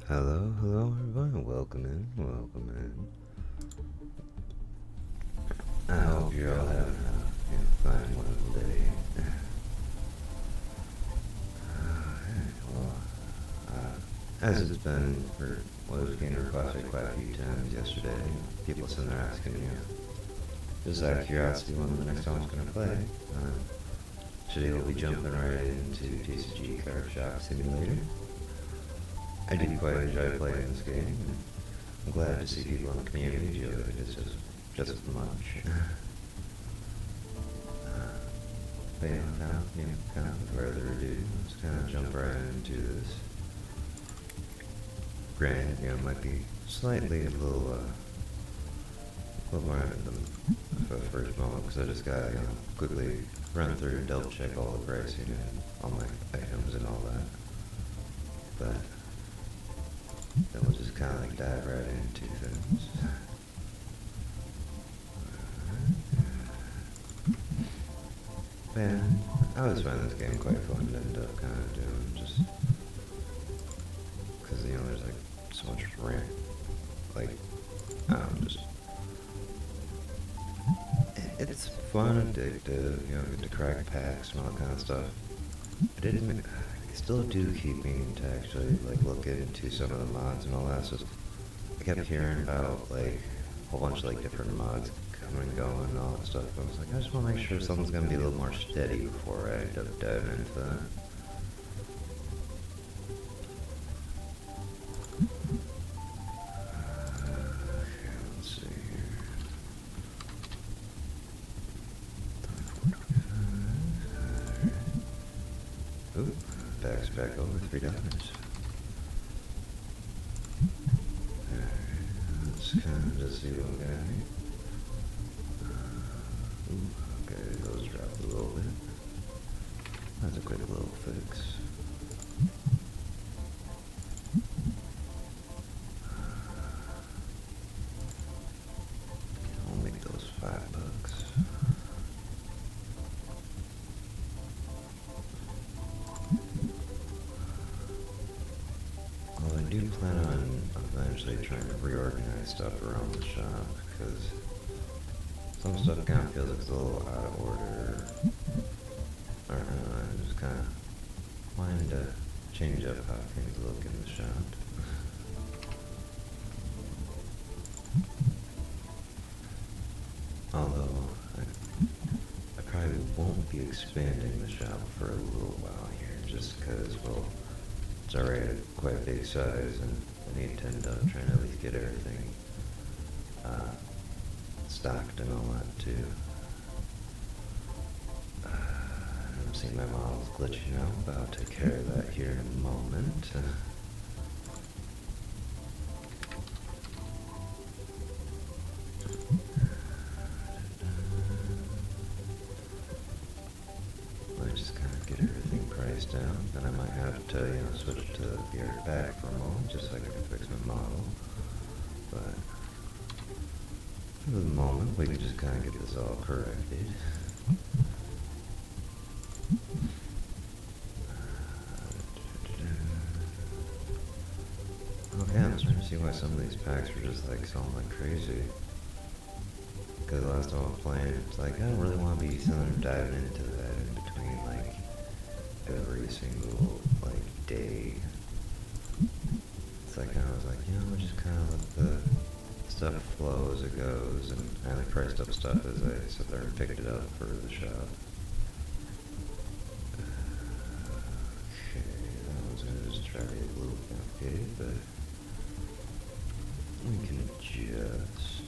Hello everyone, welcome in. I hope you're all having a fine, wonderful day. Well, as it's been, or was being requested quite a few times yesterday, people sitting there asking, just out of curiosity, when the next song's going to play. Today we'll be jumping right into TCG Card Shop Simulator. I do quite enjoy playing this game, and I'm glad to see people in the community enjoy it just as much. But kind of further ado, let's kind of jump right into this. Granted, it might be slightly a little more than the first moment, because I just got quickly run through and double check all the pricing and all my items and all that. But then we'll just kind of like dive right into things. Man, I always find this game quite fun to end up kind of doing, just because there's like so much rant, like I don't know, just it's fun, addictive, get to crack packs and all that kind of stuff. But I still do keep meaning to actually like look into some of the mods and all that. So I kept hearing about like a whole bunch of like different mods coming and going and all that stuff. I was like, I just want to make sure something's gonna be a little more steady before I end up diving into that. Okay, let's see here. Ooh, back over $3. Let's kind of just see what we got here. Okay, those dropped a little bit. That's a quick little fix. I'll make those $5. Well, I do plan on eventually trying to reorganize stuff around the shop, because some stuff kind of feels like it's a little out of order. I don't know, I'm just kind of wanting to change up how things look in the shop. Although, I probably won't be expanding the shop for a little while here, just because, well, it's already at quite a big size, and I need to end up trying to at least get everything stocked and all that too. I'm seeing my models glitching out, but I'll take care of that here in a moment. I just kind of get everything priced down, then I might have to, switch to the art back for a moment, just so I can fix my model. But for the moment, we can just kind of get this all corrected. Okay, I'm starting to see why some of these packs are just like selling like crazy. Because last time I was playing, it's like I don't really want to be sitting there diving into that in between like every single like day. It's like I was like, just kind of let the stuff flow as it goes, and I only priced up stuff as I sit there and picked it up for the shop. Okay, I was gonna just try to get a little complicated, but we can adjust.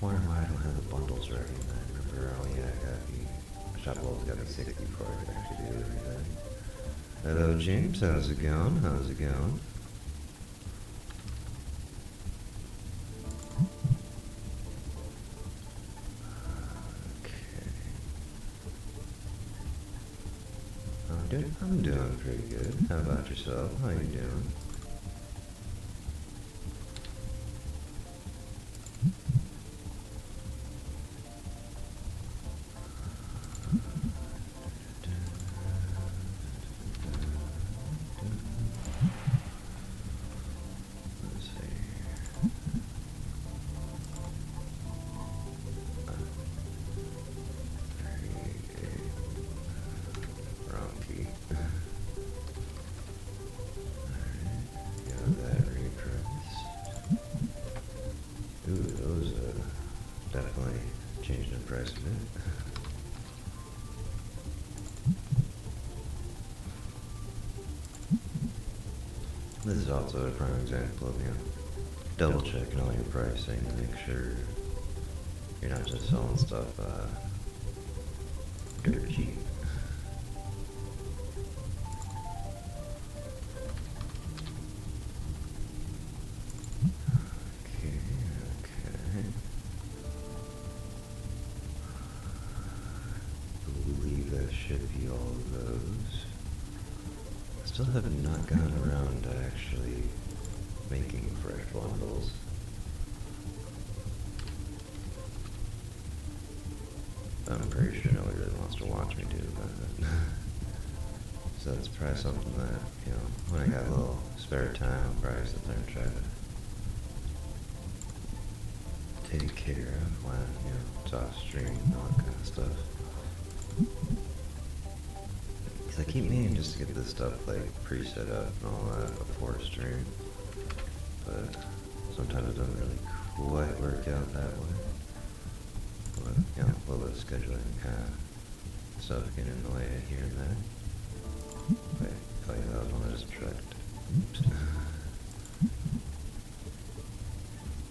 Wondering why I don't have the bundles ready. I remember, I got the shop level's got me 60 before I could actually do everything. Hello James, how's it going? How's it going? Okay. doing? I'm doing pretty good. How about yourself? How you doing? Let's see. Wrong key. Alright, got that repressed. Ooh, those definitely changed in price a bit. This is also a prime example of, double checking all your pricing to make sure you're not just selling stuff dirt cheap. Okay. I believe that should be all of those. I still have not gotten around to actually making fresh bundles. I'm pretty sure nobody really wants to watch me do that. So that's probably something that, when I got a little spare time, I'll probably sit there and try to take care of when, it's off stream and all that kind of stuff. Because I keep meaning just to get this stuff like pre-set up and all that before stream, but sometimes it doesn't really quite work out that way. But, a little bit of scheduling kind of stuff getting in the way here and there. Wait, oh yeah, that was one I just checked. Oops.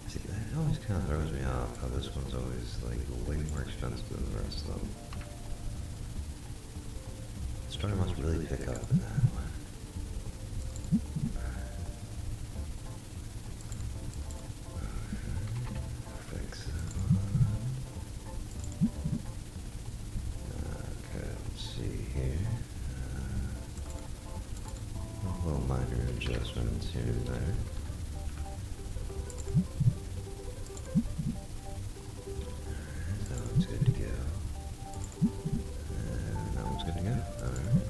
See, that always kind of throws me off how this one's always like way more expensive than the rest of them. The story must really pick up in that one. Fix that one. Okay, let's see here. Little minor adjustments here and there. That one's good to go. And that one's good to go. Alright.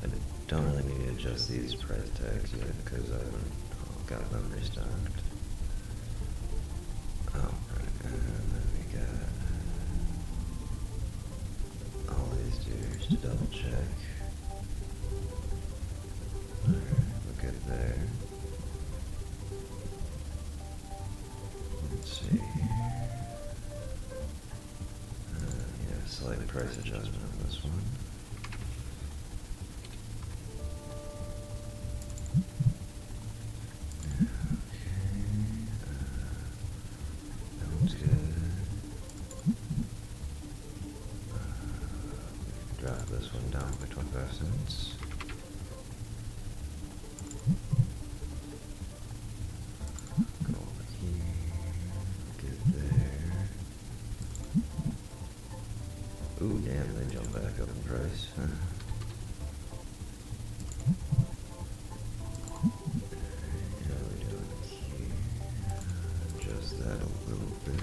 I don't really need to adjust these price tags yet because I haven't got them restocked. Oh, right. And then we got all these dudes to double check. Alright, we're good there. Let's see here. Yeah, slight price adjustment on this one. That one's good. Drop this one down by 25 cents. Go over here. Good there. Ooh, damn, they jumped back up in price. How we doing here? Adjust that a little bit.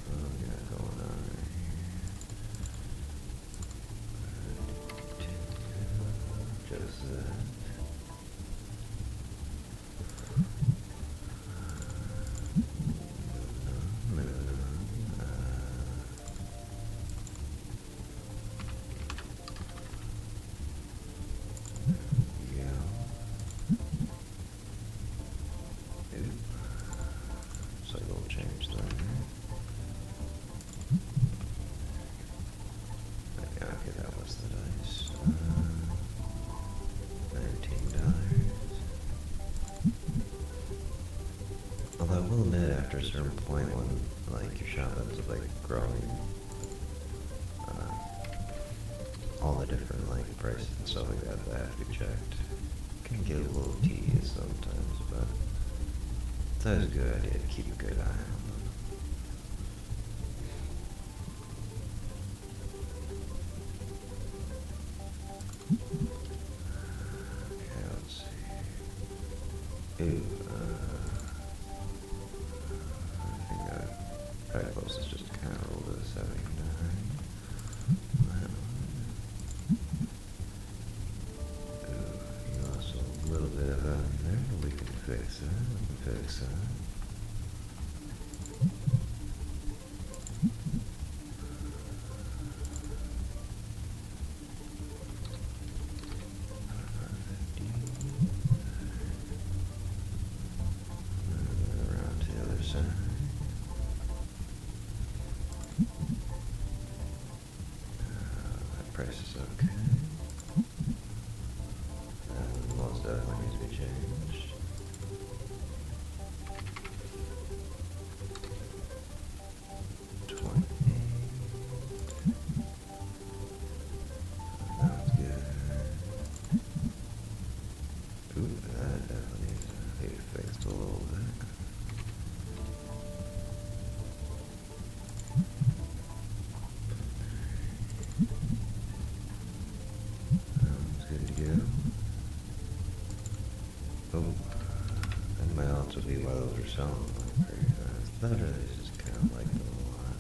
What we got going on right here? Adjust that. Change there. Okay, that was the dice. $19. Although I will admit, after a certain point, when like your shop ends up like growing, all the different like prices and stuff like that have to be checked. Can get a little tedious sometimes, but It's always a good idea to keep a good eye on them. Okay, let's see. Ooh, I think probably closest just kind of roll to 79. You lost a little bit of value there, but we can fix that. We can fix that. Around to the other side. That price is okay. Most definitely needs to be changed. Sounds good. Ooh, that definitely needs to be fixed a little bit. Sounds good to go. Oh, that might also be why those are selling like pretty fast. That really is just kind of like them a lot.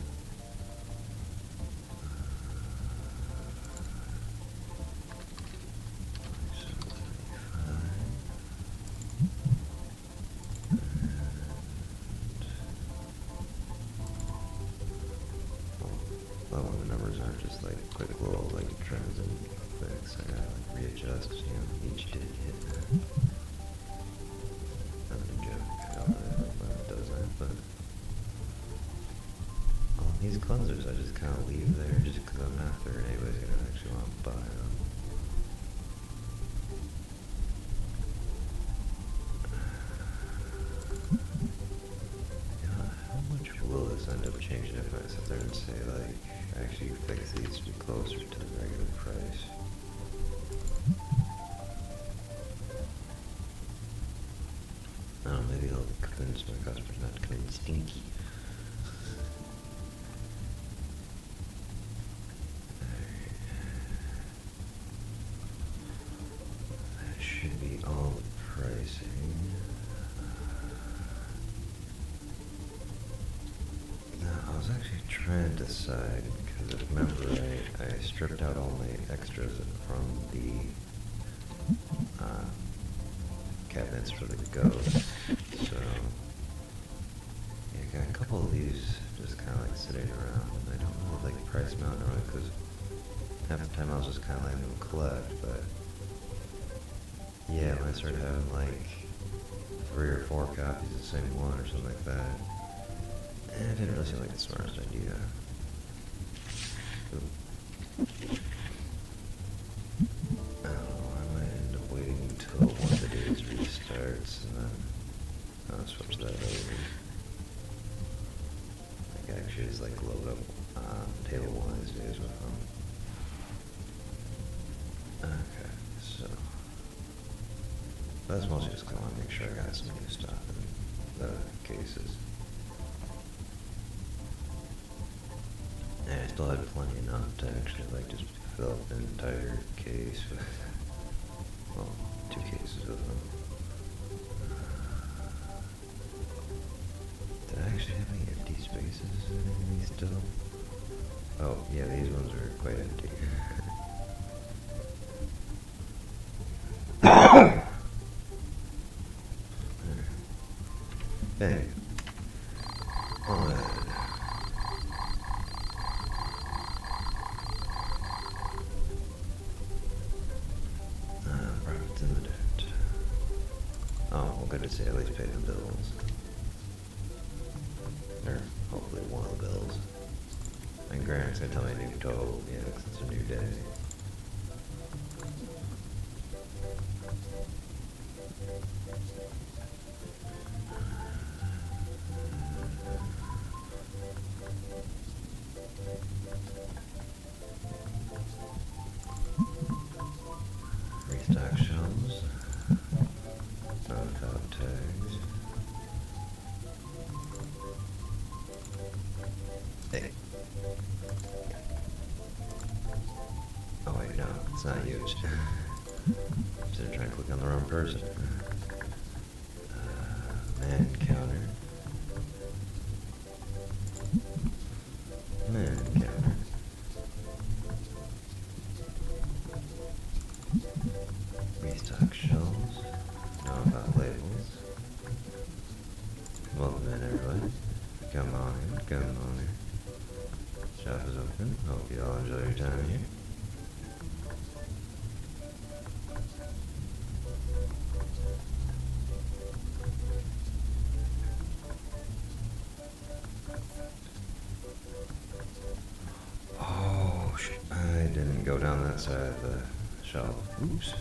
Well, when the numbers aren't just like quick little like trends and effects, I gotta like readjust, each digit. Not a joke. I don't know if it does that, but these cleansers I just kind of leave there just because I'm not sure anybody's gonna actually want to buy them. How much will this end up changing if I sit there and say, like, actually fix these to be closer to the regular price? I don't know, maybe I'll convince my customers not to come in stinky. That should be all the pricing. I was actually trying to decide, because if I remember right, I stripped out all my extras from the cabinets for the ghost. So, yeah, I got a couple of these just kind of like sitting around, and I don't know if like price mount or what, because half the time I was just kind of letting them collect, but yeah, when I started having like 3 or 4 copies of the same one or something like that, it didn't really seem like the smartest idea. Ooh. I don't know, I might end up waiting until one of the days restarts and then I'll switch that over. Like actually just like load up table one of these days with them. Okay, so that's mostly just because I want to make sure I got some new stuff in the cases. And I still had plenty enough to actually like just fill up an entire case with, well, 2 cases of them. Did I actually have any empty spaces in any of these still? Oh, yeah, these ones are quite empty. Bang. Alright. Profits in the dirt. Oh, well, good to see at least pay the bills. Or hopefully one of the bills. And Grant's gonna tell me a new total, yeah, 'cause it's a new day. Restock shelves. Not without tags. Oh wait, no, it's not huge. Instead of trying to click on the wrong person. Man counter. Man counter. Restock shelves. Know about labels. Welcome in, everybody. Come on in, come on in. Shop is open. Hope you all enjoy your time here. Oh, I didn't go down that side of the shelf. Oops.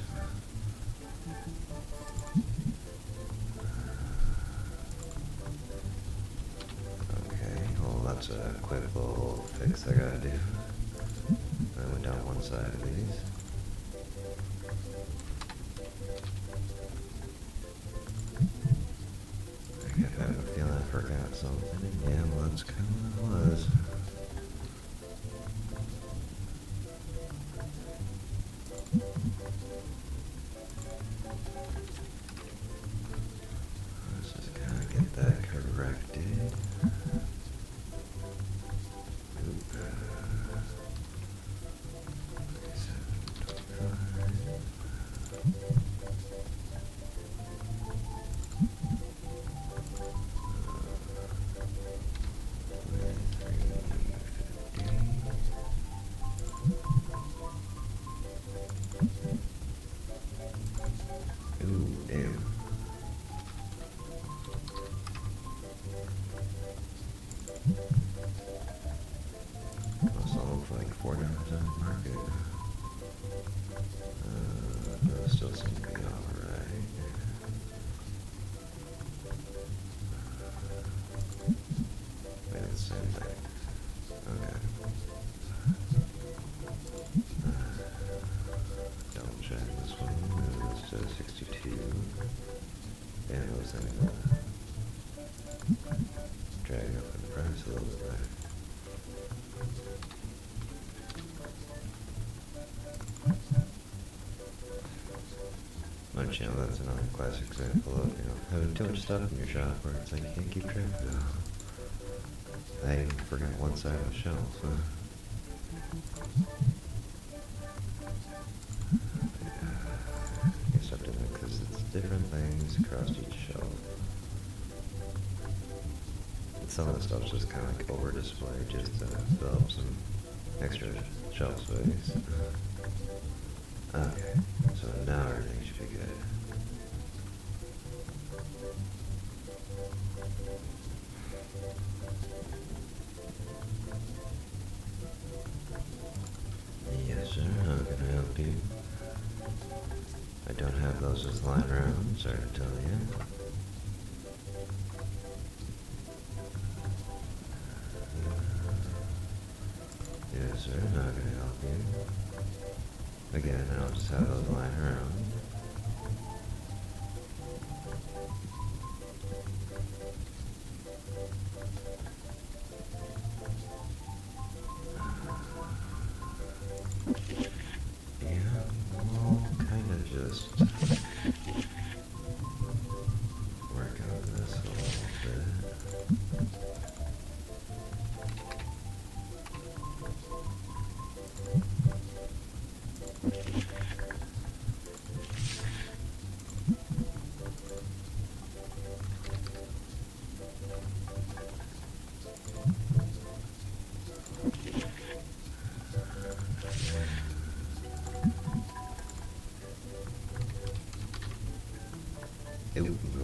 Okay, well that's a quick little fix I gotta do. I went down one side of these. I kept having a feeling I forgot something. Yeah, well that's kind of what it was. Let's just kind of get that corrected. Ooh, damn. Must all look like $4 on the market. Those still seem to be alright. Wait, it's the same thing. Okay. Double check this one. It's 62. Yeah, those things drag up in the price a little bit better. But you know, that's another classic example of, you know, having too much stuff in your shop where it's like you can't keep track of it. I even forgot one side of the shelf. I guess I have to do it because it's different things across each shelf. And some of the stuff's just kind of like over displayed just to fill up some extra shelf space. Okay, so now everything should be good. Yes, sir, how can I help you? I don't have those just lying around, sorry to tell you. Yes, sir, how can I help you? Again, I don't just have those lying around. Yeah, we'll kind of just work on this a little bit.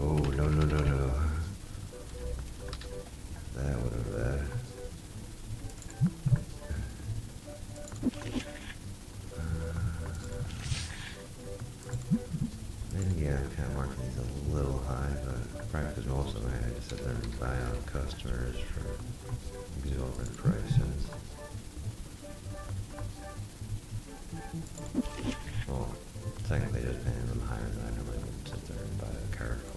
Oh, no, no, no, no. That would have, and again, I'm kind of marking these a little high, but probably because most of them I had to sit there and buy out customers for exorbitant prices. Well, technically just paying them higher than I normally would sit there and buy a card for.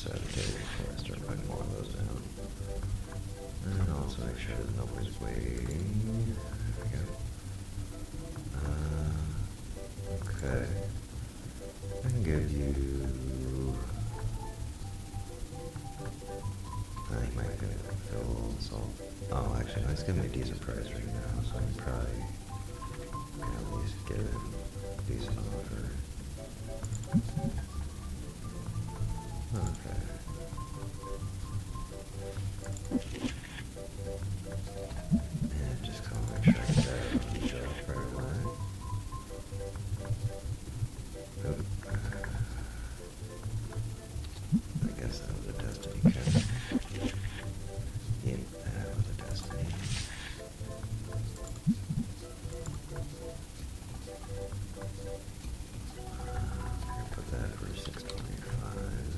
set a table before I start putting more of those down. And also make sure that nobody's waiting. There we go. Okay. I can give you... I think my gonna fill a little salt. Oh, actually, no, it's gonna be a decent price right now, so I can probably at least get it a decent offer. Okay. And just kind of make sure I get that on the shelf right away. Oop. I guess that was a destiny card. Yep, that was a destiny. I'm gonna put that for 625.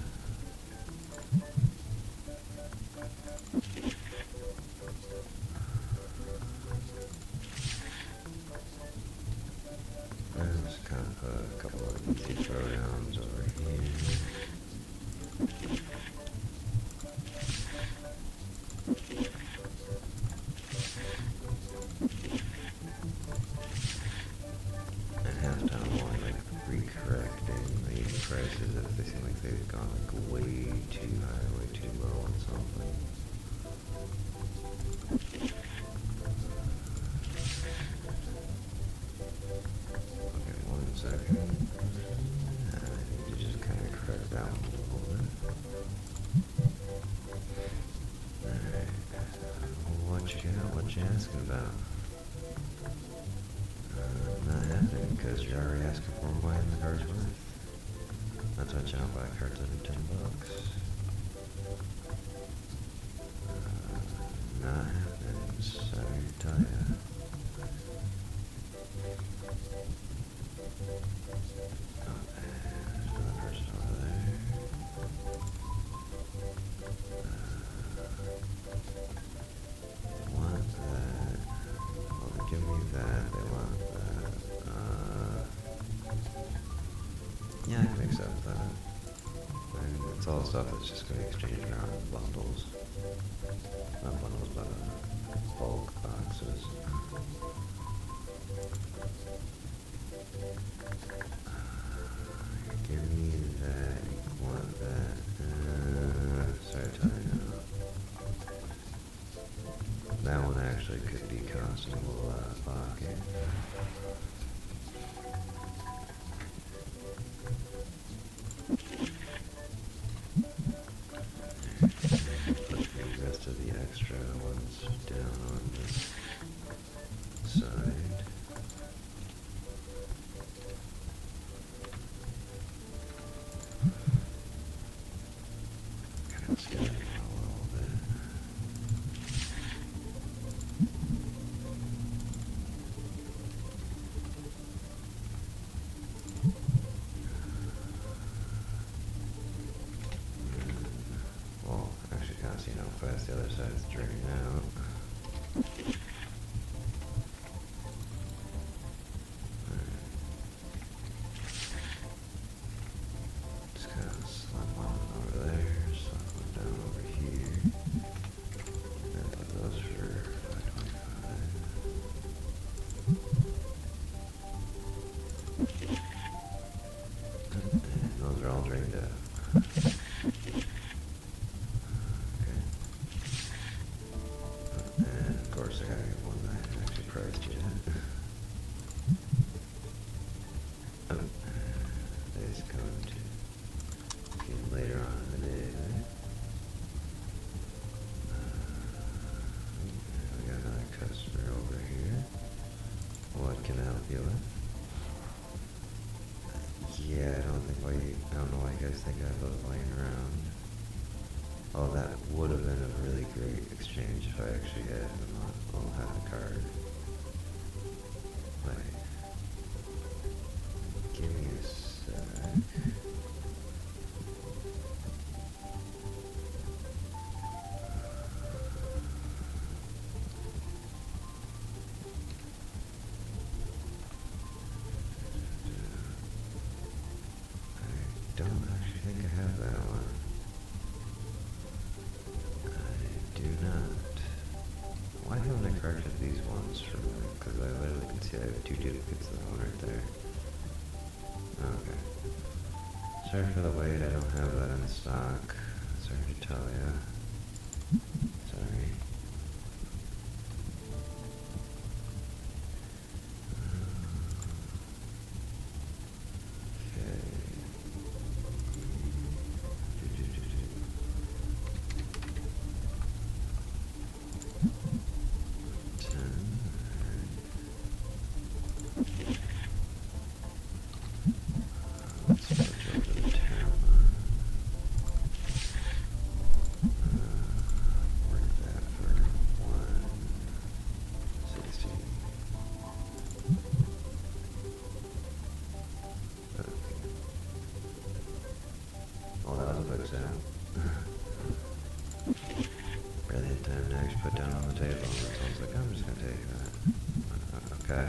And just kind of put a couple of easy throwdowns over here. And half time I'm only like recorrecting these prices if they seem like they've gone like way too high, way too low on something. Okay, 1 second. I need to just kind of correct that one a little bit. Alright. What you got? What you asking about? Not happening because you're already asking for more than the card's worth. That's why channel buy cards under $10. Not happening, sorry to tell ya. Oh, there's another person over there. Want that. Well, they give me that. They want that. Yeah, I can accept that. I mean, it's all stuff that's just going to exchange around in bundles. Not bundles, but bulk boxes. Give me that. You want that. Sorry to tell you now. That one actually could be costing a little out of pocket. Put the rest of the extra ones down on this side. Kind of scale it a little bit. Well, actually kind of seeing how fast the other side's draining out. Just kind of slap one over there, slap one down over here. And put those for 525. And those are all drained out. Okay. And of course I gotta get one that I haven't actually priced yet. Oh, that is going to get later on in the day, right? We got another customer over here. What can I help you with? Yeah, I don't know why you guys think I have those laying around. Oh, that would have been a really great exchange if I actually had them on. Oh, had a card. Wait. Give me a sec. I don't actually think I have that one. not. Why haven't I corrected these ones for me? Because I literally can see I have 2 duplicates of that one right there. Okay. Sorry for the wait, I don't have that in stock. Sorry to tell ya. Sorry. Barely had time to actually put down on the table, so I was like, I'm just gonna take that. Okay.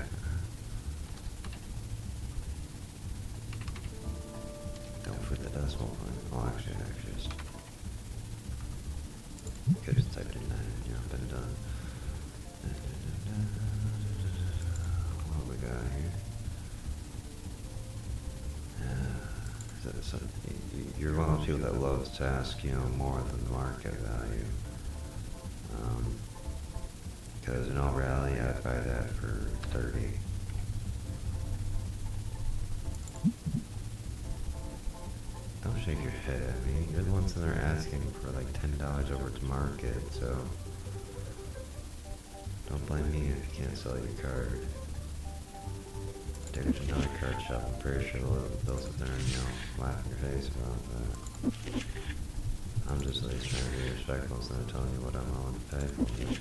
Don't forget the decimal point. Oh, actually, just could just typed in 9 and been done. What do we got here? So you're one of those people that loves to ask, more than the market value. Because in all reality, I'd buy that for 30. Don't shake your head at me. You're the ones that are asking for like $10 over its market, so don't blame me if you can't sell your card. There's another card shop. I'm pretty sure they'll sit there and laugh in your face about that. I'm just at least trying to be respectful instead of telling you what I'm willing to pay for it.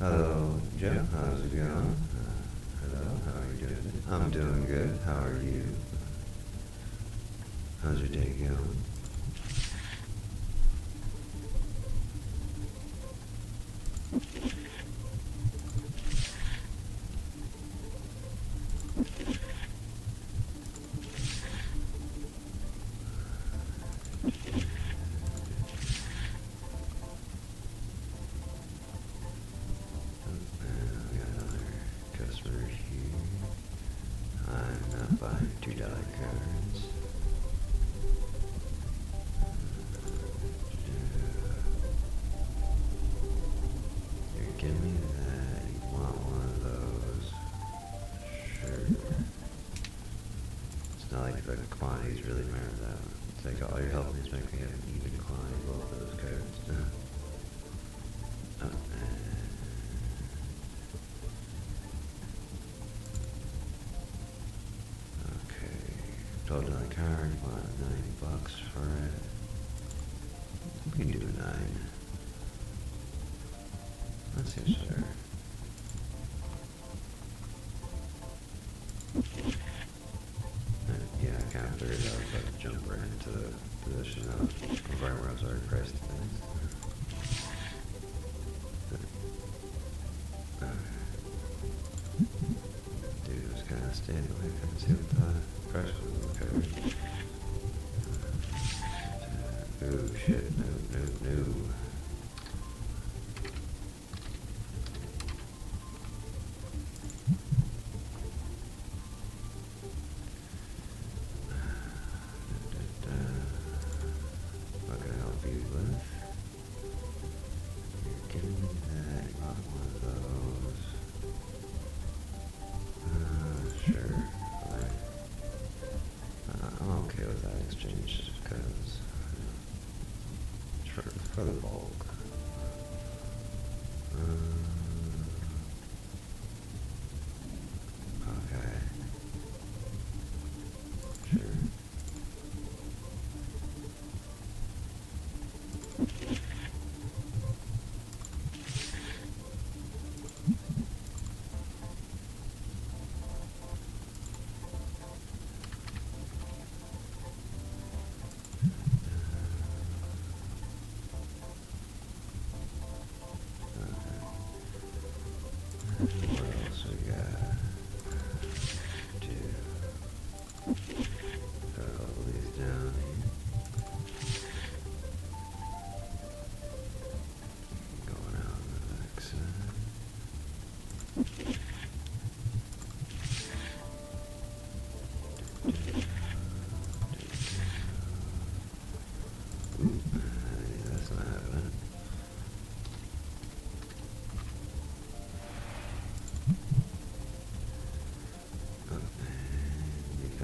Hello, Joe. How's it going? Hello, how are you doing? I'm doing good. How are you? How's your day going? I'm not buying $2 cards. You're giving me that. You want one of those? Sure. It's not like the quantities really matter that much. It's like all you're helping is make me have an even quantity of both of those cards. $12 card, you want $9 for it? We can do 9. That seems fair. Yeah, I kind of figured I was about to jump right into the position of right where I was already priced things. Dude was kind of standing away, couldn't see what the price was on the card. Oh shit, no. What can I help you with? You're giving me that, you want one of those. Sure, fine. I'm okay with that exchange just because, for the ball.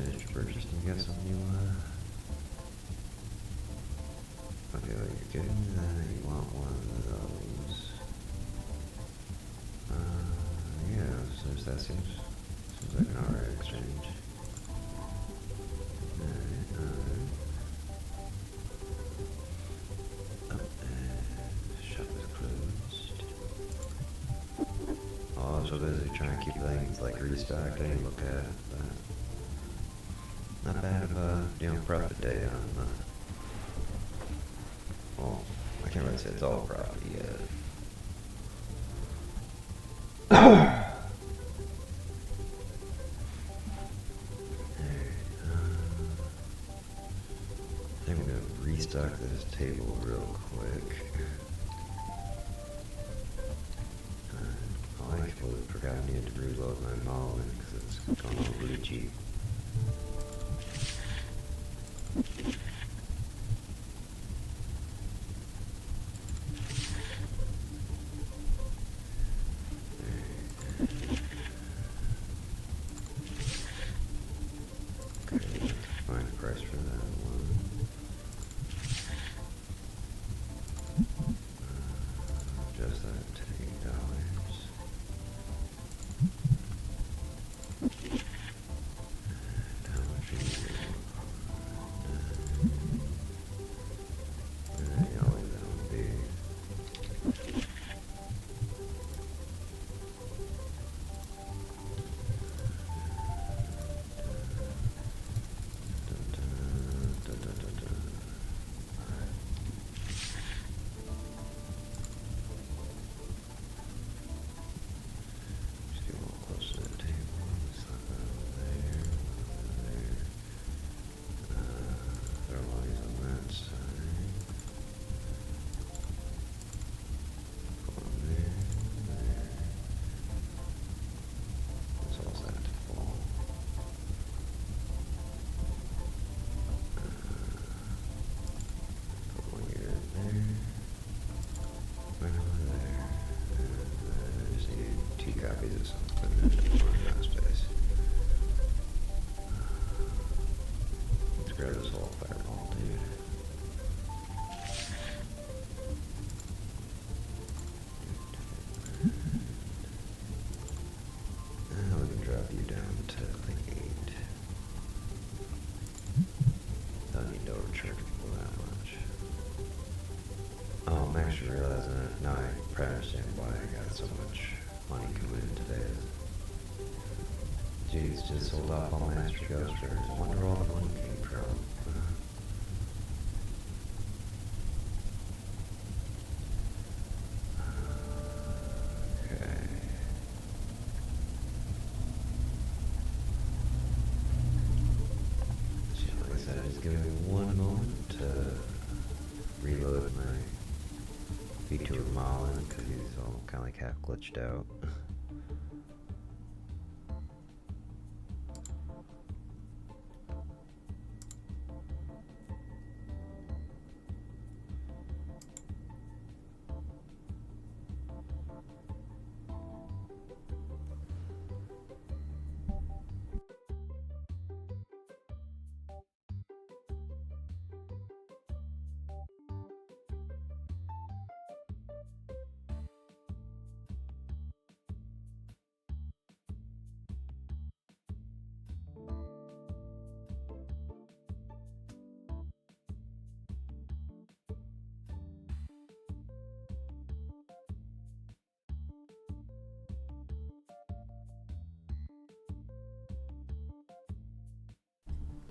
finished your purchase and you got some new, okay, well, you're good. You want one of those. Yeah, so that seems like an alright exchange. Alright. Oh, shop is closed. Oh, so busy trying to keep things like restocked. I didn't look at it, but not bad of a, profit day on, well, I can't really say it's all profit yet. I'm gonna restock this table real quick. I completely forgot I needed to reload my Malin because it's gone all glitchy. Find a price for that one. Just that $8. And how much are you? I'll leave that one be. Just get a little closer to the table. Slap that over there. Throw all these on that side. Put one there. This all's that to fall. Put one here in there. Right over there. And I just need 2 copies of something in that space. Let's grab this whole fireball, dude. And we can drop you down to like 8. Don't need to overcharge people that much. Oh, I'm actually realizing it now. I probably understand why I got so much money coming in today. Jeez, just sold off all my extra ghost birds. I wonder where all the money came from. Okay. So, like I said, just give me one moment to reload my V2 Malin because he's all kind of like half glitched out.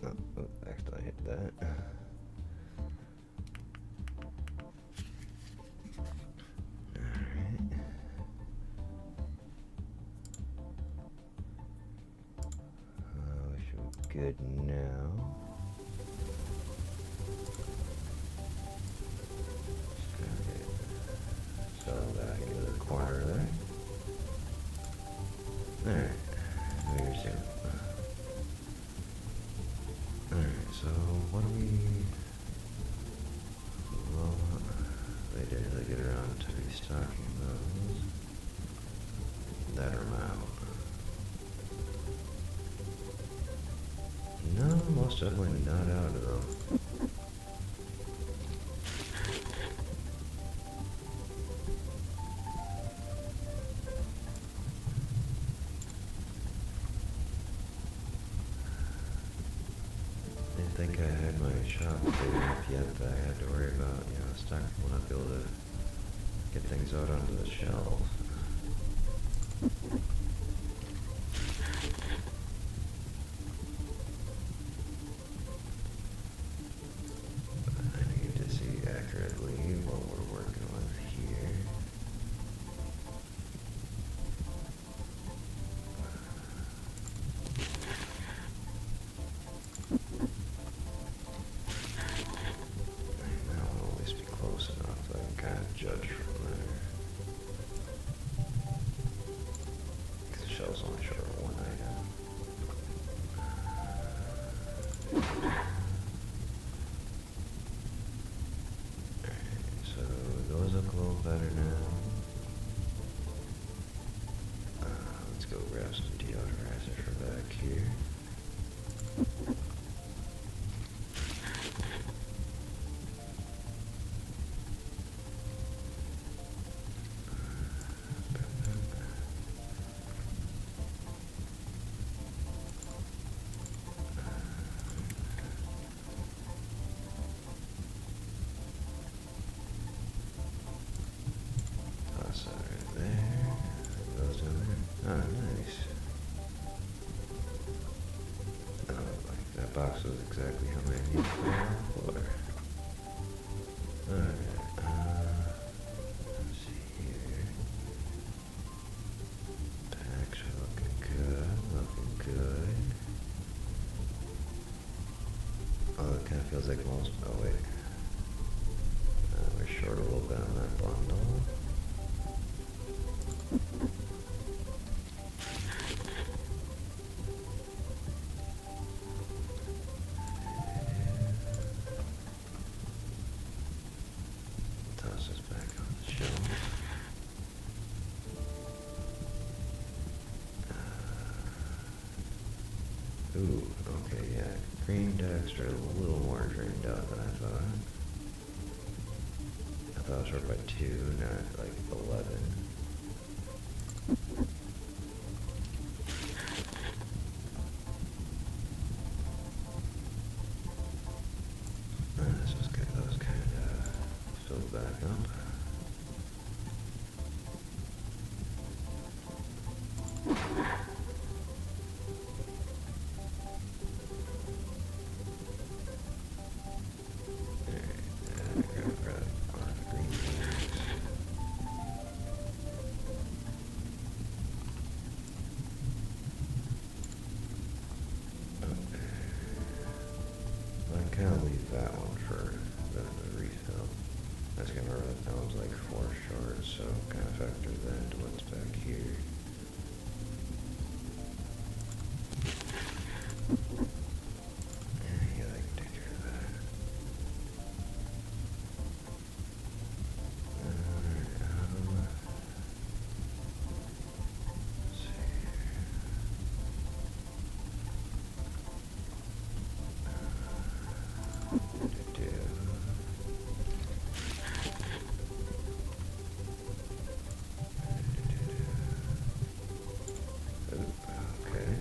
Oh, actually I hit that. Alright. We should be good now. Okay. So back into the corner there. Alright. Very soon. Alright, so what do we... Well, they didn't really get around to restocking those. That are out. most definitely not out of them. I didn't think I had my shop big enough yet that I had to worry about, stock will not be able to get things out onto the shelf. I need to see accurately what we're working with here. That will at least be close enough that I can kind of judge from there. Because the shelf's only short of one item. Alright, so those look a little better now. Let's go grab some deodorizer from back here. Toss that right there. Goes down there. Oh, nice. Oh, like that box was exactly how many I need for. Alright, let's see here. Packs are looking good, looking good. Oh, it kind of feels like most, oh wait. We're short a little bit on that bundle. Toss this back on the shelf. Ooh, okay, yeah. Green decks are a little more drained out than I thought. I thought I was short by 2, not like 11. This was good. That was kind of filled back up. I kind of leave that one for the refill. That's gonna run it down like 4 short, so kind of factor that into what's back here. Yeah, I can take care of that. Let's see here. Okay.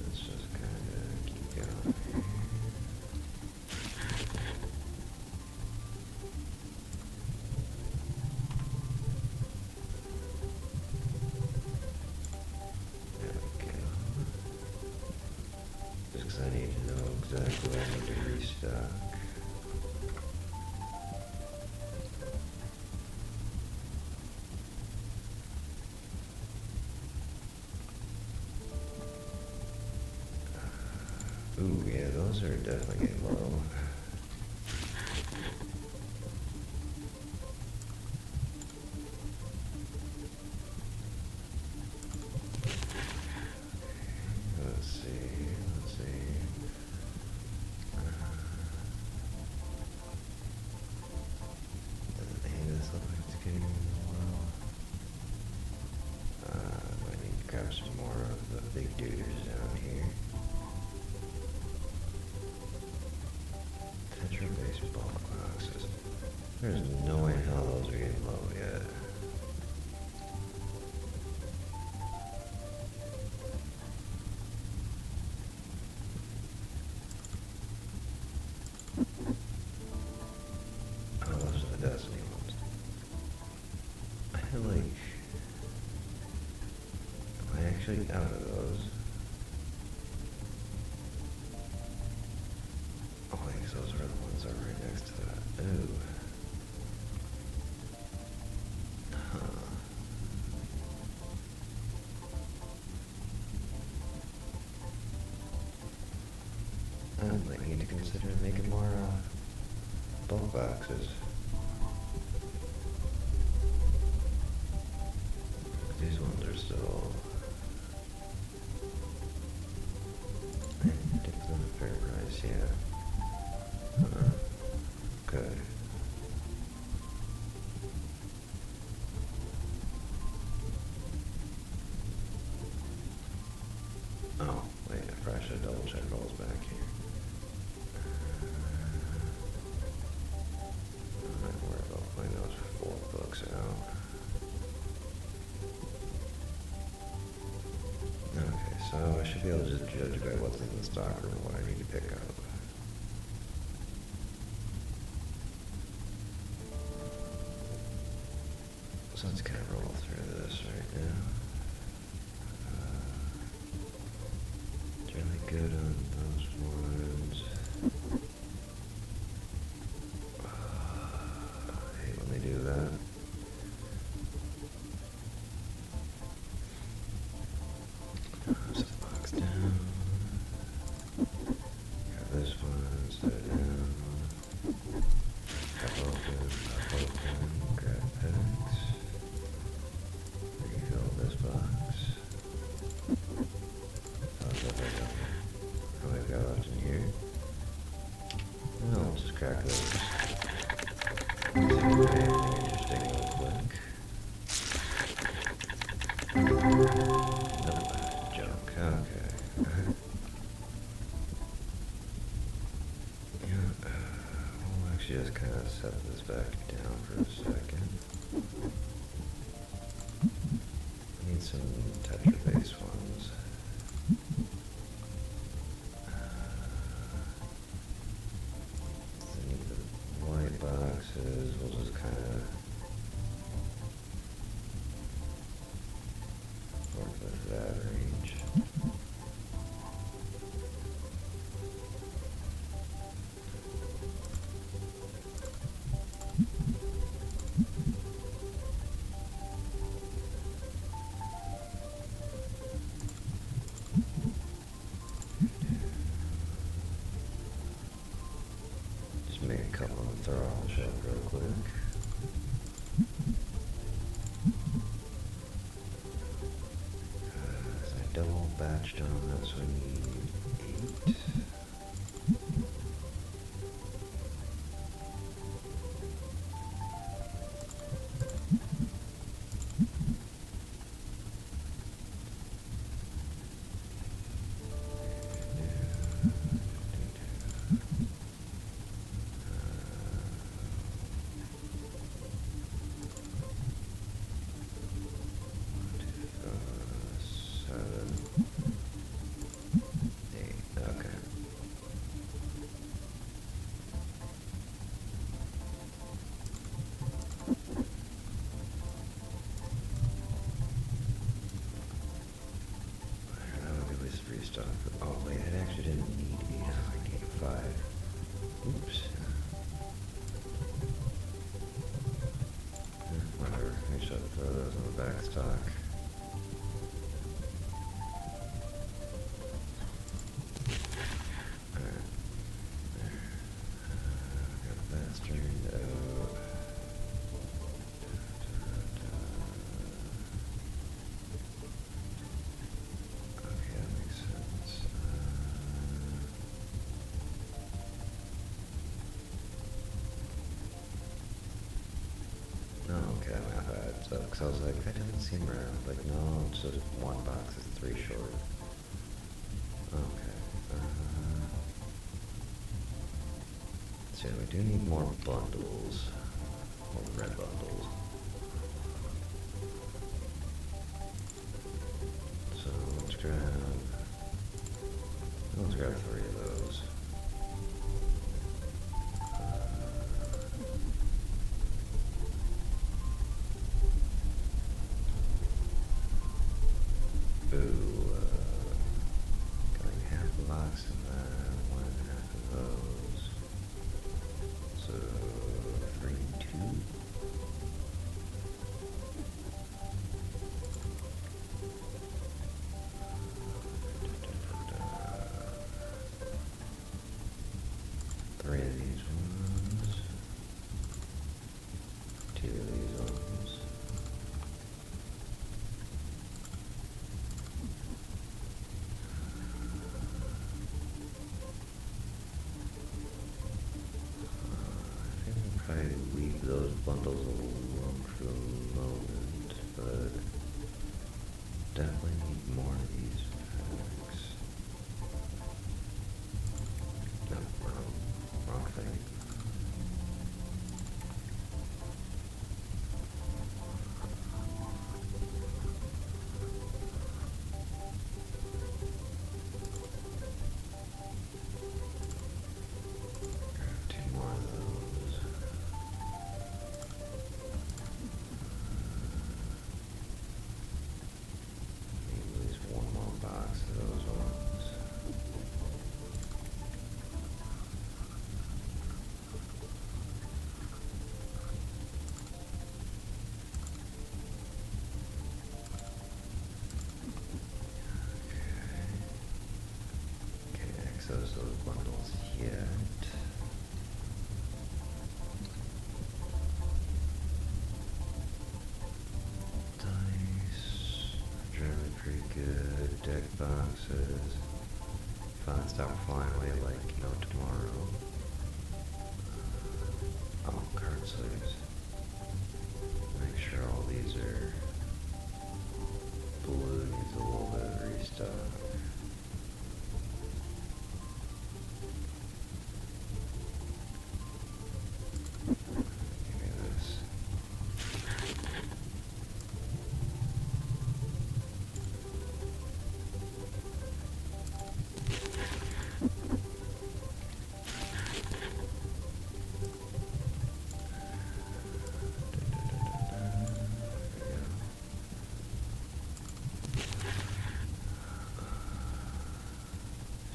Let's just kind of keep going here. There we go. Just because I need to know exactly what I need to restock. Ooh, yeah, those are definitely getting low. Let's see. Doesn't any of this look like it's getting low? I need grab some more of the big dudes down here. Tetra-based bulk boxes. There's no way in hell those are getting low yet. Oh, those are the Destiny ones. I feel like... Am I actually out of those? Oh, I guess those are the ones that are right next to that. Ooh. I might need to consider making more bulk boxes. These ones are still... It's not a fair price, yeah. Okay. Oh, wait, I probably should double check rolls back here. I'm not worried about putting those 4 books out. Okay, so I should be able to just judge by what's in the stock or what I need to pick up. So let's kind of roll through this right now. Really good on those ones. I hate when they do that. Set the box down. Grab this one, set it down. Pop open, grab packs. Refill this box. What we've got left in here? No, let's just crack those. See if we can anything interesting real quick. Nope, junk, okay. Yeah, we'll actually just kind of set this back down for a second. I need some Tetra-based ones. White boxes, we'll just kind of work with that range. Just make a couple and throw on the shelf real quick. I double batched on that, so I need 8. Stuff. Oh wait, I actually didn't need 8, I need 5. Oops. Whatever, I should throw those on the back stock. Alright. There. Got that straightened out. Okay, my bad. So, because I was like, that doesn't seem rare. Like, no, it's just one box is 3 short. Okay. So we do need more bundles. More red bundles. So let's grab 3 of those. Getting half a box of that, 1.5 of those. So 3, 2. Three of these ones. 2 of these ones. Probably leave those bundles alone for the moment, but definitely need more of these packs. No, wrong thing. Grab 2 more of those. Maybe at least 1 more box of those ones. Can't access those bundles yet. Dice. Generally pretty good. Deck boxes. Finally stop flying away like, tomorrow. Oh, card sleeves. Make sure all these are blue. Needs a little bit of restock. Give me this.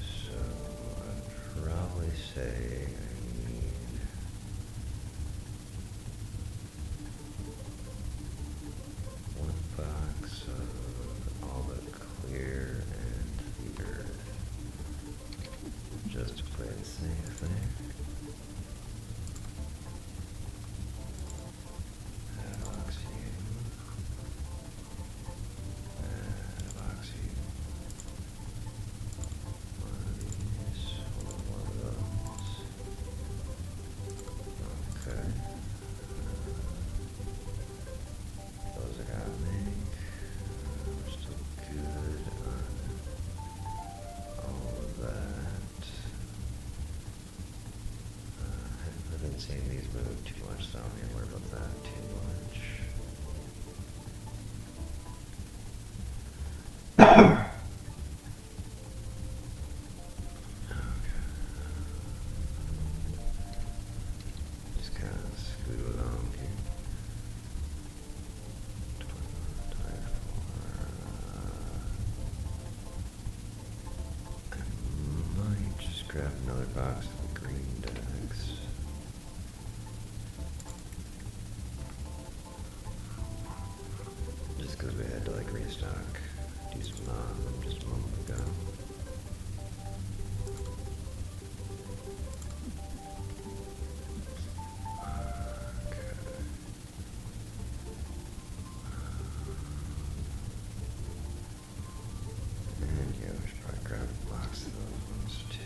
So I'd probably say I need 1 box of all the clear and the earth, just to play it safe there. Add oxygen. Add oxygen. One of these, one of those. Okay. Those I gotta make. We're still good on all of that. I've been seeing these move too much, so I don't need to worry about that too much. Just kind of scoot along here. 24. I might just grab another box of the green decks. Just because we had to restock a decent amount of them just a moment ago. Okay. And yeah, we should probably grab a box of those ones too.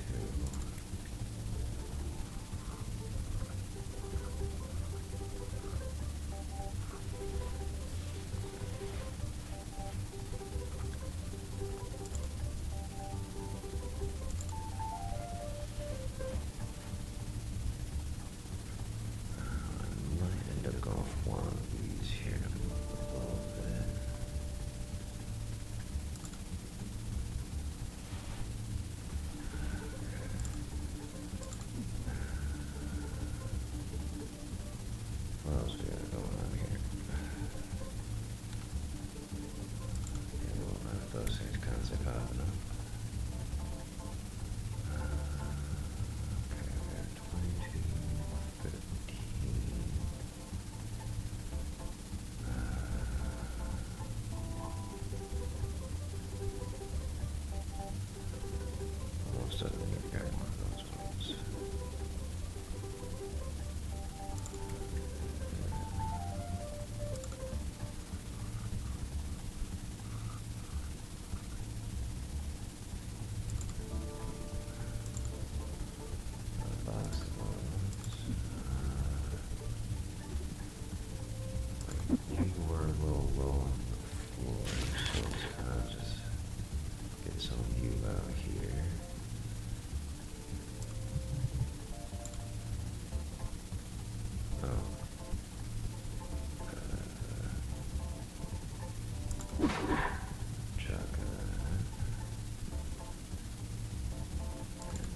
Chocolate.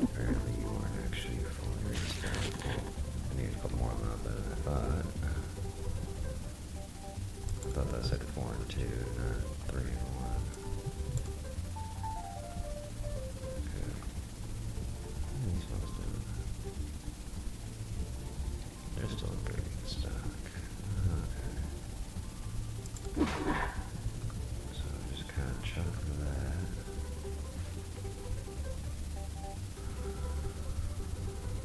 Apparently you aren't actually fully restored. I need a couple more amount than I thought. I thought that said 4 and 2, not 3 and 1. Okay. What are these ones doing? They're still in pretty good stock. Okay. So just kind of chunk that.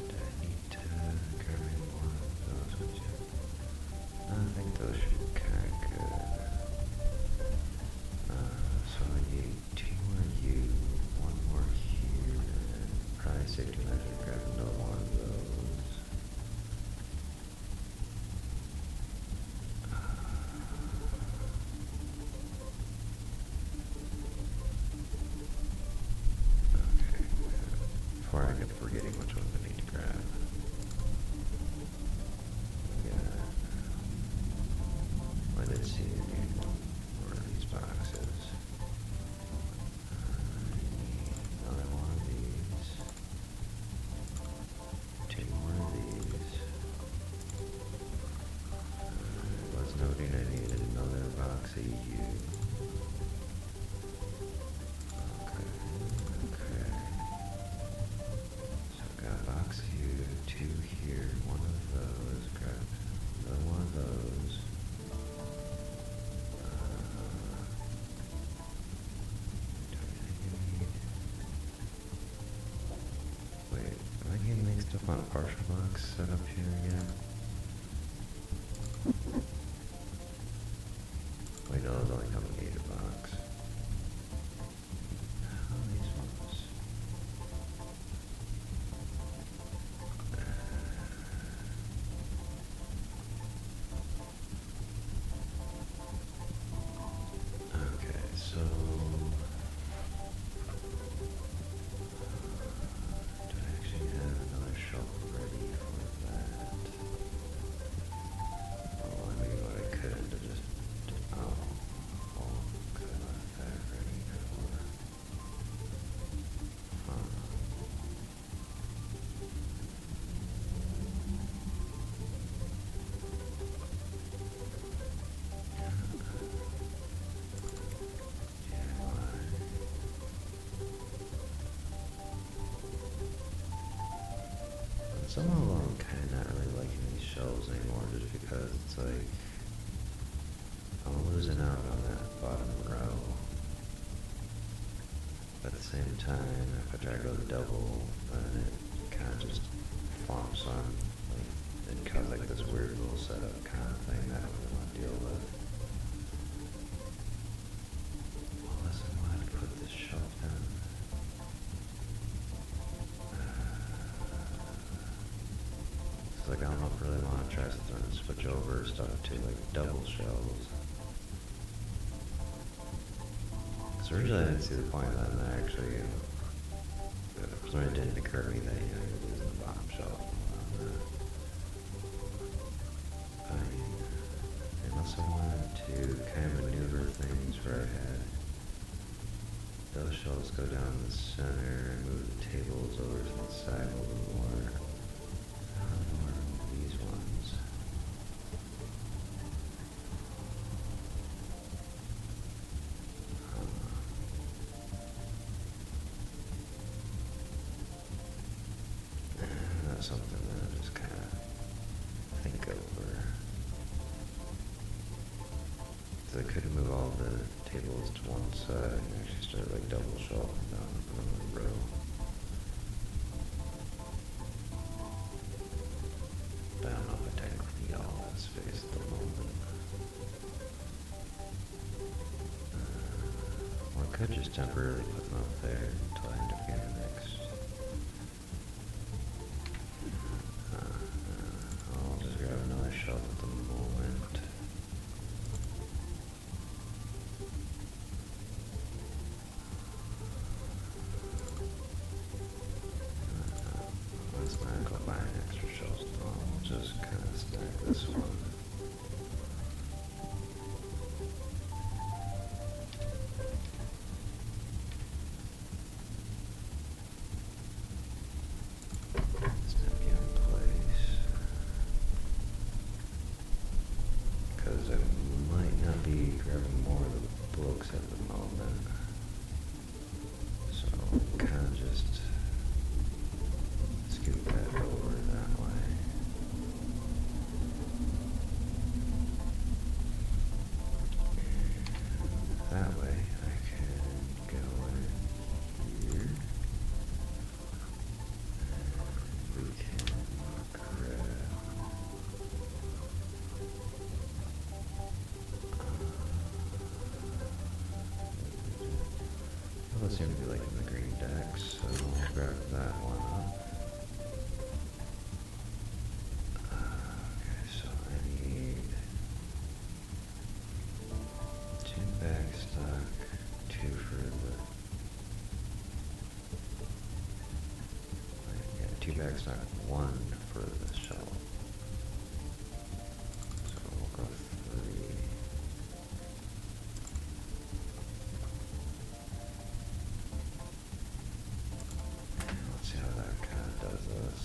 Do I need to grab any more of those with you? I think those should be kind of good. So I need 2 more you, 1 more here, and probably safety measure grab another one of those. Okay, before I get forgetting which ones I need to grab. I did see you need more of these boxes. Another one of these. 2 more of these. I was noting I needed another box of you. Okay, okay. So I've got a box of you, 2 here, 1 of those. Grab another one of those. Wait, am I getting mixed up on a partial box set up here again? Wait, no, those only come in a box. How are these ones? Okay, so do I actually have another shelf ready for that? Oh, I mean, what I could have just, could have left that ready for, some of them I'm kind of not really liking these shelves anymore just because it's like I'm losing out on that bottom row. At the same time, if I try to go the double, then it kind of just flops on, like, it causes like this weird little setup kind of thing that I don't really want to deal with. Well, listen, we'll have to put this shelf down. It's like I don't know if I really want to try to switch over stuff to like double shelves. So originally I didn't see the point of that, and I actually, for some reason it didn't occur to me that, you're losing the bottom shelf. I mean, unless I wanted to kind of maneuver things where I had those shelves go down the center and move the tables over to the side a little more. How do I move these ones? That's something that I just kind of think over. So I could move all the tables to one side and actually start like double shelving down another row. But I don't know if I technically need all that space at the moment. Or I could just temporarily put them up there until I end up getting next. I'll just grab another shelf at the moment. Let's not go buy an extra shelf though. We'll just kind of stack this one. just scoot that over that way. That way I can go in here. We can grab. Those seem to be like in the green deck, so we'll grab that one up. Okay, so I need 2 backstock, 2 for the. Yeah, 2 backstock, 1 for the shell. So we'll go 3. Let's see how that kind of does us.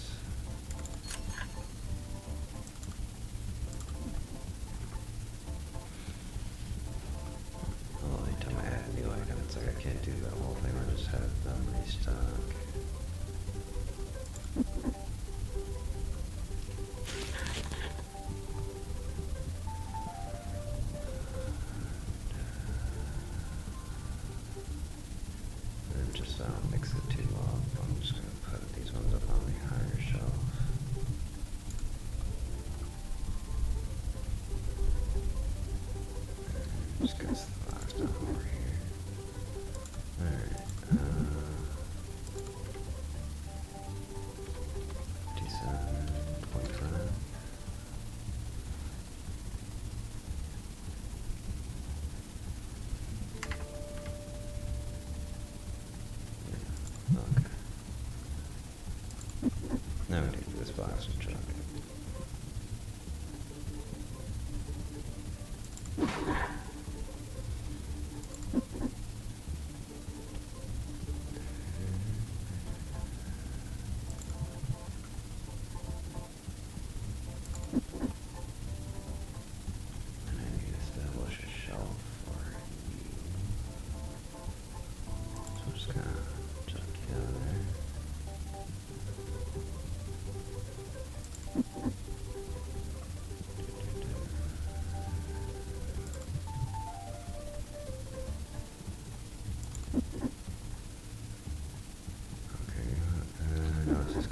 Oh, anytime I add a new item, it's like I can't do that whole thing where I just have them restock. And just mix the 2 up. I'm just going to put these ones up on the higher shelf. Just gets the box down over here. Alright, 57.5. Yeah, okay. Now we take this box and chuck it.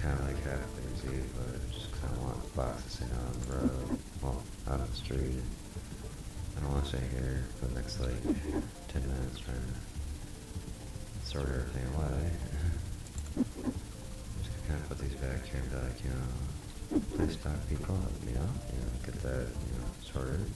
Kind of like half lazy, but just kind of want the box to sit on the road, well, out on the street. I don't want to stay here for the next like 10 minutes trying to sort everything away. Just kind of put these back here and be like, you know, play stock people, you know, get that, sorted.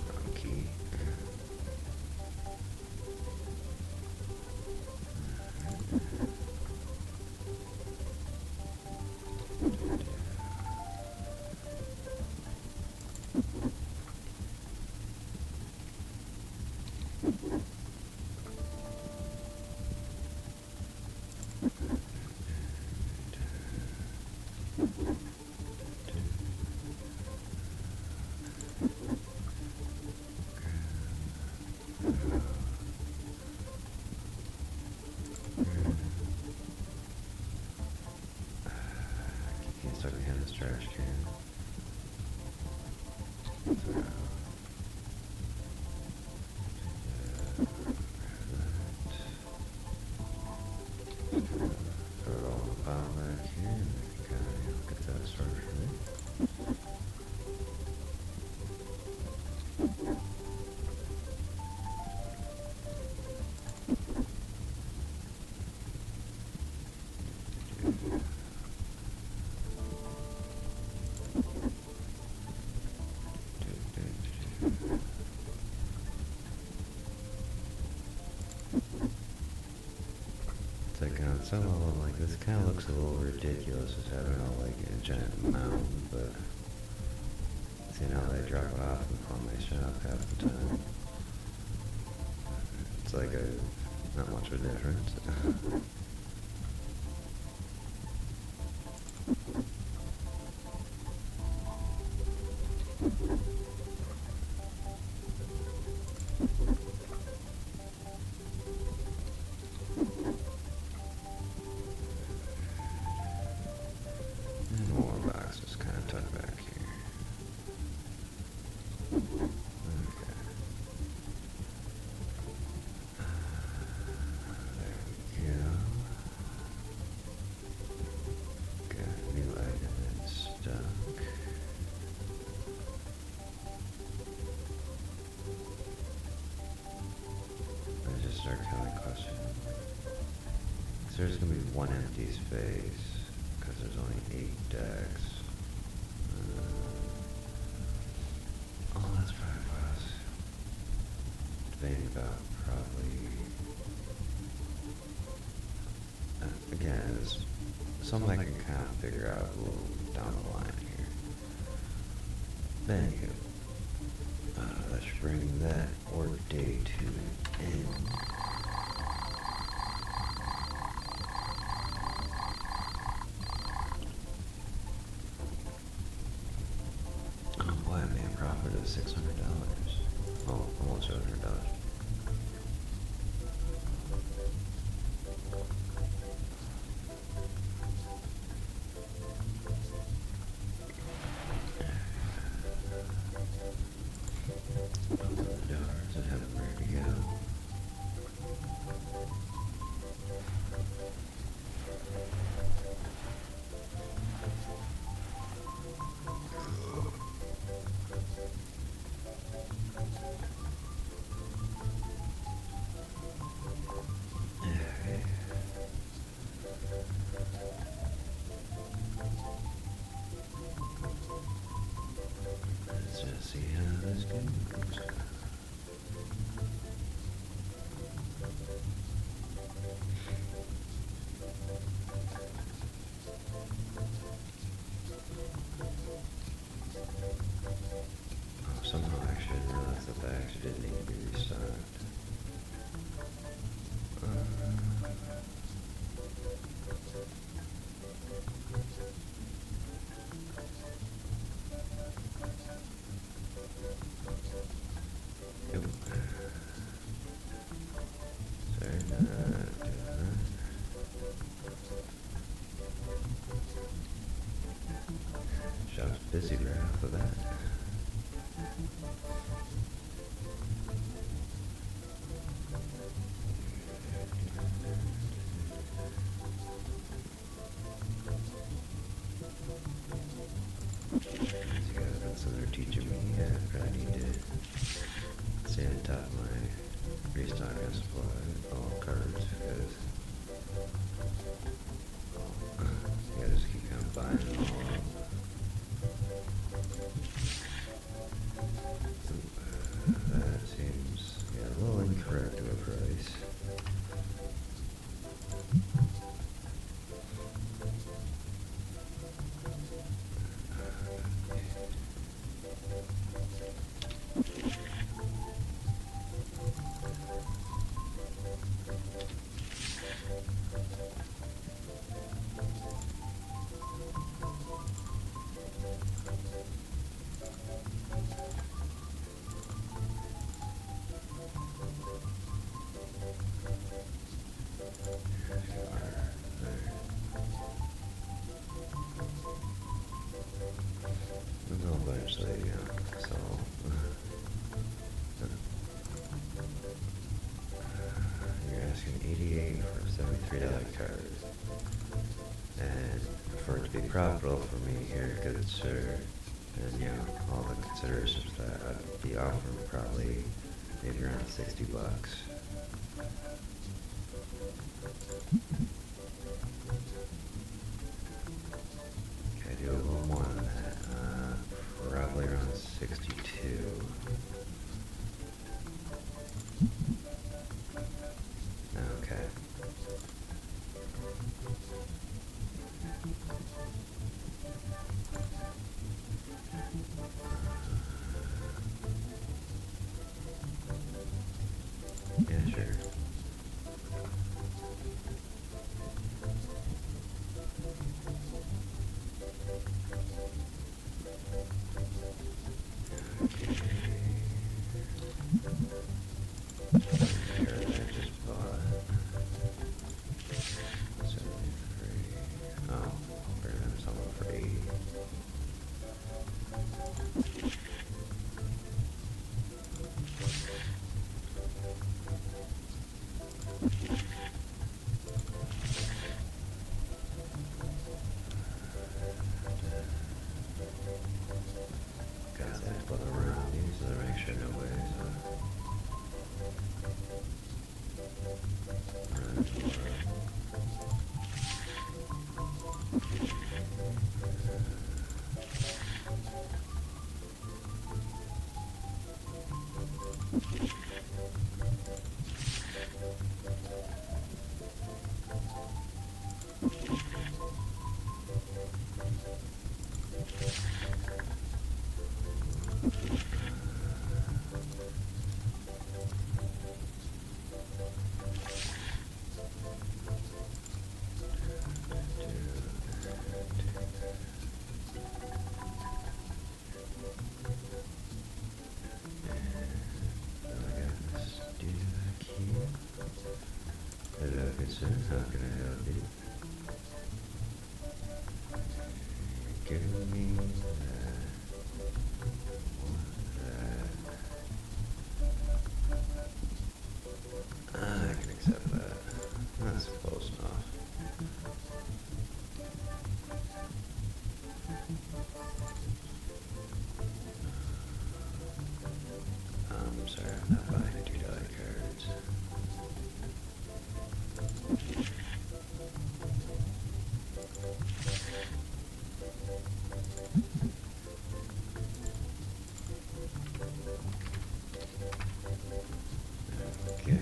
Wrong key. Start behind this trash can. So, throw it all in the bottom back here and kind of get that started for me. some of them, like, this kind of looks a little ridiculous as having like a giant mound, but seeing how they drop it off in formation up half the time, it's like not much of a difference. And more boxes kind of tucked back here. Okay. There we go. Got a new item in stock. I just start kind of questioning. So there's going to be one empty space, because there's only 8 decks. Oh, that's probably what I was debating about, probably. Again, it's something I can kind of figure out a little down the line here. But anywho, let's bring that work day to an end. Oh boy, I made a profit of $600. Oh, almost $700. Open the doors and have them ready to go. Let's just see how this goes. Oh, somehow I actually didn't realize that that actually didn't need to be restocked. Yep. Sorry, not doing that. Shop's busy right off the bat. These guys have been so they're teaching me after I need to stay on top of my restock and supply all cards, because you gotta just keep kind of buying them all up. That seems, yeah, a little incorrect of a price. We'll eventually, so you're asking 88 for a $73 card, and for it to be profitable for me here, good sir, and all the considerations that I'd be offering probably maybe around $60. Okay, do a little more than that. Probably around 62. Okay. couple around you so to make sure nobody's running wild. Hello, good sir. How can I help you? Give me I can accept that. That's close enough. I'm sorry, I'm not buying $2 cards. Okay.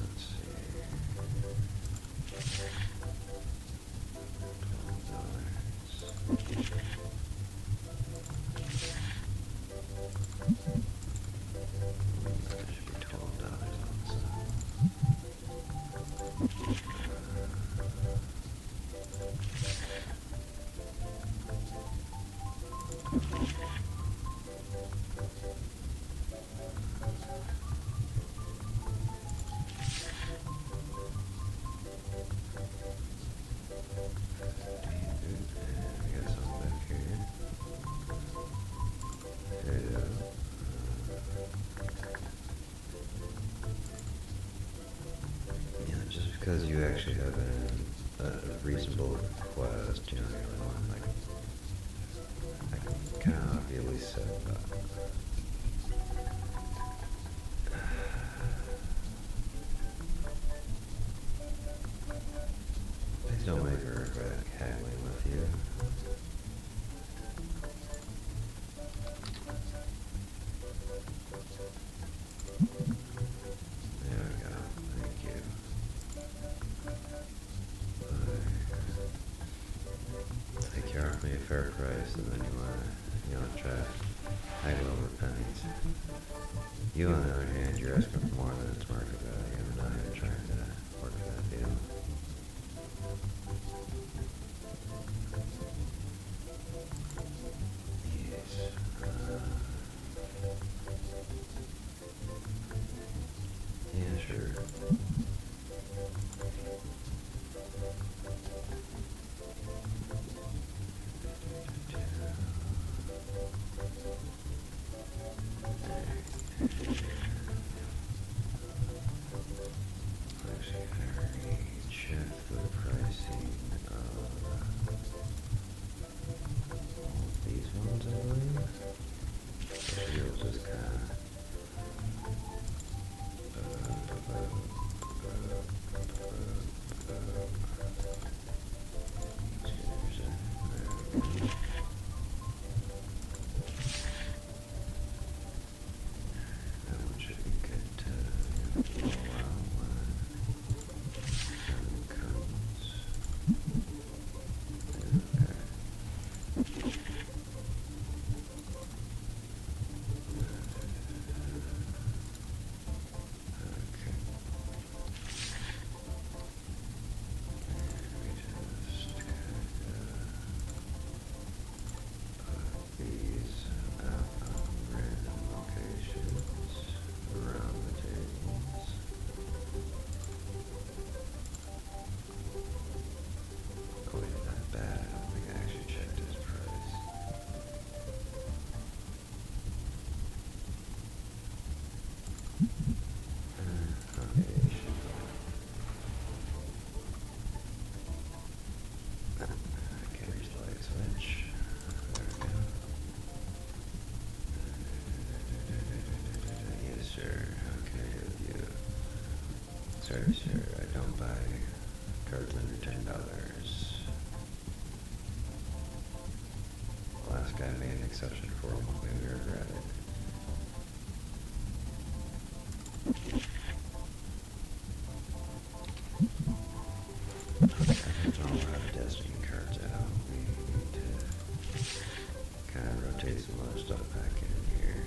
Let's see. That should be $12 also. We got some back here. Hello. Yeah, just because you actually have a reasonable request, you know, you really want, like, I can kind of obviously set that. Please don't make her regret haggling with you. There we go. Thank you. Take care of me a fair price, and then you wanna try to haggle over pennies. You, on the other hand, you're asking for more than its market value, and now you're trying to work that deal. Yes. Yeah, sure. Actually, I already checked the pricing of all these ones, I believe. So we'll just sorry, sir. I don't buy cards under $10. Last guy made an exception for him. Maybe we regret it. I don't know how to Destiny cards out. We need to kind of rotate some other stuff back in here.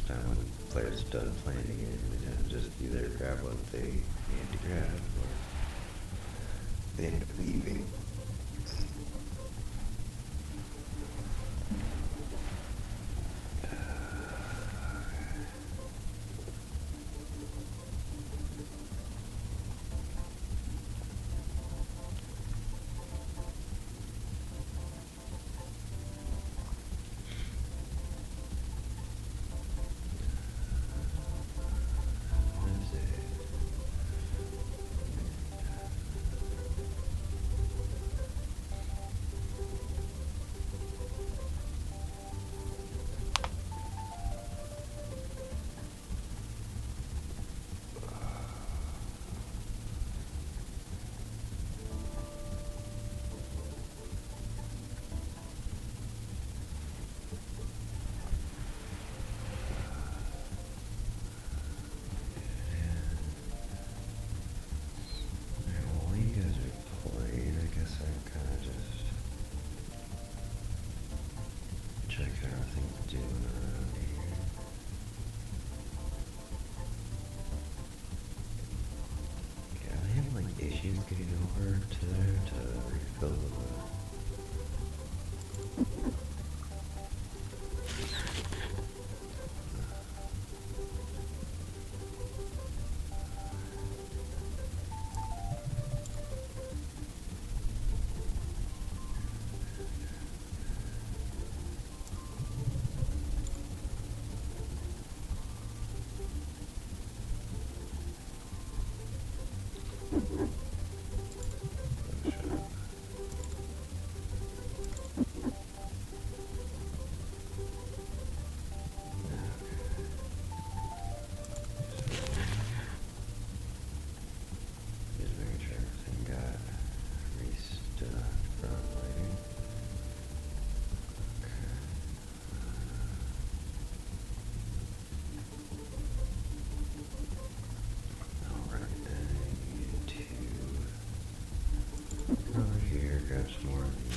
most time when players are done playing the game, they tend to just either grab what they need to grab or they end up leaving. Issues getting over to there to refill the grab some more of these.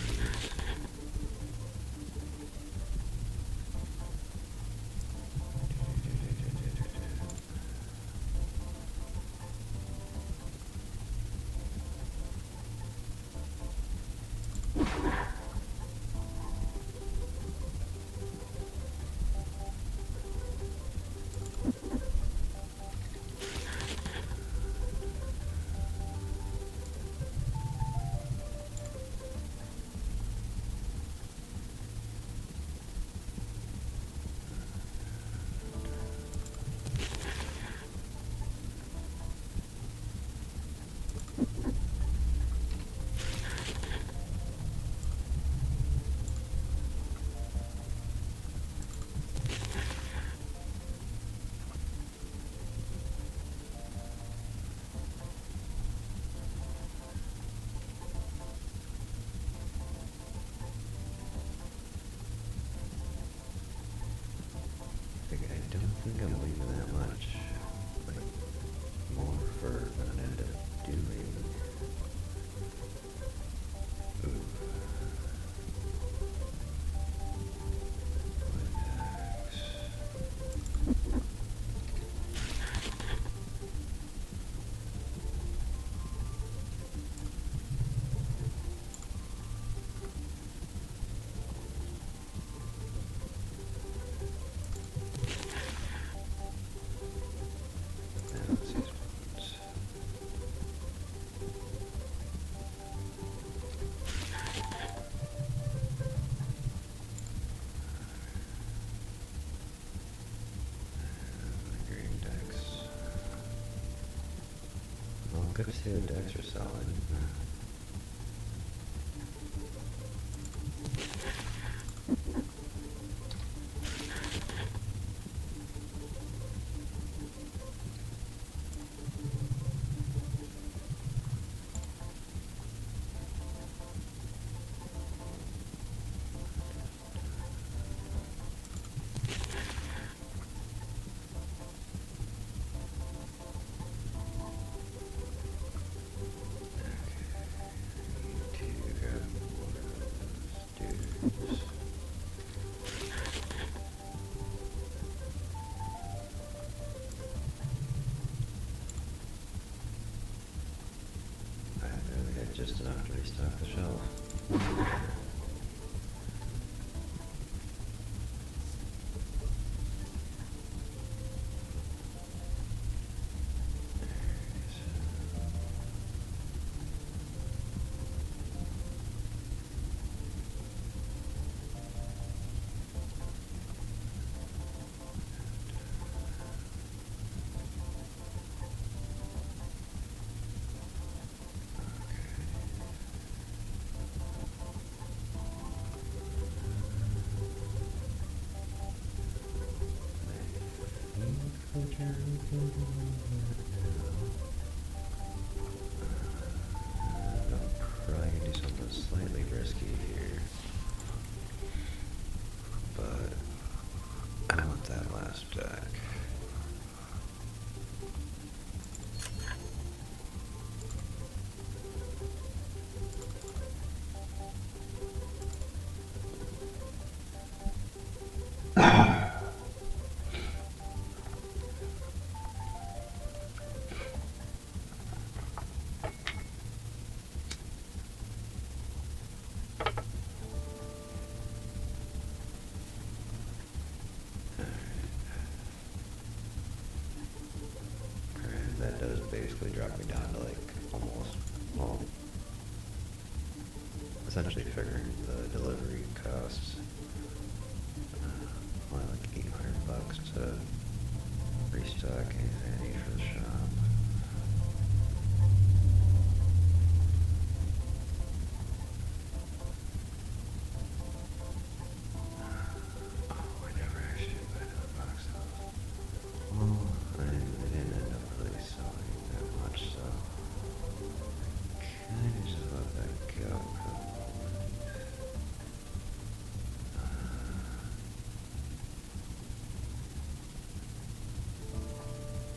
I don't think I'm leaving that much, like, more for what I ended up doing. Ooh. Good to see the decks are solid. just enough to restock the shelf. Probably gonna do something slightly risky here, but I want that last deck. That does basically drop me down to like almost, well, essentially figuring the delivery costs only like $800 to restock anything I need for the shop. Oh, I never actually buy another box though. Well, I didn't end up really selling that much, so kind of just let that go for the moment.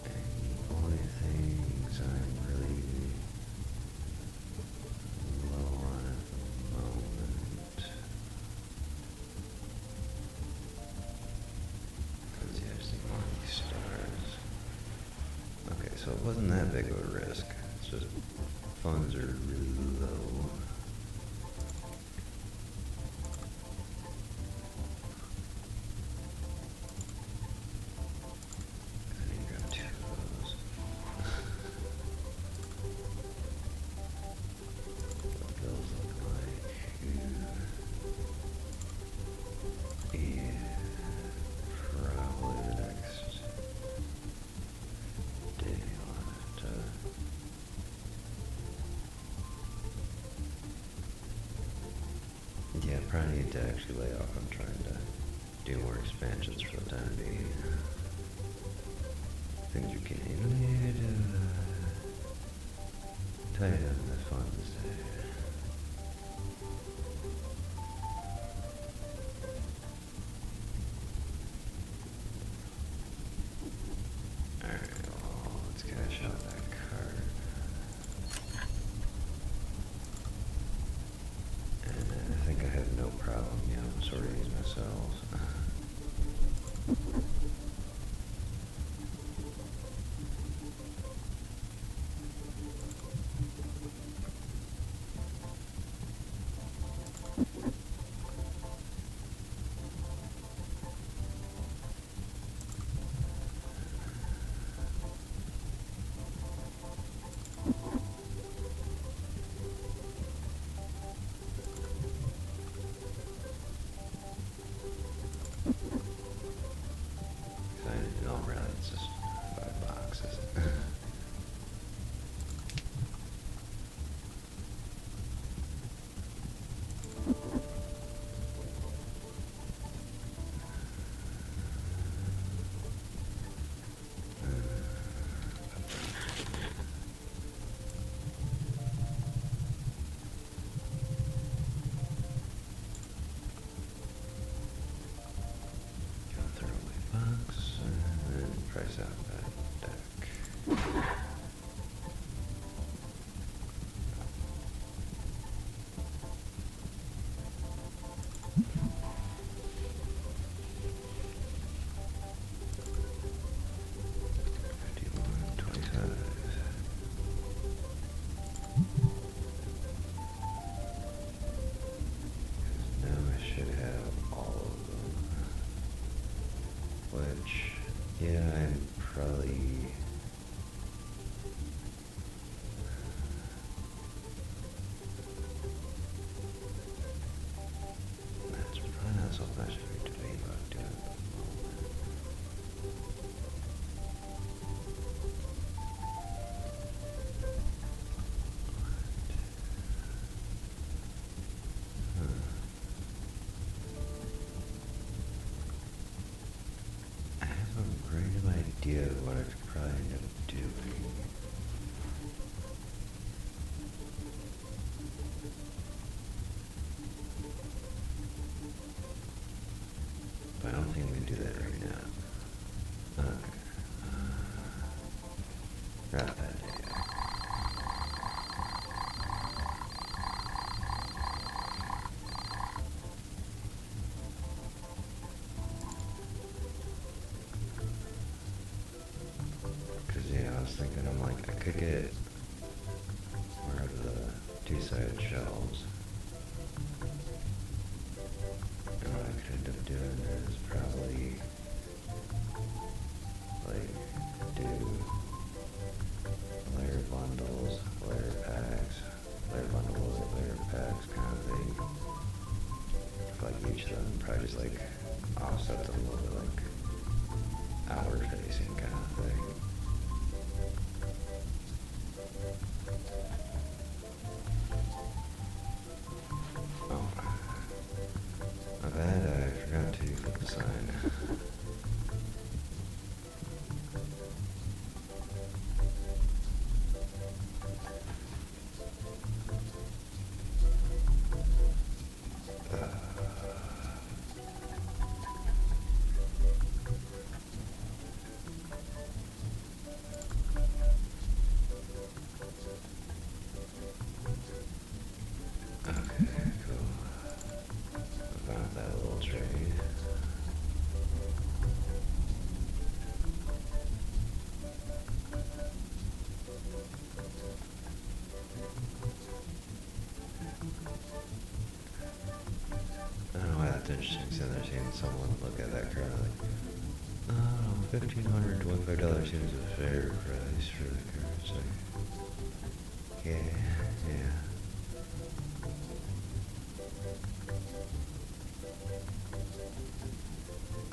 And the only things I'm really low on at the moment, because yeah, I just need more of these stars. Okay, so it wasn't that big of a risk. It's just funds are really low. I need to grab 2 of those. What the bills look like? Yeah, probably the next day on it. Yeah, I probably need to actually lay off. I'm trying to do more expansions for the time being. Things are getting a little tight on the funds there. Alright, well, let's cash out that card. And I think I have no problem, sorting these myself. No, really, it's just 5 boxes. Go through my box and then price out that deck. Which, yeah, I'm probably... That's probably not so much for me to be about doing at the moment. I have a random idea of what I could probably end up doing. But I don't think we can do that right now. Okay. Not a bad idea. Cause yeah, I was thinking, I'm like, I could get more of the two-sided shelves. And what I could end up doing is probably, like, do layer bundles, layer packs, layer bundles, layer packs kind of thing. For like each of them, probably just like offset them a little bit, like outward facing kind of thing. Oh, my bad, I forgot to flip the sign. Okay, cool. I found that little trade. I don't know why that's interesting, sitting there seeing someone look at that card like, oh, $1,525 seems a fair price for the card. It's like, yeah.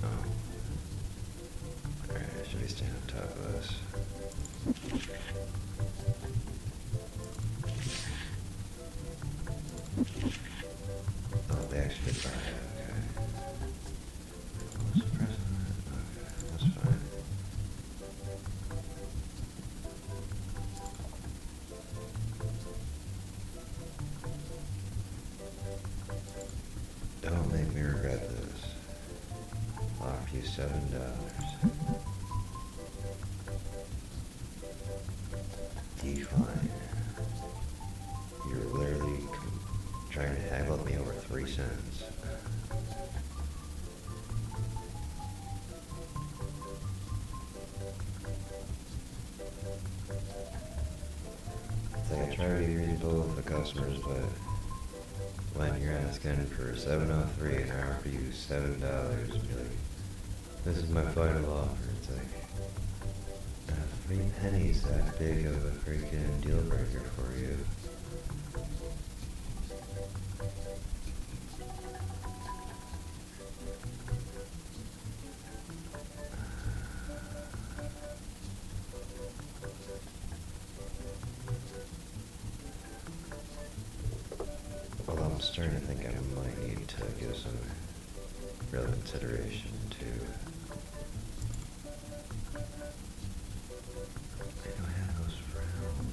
Oh. Alright, should we stand on top of this? Oh, they actually did buy it, okay. What's the price on that? Okay, that's fine. Don't make me regret this. I'll offer you $7. Define. You're literally trying to haggle at me over 3 cents. It's like I try to be reasonable with the customers, but when you're asking for $7.03 and I offer you $7, be like, this is my final offer. It's like, 3 pennies that big of a freaking deal breaker for you. Well, I'm starting to think I might need to give some real consideration to... I don't have those around.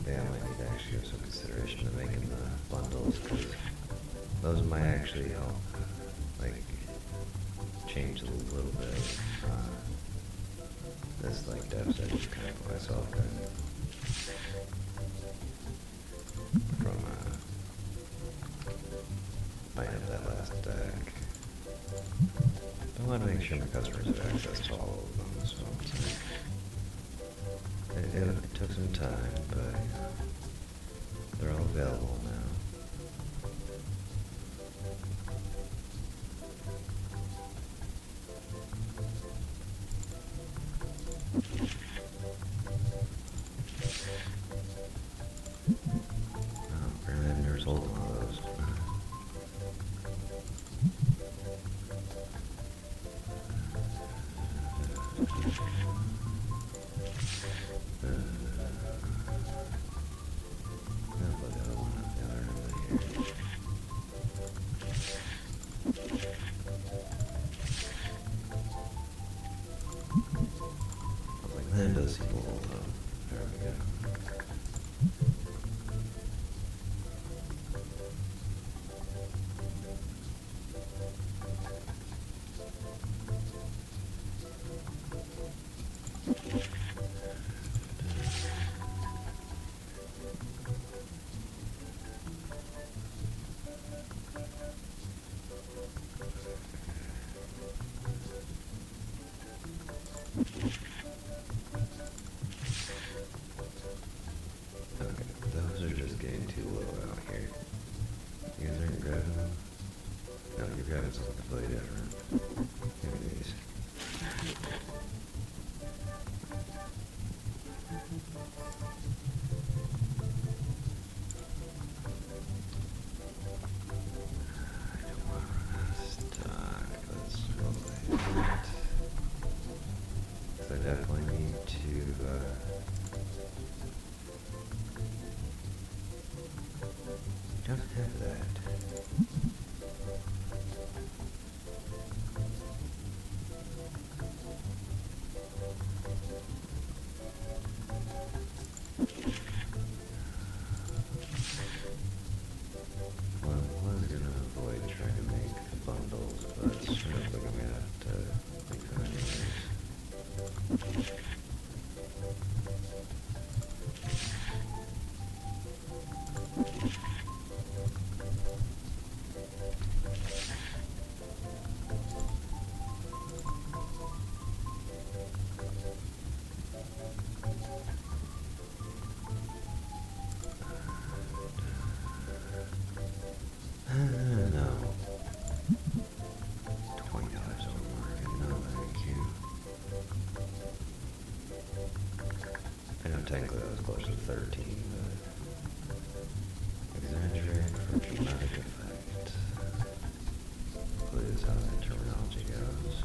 Yeah, I might need to actually give some consideration to making the bundles, because those might actually help, like, change a little bit. This, like, deficit I just kind of put myself in. From, buying up that last deck. I want to make sure my customers have access to all of them, so it's like, it took some time, but they're all available now. pulled one of those. That does seem a little low. There we go. Those are just getting too low out here. You guys aren't grabbing them? No, you're grabbing something completely different. Give me these. I don't want to run out of stock. Let's roll that. So I definitely need to, don't have that. Well, I was gonna avoid trying to make bundles, but it looks like I'm gonna have to make them anyways. No. $20 over market. No, thank you. I know technically that was close to 13, but exaggerated for dramatic effect. Hopefully that's how that terminology goes.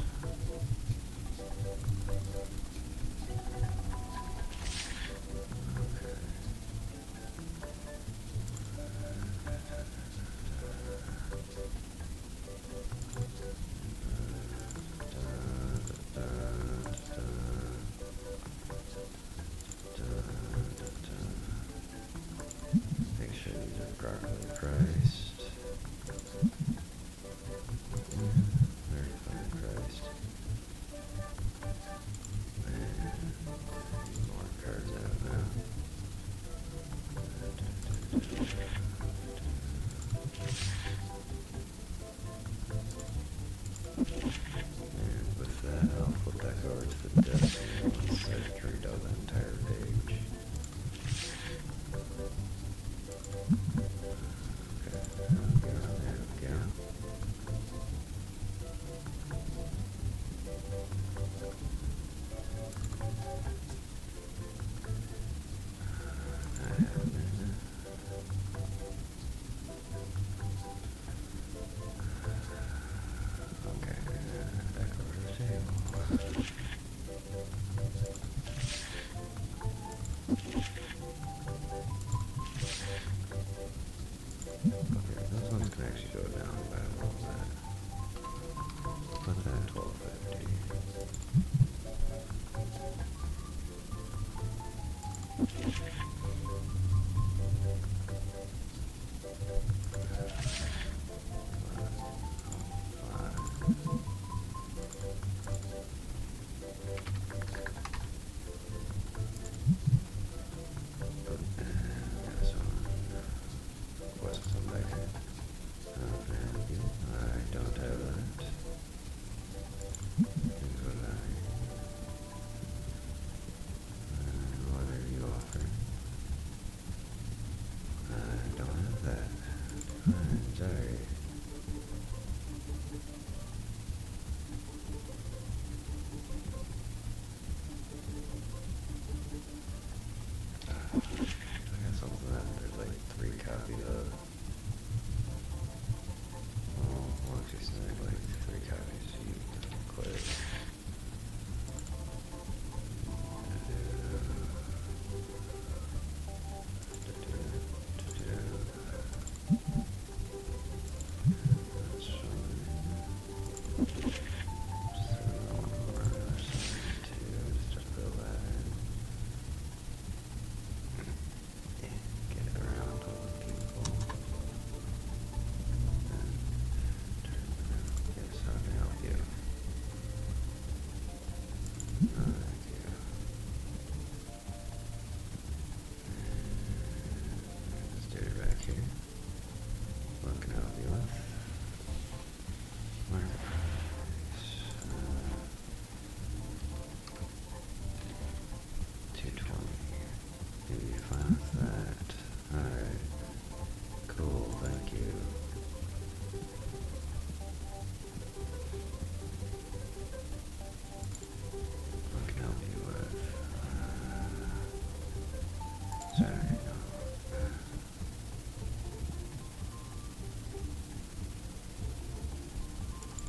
Make sure these are properly priced. Very fine priced. And more cards out now. And with that, I'll flip back over to the desk once I've turned out the entire page. Those ones can actually go down by a little bit. Put that at 1250. I don't have that. What are you offering? I don't have that. I'm sorry. I got something that there's like 3 copies of.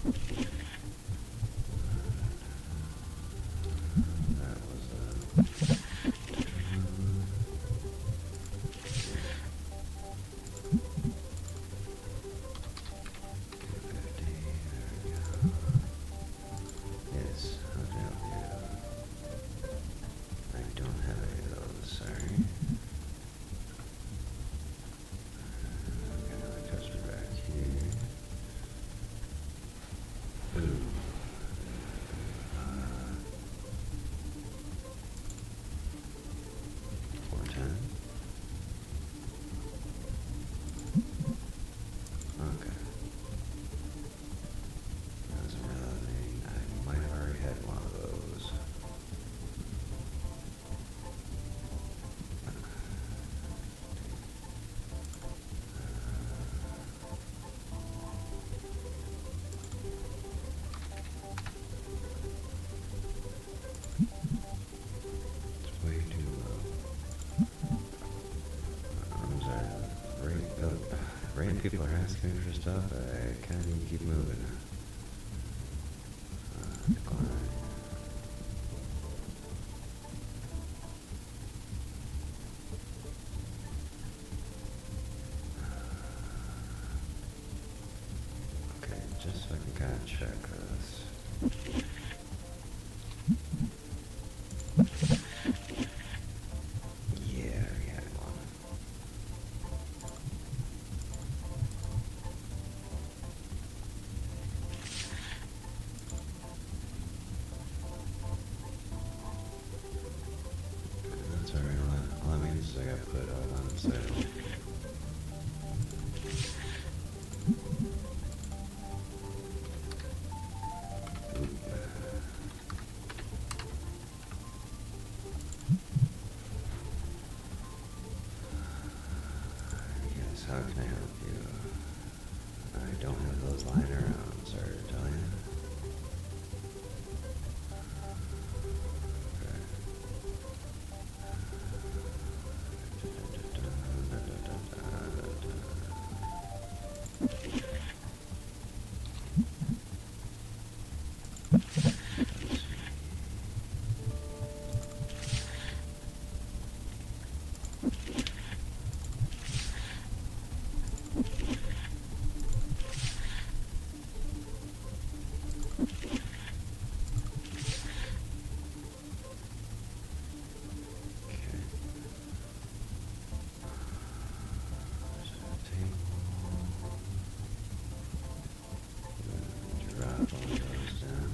That was yes, how can I help you? I don't have any of those, sorry. Got another customer back here. Ooh. 410. Okay. I was realizing I might have already had one of those. It's way too low. I'm sorry. Random people are asking me for stuff. I kind of need to keep moving. Decline. Okay, just so I can kind of check this. Yeah, I had one. That's alright. All that means is I got put out on sale. Yes, how can I help you? I don't have those lying around, sorry to tell you. Okay. Drop all those down.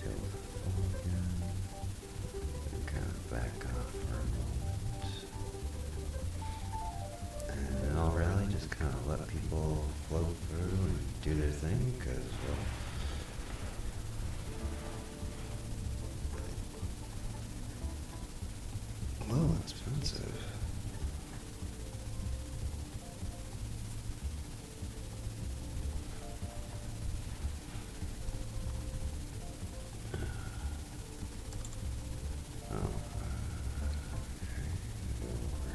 Till full again. And kind of back off for a moment. And then I'll rally, just kind of let people float through and do their thing, because, well, a little expensive. Oh. Okay. Go over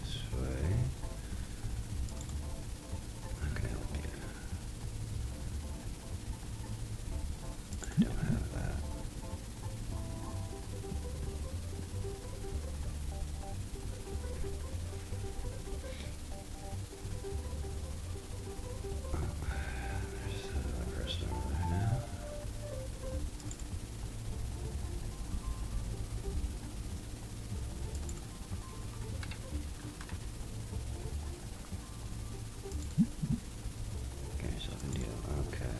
this way. How can I help you? I don't have that. Oh, there's another person over there now. Get yourself a deal. Okay.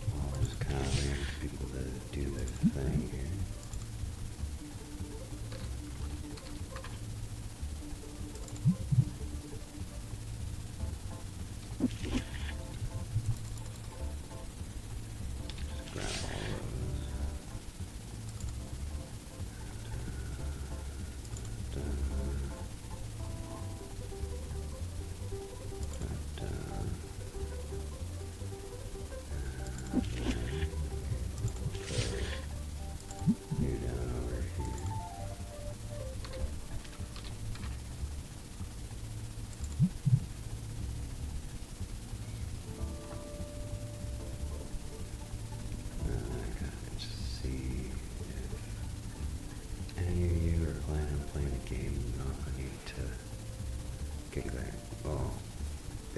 Well, we're just kind of waiting for people to do their thing here.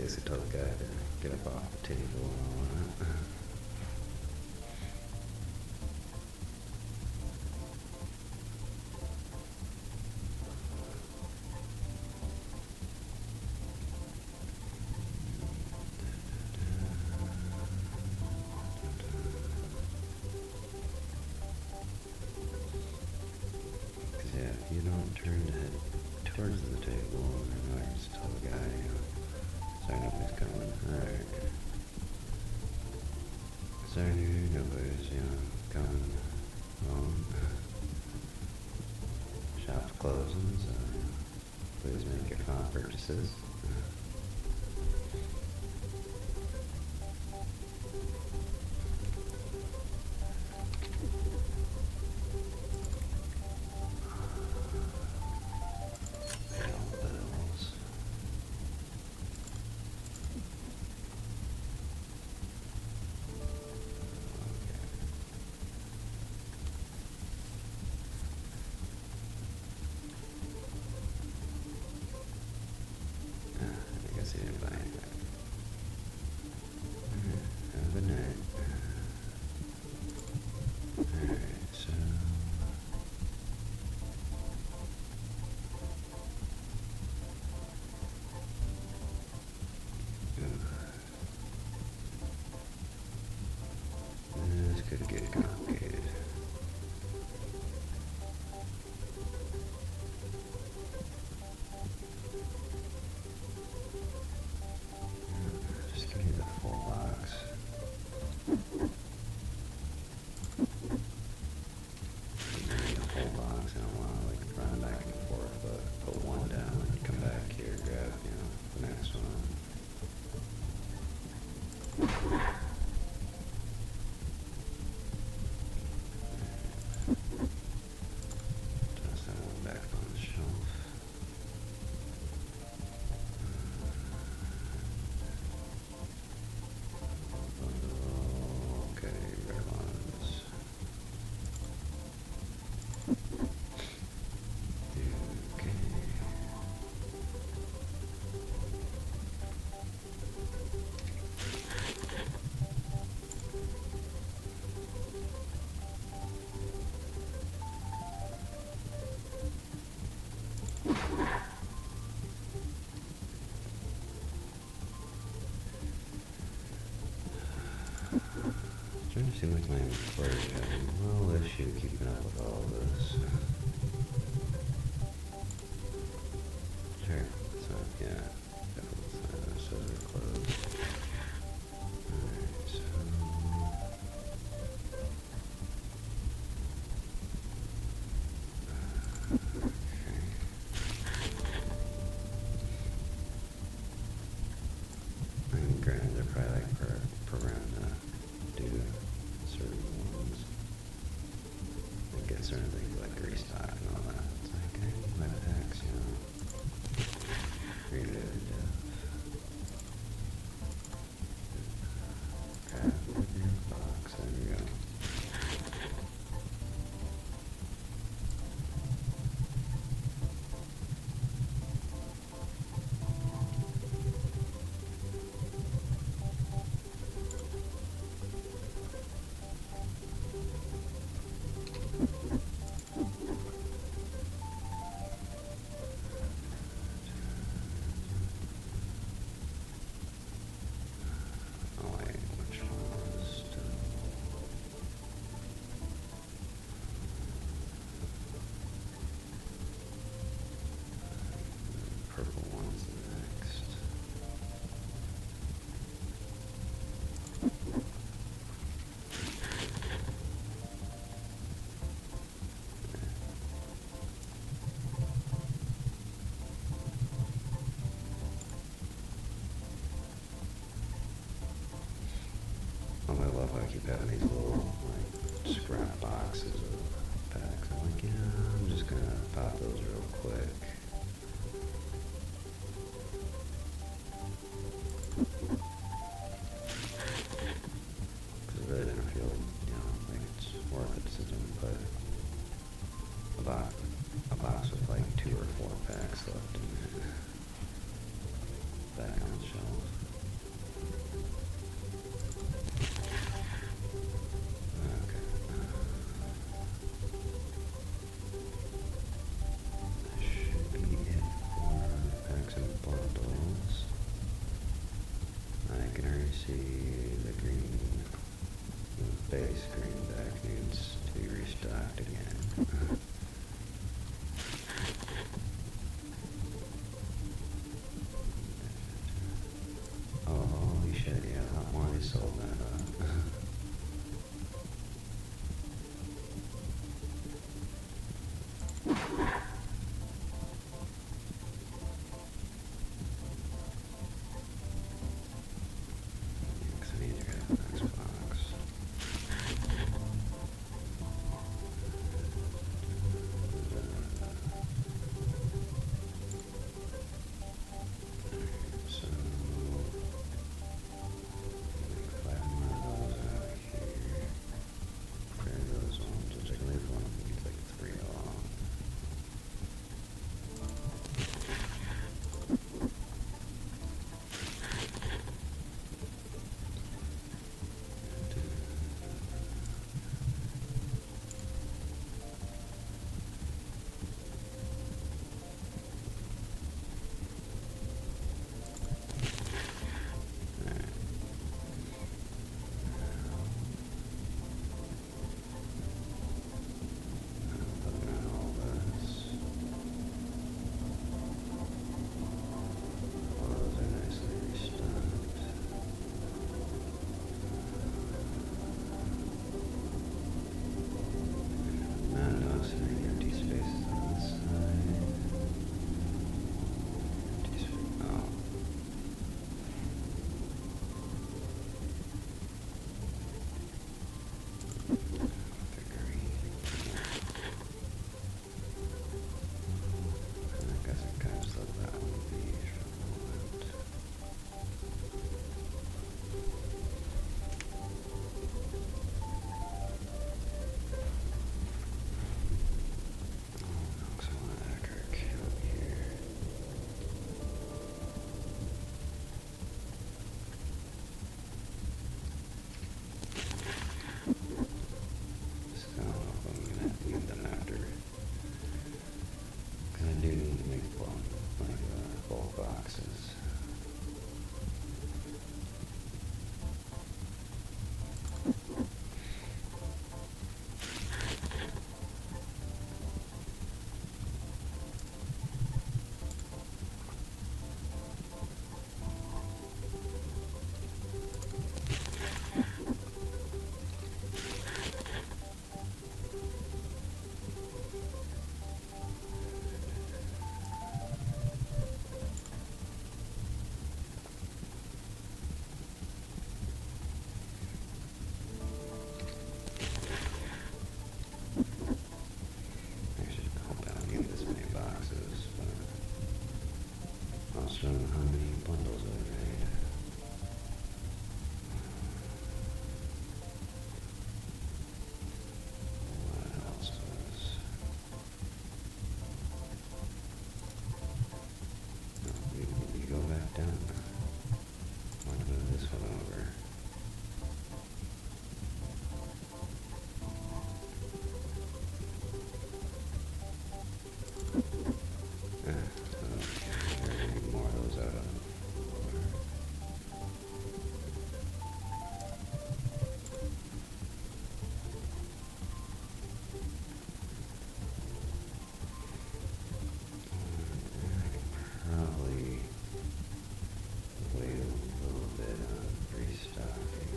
basically told the guy to get up off the table and all that. Yeah, if you don't turn to head towards the table, then I just tell the guy, sorry, nobody's coming. Alright. Sorry, nobody's, coming. Shop's closing, so please make your final purchases. See anybody. Have a good night. Alright, so this could get complicated. Just give me the full box. Give me the full box. I don't want to like run back and forth, but put one down and come back here, grab, the next one. Toss that one back on the shelf. Okay, red ones. Okay. Trying to see what's my inventory having a little issue keeping up with all this. Sure, so yeah, definitely so they're closed. Alright, so okay. And granted, they're probably like programmed to do certain ones. And get certain things like restock and all that. It's like, I need my packs, read it every day. Grab your box, there we go. Oh wait, which one was still? Purple one's next. Oh, I love how I keep having these little, like, scrap boxes of packs. I'm like, I'm just gonna pop those real quick. Because I really didn't feel, like it's worth it to sit and put a box with, like, 2 or 4 packs left in there. Back on the shelf. Any more of those out on the floor. Probably wait a little bit on restocking.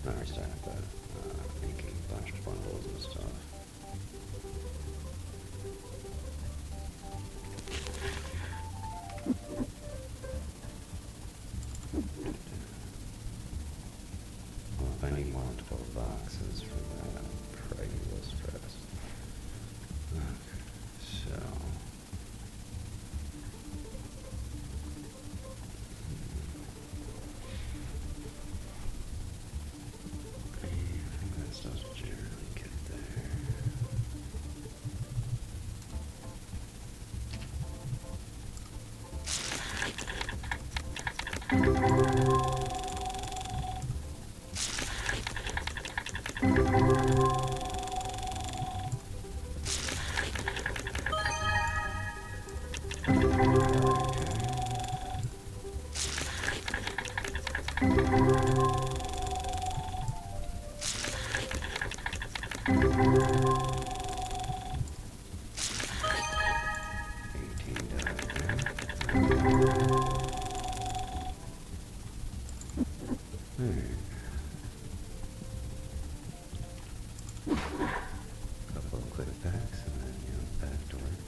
Not restocking, but making a bunch of bundles and stuff. Well, if I need more than 12 boxes for that, I'll probably do those first. Okay, so. I think that stuff's generally good there. Couple of quick packs and then, back to work.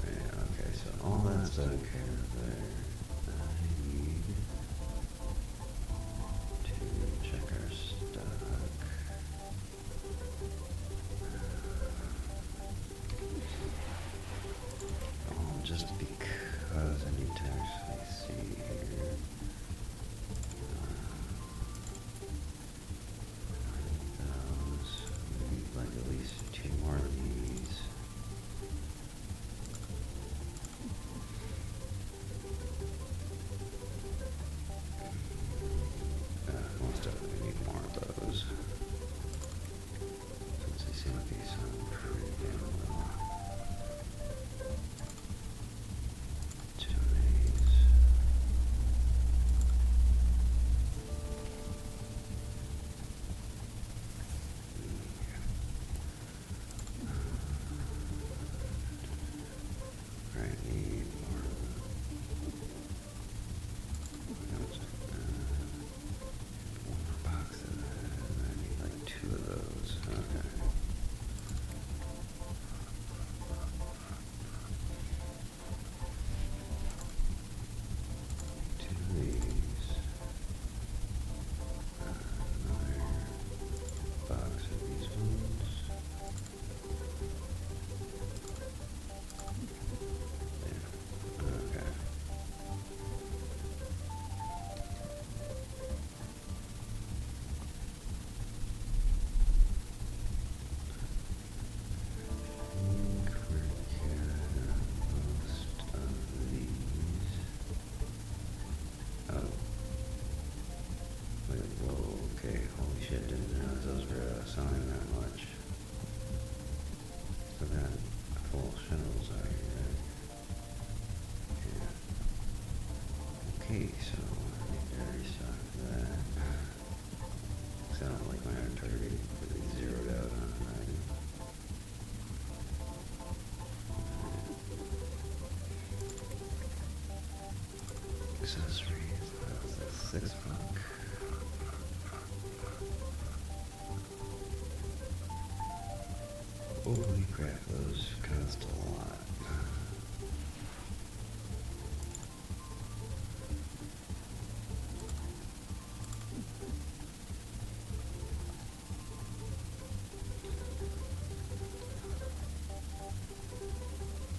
Yeah, okay, so all that's taken care of there. I need to check our stock. Just because I need to actually see here. Those. We need like at least 2 more of these. Most definitely need more of those. Since they seem to be some pretty damn little. Selling that much. So that full shelves are here. Yeah. Okay, so I need to restock that. Because I don't like my inventory really zeroed out on an item. Accessories, that was $6. Holy crap, those cost a lot.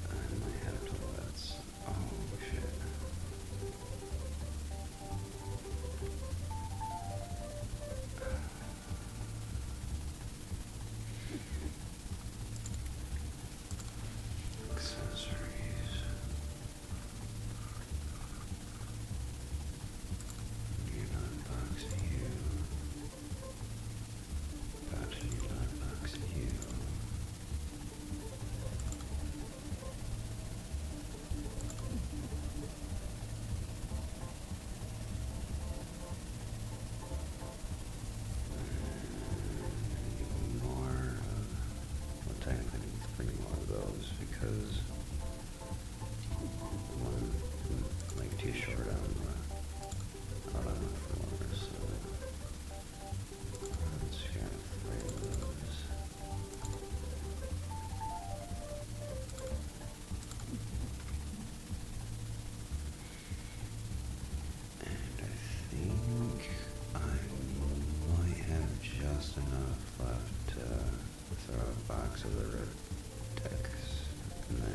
I might have to let's. Oh shit. box of the red decks in there.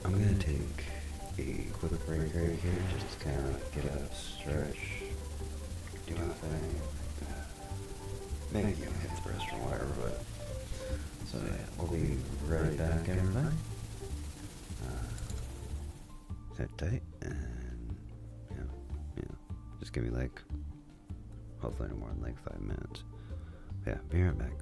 I'm gonna take a quick break right here, just to kind of get up, stretch, do my thing, maybe hit the restroom or whatever, but, so yeah, we'll be right back, everybody. Sit tight, and, just give me like, hopefully no more than like 5 minutes. Yeah, be right back.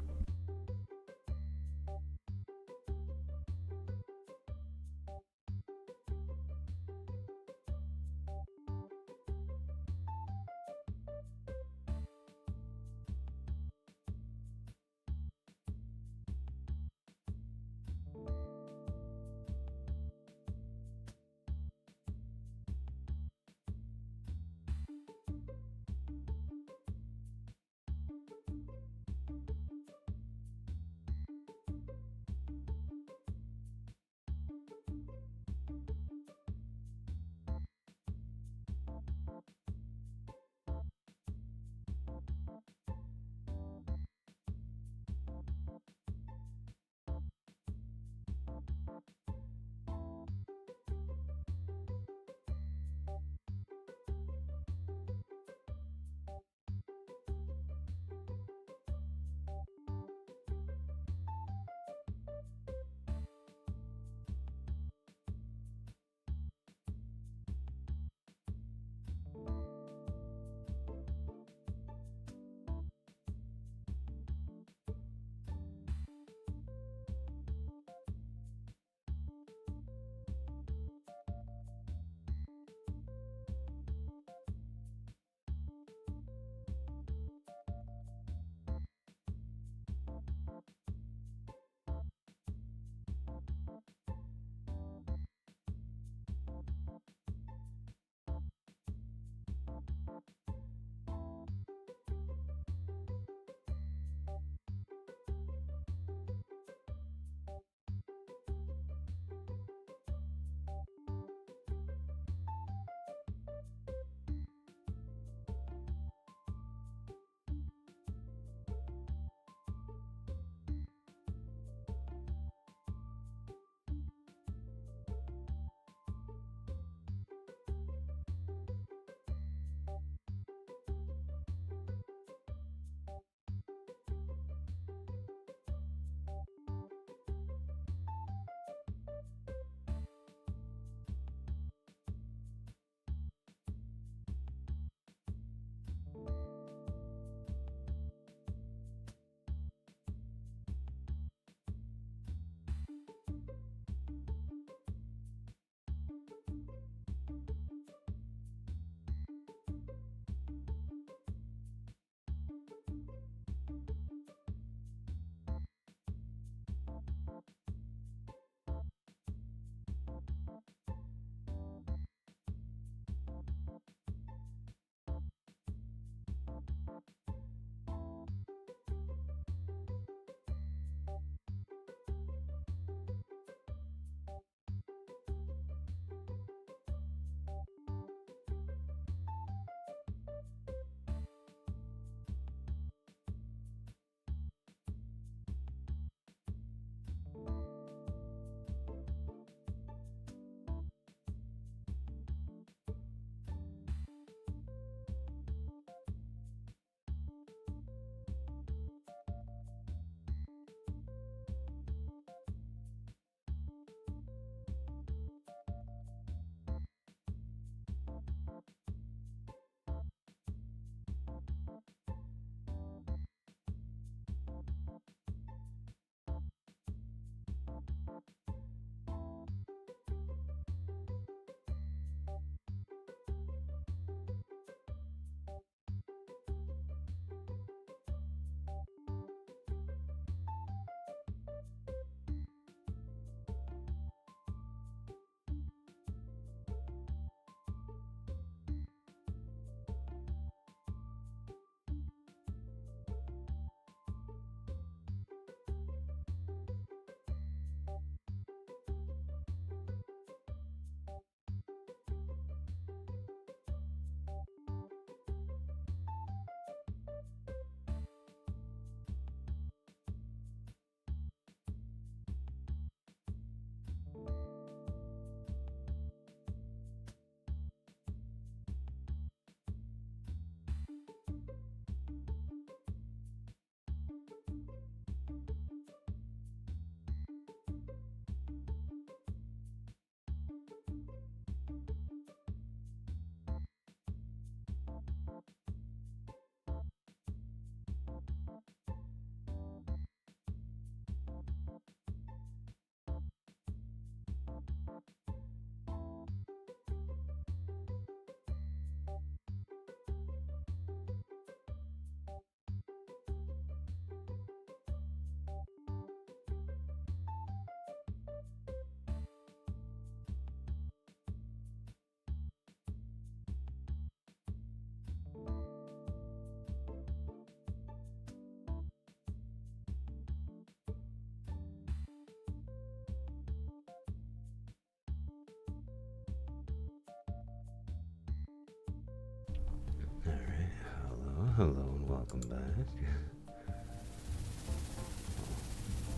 Hello and welcome back.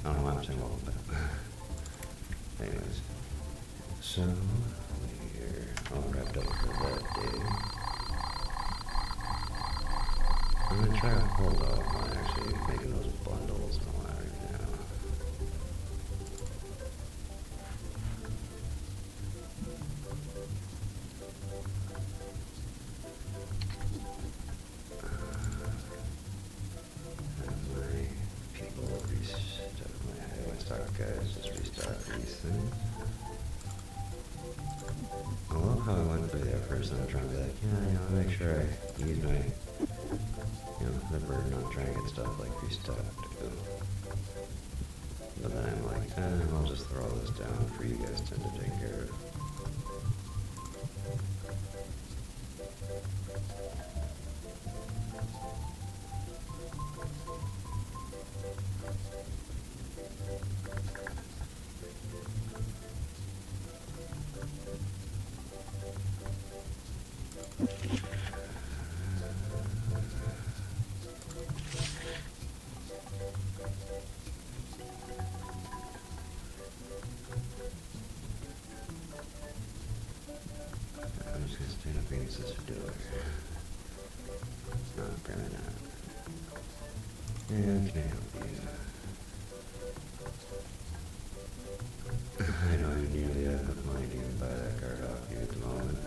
I don't know why I'm saying welcome back. Anyways, so we're all wrapped up for that day. I'm gonna try to hold off on actually making those bundles and all that right now. Guys, just restart these things. I love how I went through that first time trying to be like, yeah, make sure I use my, the burden on trying to get stuff like restocked. But then I'm like, I'll just throw this down for you guys to take care of. I'm just gonna stand up against this door. No, apparently not. Yeah, can I help you? I don't even nearly have enough money to even buy that card off you at the moment.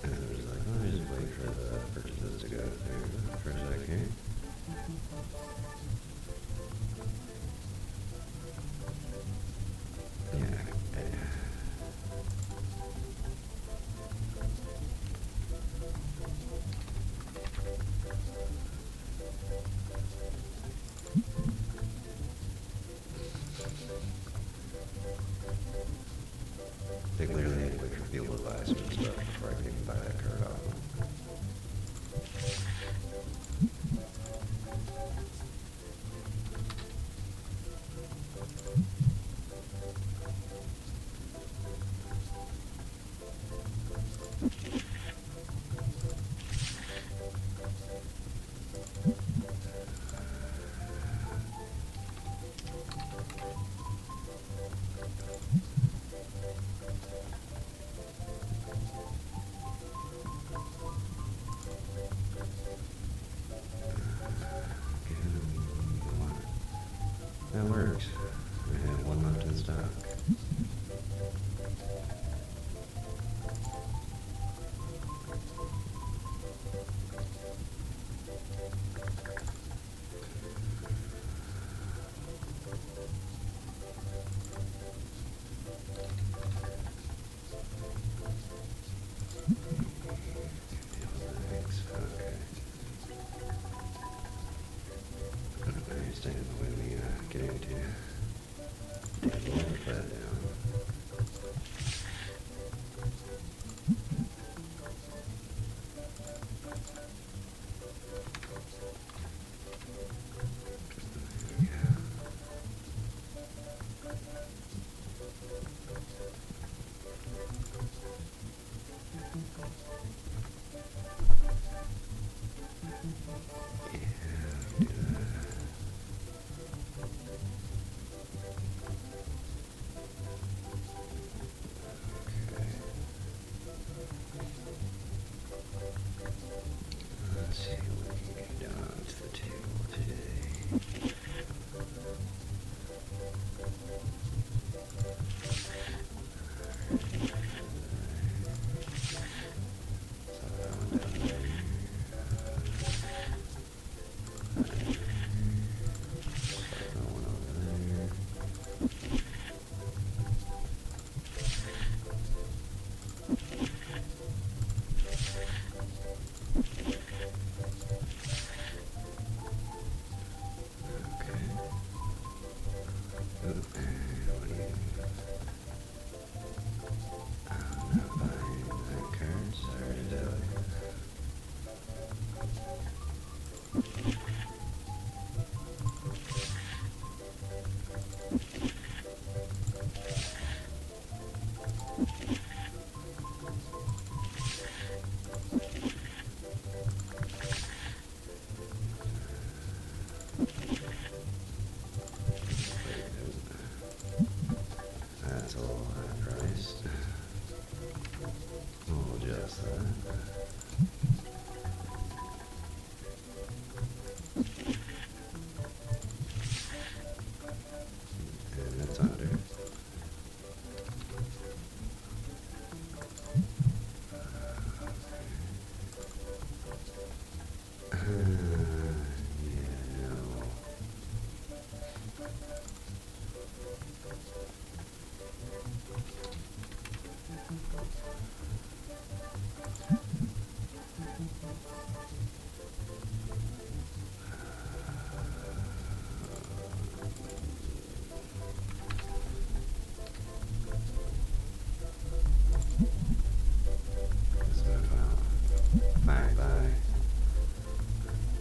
And I was like, oh, I just wait for the purchases to go through for a second. Yeah.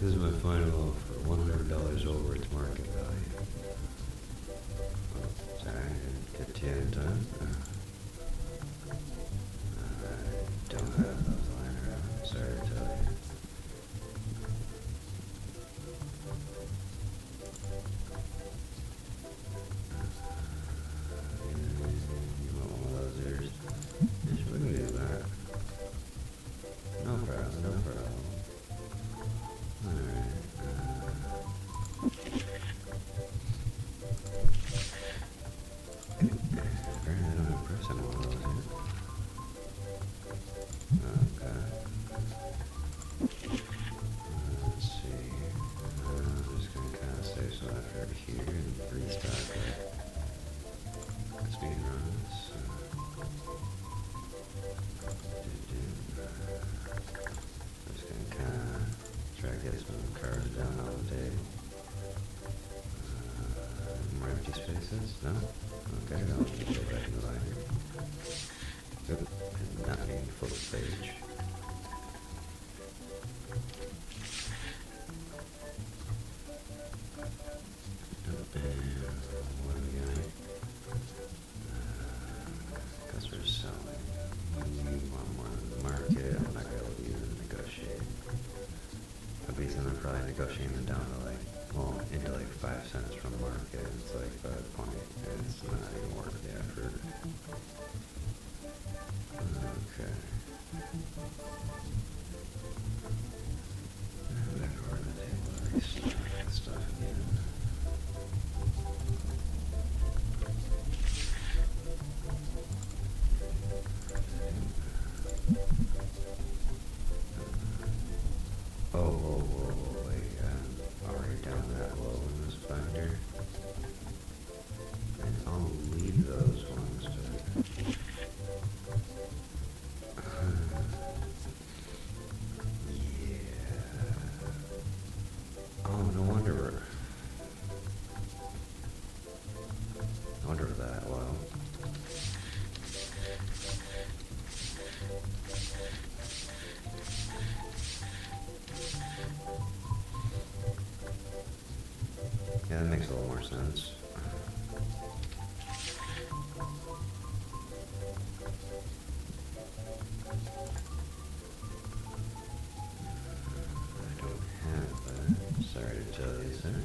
This is my final offer, $100 over its market value. Oh, sorry, I didn't get to you in time. I don't have those lying around, sorry to tell you. You want one of those ears? Yes, we can do that. No problem, no problem. Alright, apparently I don't have press on one of those yet. Okay. Let's see. I'm just gonna kind of save some effort here and restart that speed runs. I'm just gonna kind of try to get some cards down on the table. More empty spaces? No? Okay, I'll just go back in the line here. Oop, and not being full page. What do we got here? Customers selling. You want more than the market. I'm not going to even negotiate. I'll be something probably negotiating it down to like, well, into like 5 cents from market. It's like 5 point. It's not even worth the effort. Okay. Back over to the table. Restart stuff again. Whoa, wait, I'm already down that low in this binder. And I'll leave those ones, but... yeah... Oh, no wonder we're that low. Yeah, that makes a little more sense. I don't have that. Sorry to tell you, sir.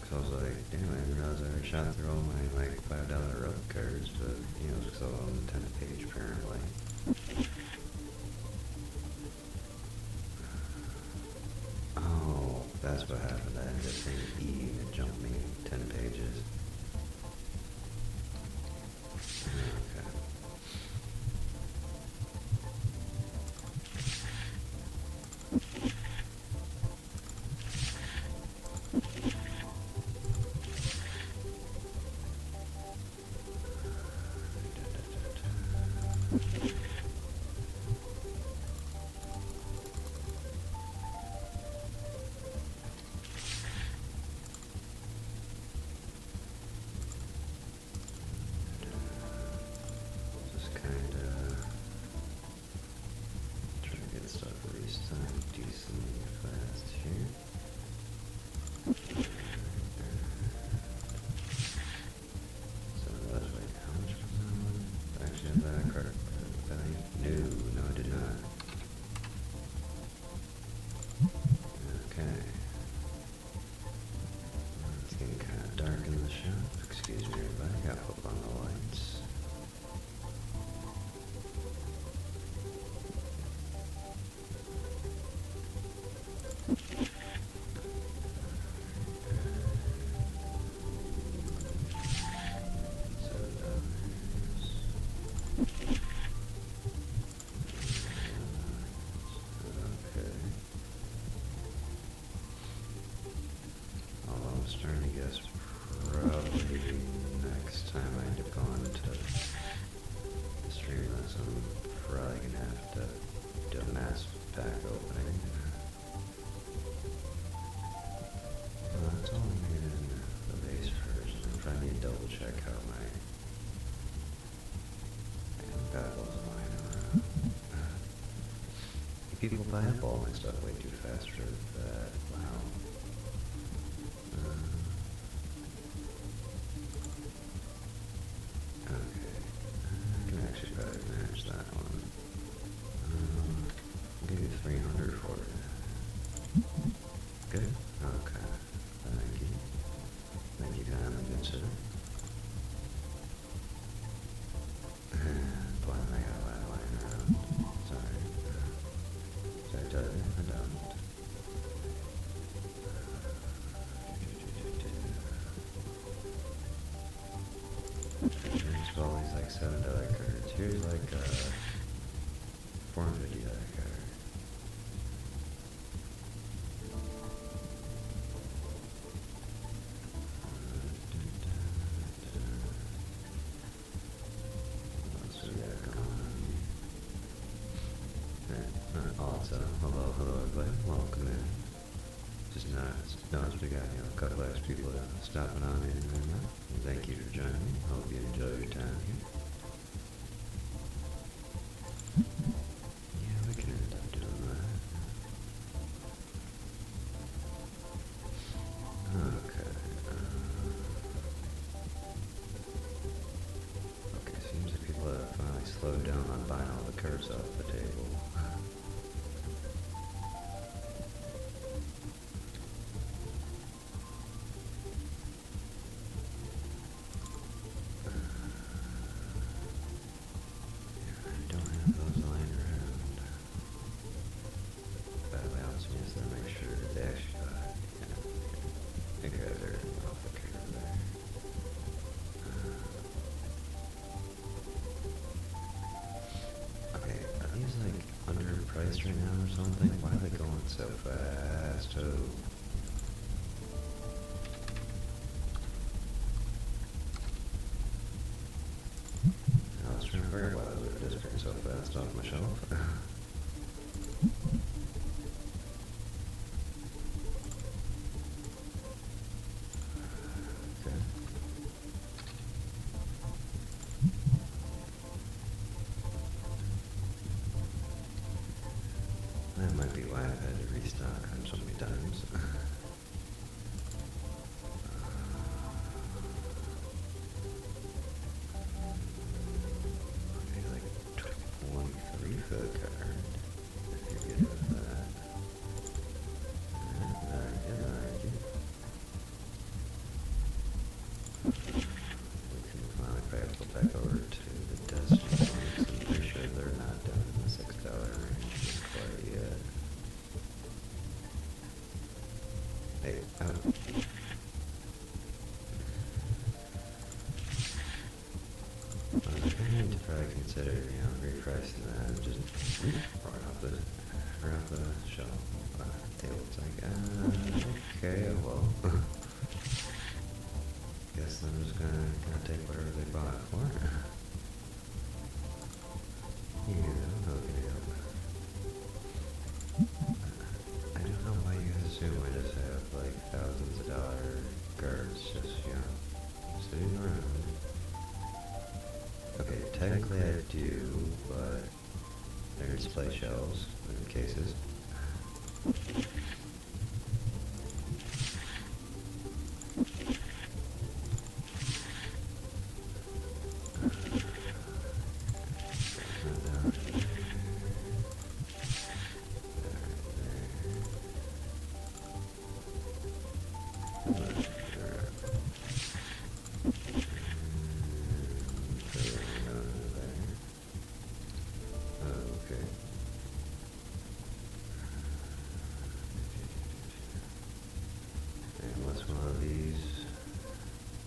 Cause I was like, damn, I didn't realize I already shot through all my like $5 road cards, but you know, it's still on the 10th page apparently. Oh, that's what happened. I ended up saying E and it jumped me 10 pages. Okay. Just kind of try to get stuff restarted decently fast here. So let's wait. How much was that one? I actually have that card value? No, I did not. Okay. It's getting kind of dark in the shop. Excuse me, everybody. I gotta flip on the lights. Okay. Although I'm starting to guess probably next time I end up going to stream this, I'm probably gonna have to do a mass pack opening. That's all I need in the base first. I'm trying to double check how my battles line around. people buy up all my stuff way too fast for that. Wow. Okay. I can actually probably manage that one. I'll give you 300 for it. Good? Okay. Thank you. Thank you kindly, good sir. Boy, I got a lot lying around. Sorry. Did I tell you? I don't. Here's all these like $7 cards. Here's like a $450 card. Also, hello everybody, welcome in. Just noticed we got, a couple extra people stopping on in right now. Thank you for joining me. Hope you enjoy your time here. Yeah, we can end up doing that. Okay. Okay, seems like people have finally slowed down on buying all the cards off the table. Underpriced right now or something? Why are they going so fast? Oh. I was trying to figure out why they were disappearing so fast off my shelf. That might be why I've had to restock them so many times. Okay, like 23 for the card. If you're good with that. Alright. We can finally probably go back over to the Destiny ones. I'm pretty sure they're not down in the $6 range quite yet. Hey, I need to probably consider, repricing that and just right off the shelf. Table. It's like, okay, well, guess I'm just gonna take whatever they bought it for. I don't know why you guys assume I just have like thousands of dollar cards just, sitting around. Okay, technically I do, but they're display shelves in cases.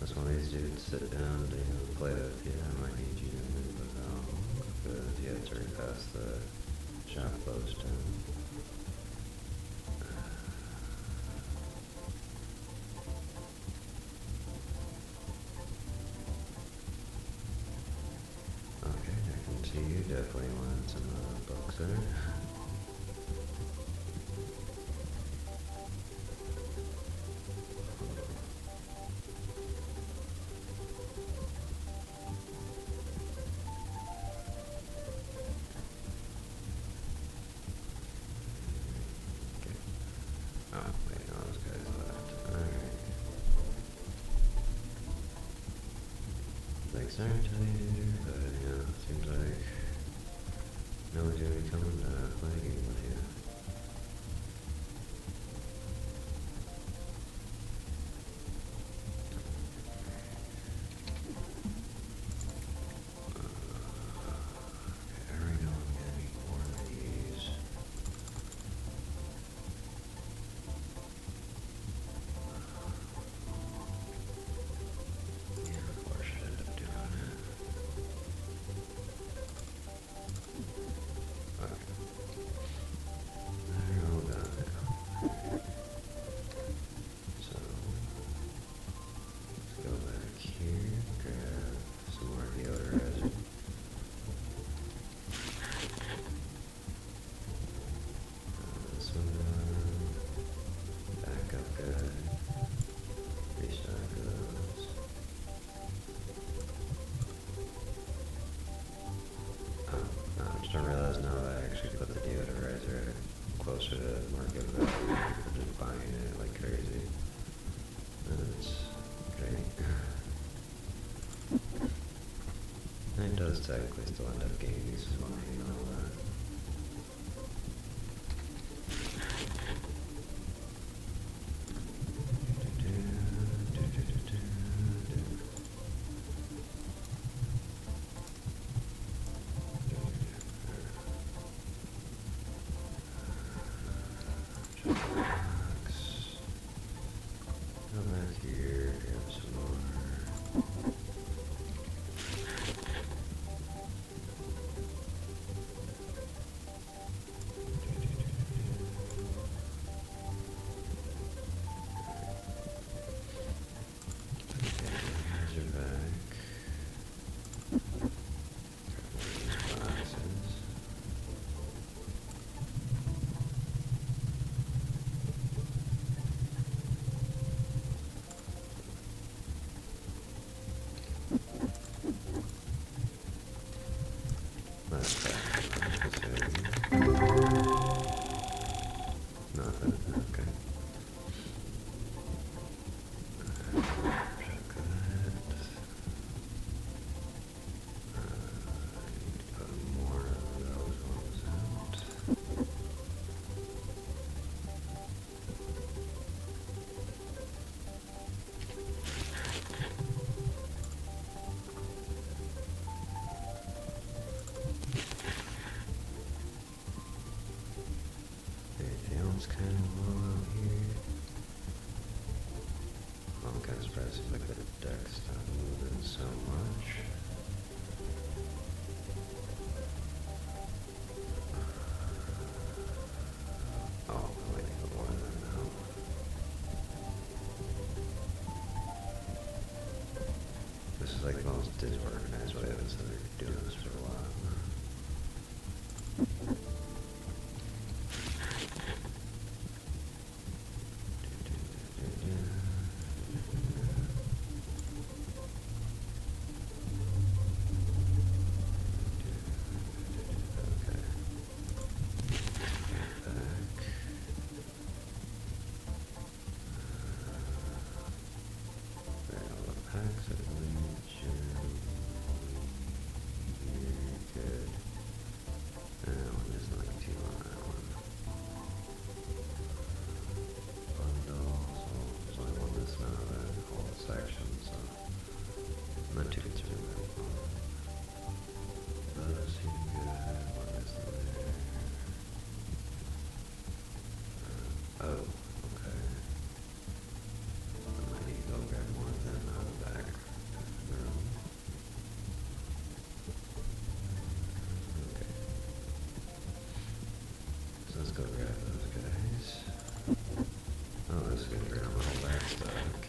Unless one of these dudes sit down to play with you, I might need you to move it along, because you have to already pass the shop close down. Okay, I can see you definitely want some books there. sorry to tell you, but yeah, it seems like no one's gonna be coming to play a game with you. I already know I'm gonna need more of these. Yeah, of course I should end up doing it. Okay. They're all done now. So, let's go back here, grab some more deodorizer. This one back up good. Restock those. Oh, no, I just don't realize now that I actually put the deodorizer closer to market value. I'm just buying it like crazy. That's great. And it does technically still end up gaining decent money and all that. Go back here, grab some more. Here's your back. Grab one of these boxes. That's back. Nothing. Okay. Check that. I need to put more of those ones out. Anything else kind of low out here? I'm kind of surprised if like the deck stopped moving so much. Oh, I might need a little more than that now. This is like the most disorganized way I've been doing this for a while. Packs of Legion. Good. That one is not too on that one. Bundles. Oh, there's only one that's not that whole section, so I'm not too concerned about that one. Those seem good. What is there? Oh, okay. I might need to go grab more of them out of the back room. Okay. So let's go grab those guys. Oh, this is gonna grab my whole back stock.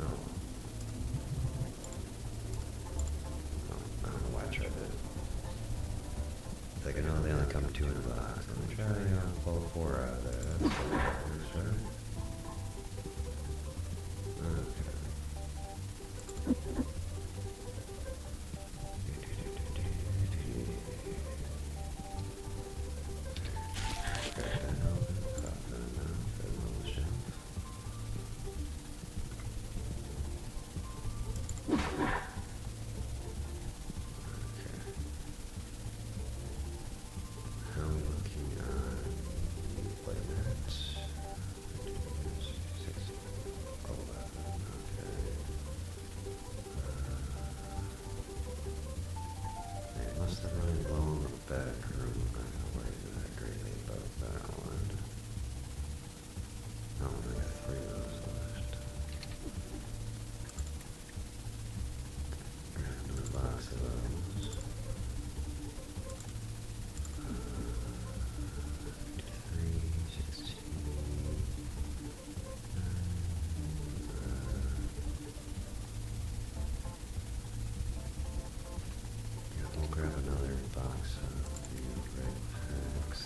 Oh. Oh, I don't know why I tried that. Like, I know they only come 2 in a box. I'm gonna try to pull 4 out of there. That's what matters, right? Okay. Crack that open, pop that out, put it on the shelf. back room. I'm not worried that greatly about that one. Oh, I got 3 of those left. Grab another box of those. 3, 16. Yeah, we'll grab another box of the red packs.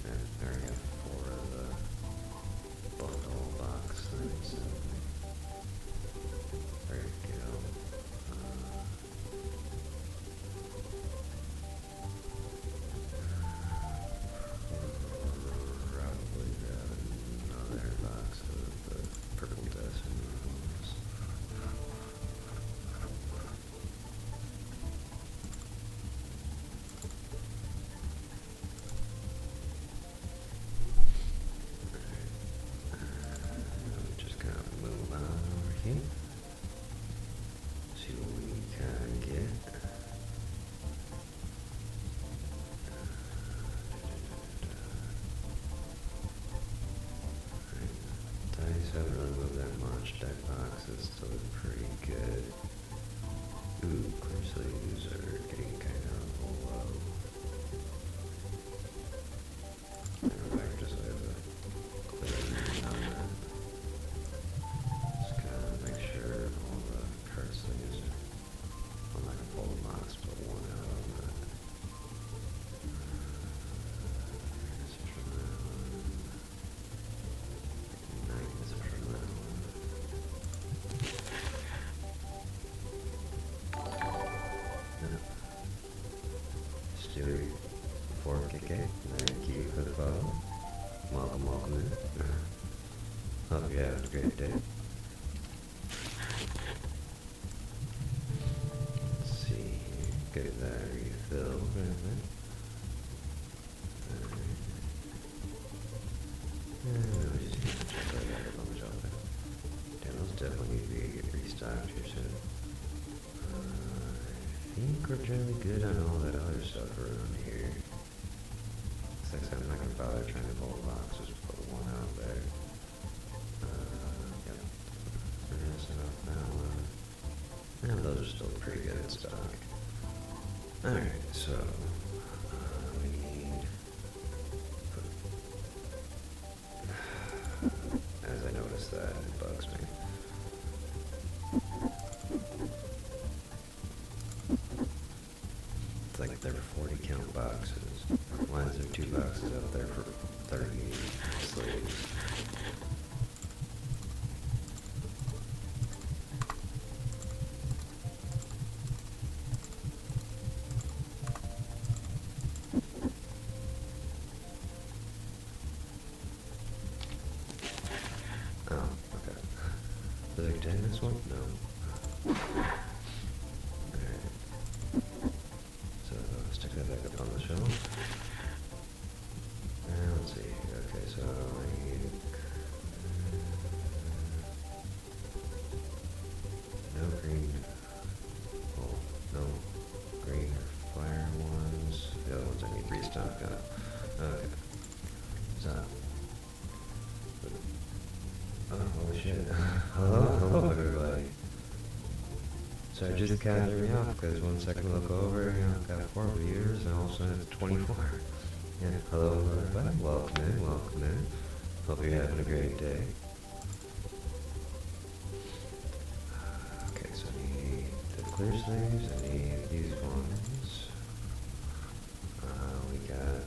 And there we have 4 of the bundle box things. There you go. Probably grab another box of the purple destiny ones. We just gotta move on over here. See what we can get. Dice haven't really moved that much. Deck boxes still look pretty good. Ooh, clear sleeves are getting kind of low. Back just so I have a clear on that. Just gotta make sure all the card sleeves are. I'm not gonna pull the box, but one out of that. This is from that one. Nice from that one. Stewie, 4KK, thank you for the follow. Welcome, welcome in. Hope you're having a great day. Let's see here. Get that refill. Damn, those definitely need to get restocked here soon. I think we're generally good on all that other stuff around here. Since I'm not gonna bother trying to pull a box, just put one out there. Yep. Missing off that one. And those are still pretty good in stock. Alright, so we need. As I noticed that, it bugs me. It's like there were 40 count boxes. Why is there 2 boxes out there for 30 slaves? Oh, okay. Is there 10 in this one? No. Alright. So, stick that back up on the shelf. And let's see. Okay, so I need no green. Oh, no green or fire ones. The other ones I need restock on. Okay. So. Oh shit. Hello everybody. Sorry, just kind of threw me off because 1 second I look over, you know, got 4 viewers and all of a sudden it's 24. Yeah, hello everybody, welcome in, welcome in. Hope you're having a great day. Okay, so I need the clear sleeves, I need these ones. We got...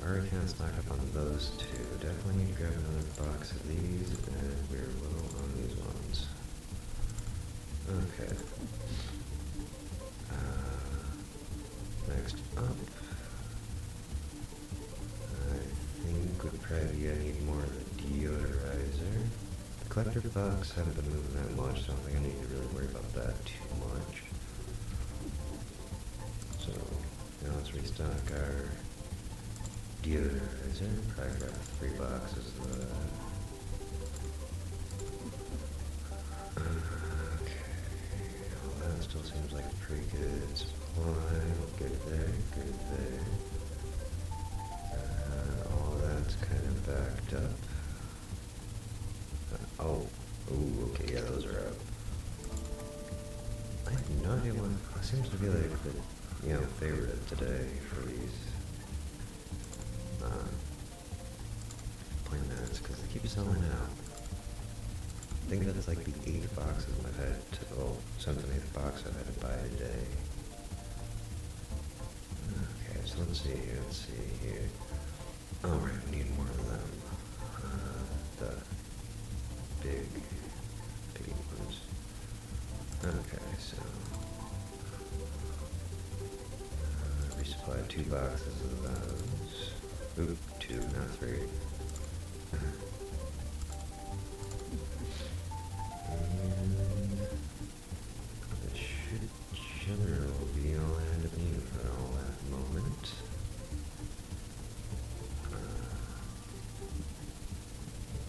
already kind of stocked up on those 2. Definitely need to grab another box of these, and we're low on these ones. Okay. Next up, I think we probably need more of the deodorizer. The collector box haven't been moving that much, so I don't think I need to really worry about that too much. So, now let's restock our deodorizer. Probably got 3 boxes of that. Okay, well, that still seems like a pretty good supply. Good there, good there. All that's kind of backed up. Oh, okay, yeah, those are up. I have no idea what seems to be like the, favorite today for these plain mats, because they keep selling out. I think that's like the 8th boxes I've had to, 7th box I've had to buy today. Okay, so let's see here. Alright, we need more of them. The big ones. Okay, so resupply 2 boxes of those. Oop, 2, not 3. And that should generally be all I end up needing for all that moment.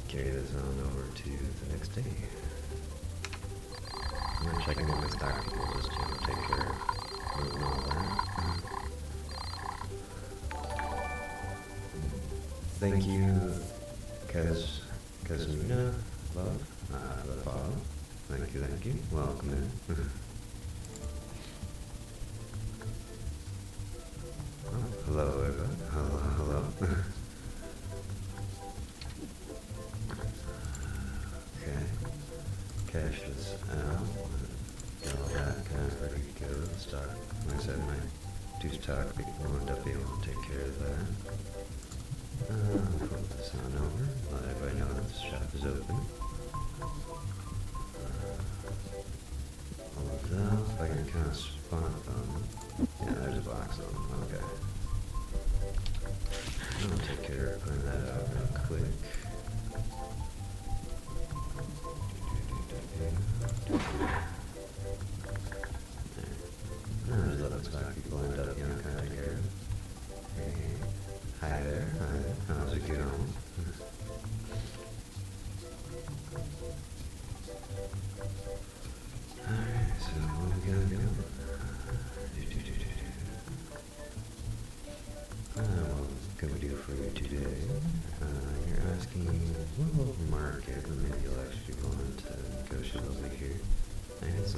Carry this on over to the next day. I'm gonna check in with my stock people just to take care of moving all that. Thank you, Kazuna, love, for the follow. Thank you. Welcome in. Hello, Eva. Hello. Okay. Cash this out. Got all that kind of ready to go. Stock. Like I said, my 2 stock people will end up being able to take care of that. Put this on over. Let everybody know that the shop is open. All of those, if I can kind of spot them. Yeah, there's a box on them. Okay. I'm gonna take care of putting that out real quick. There's other stock people end up being kind of care of. Hi there. How's it going? Alright, so what we got going? What can we do for you today? You're asking what will market, or maybe you'll actually be willing to negotiate over here. And it's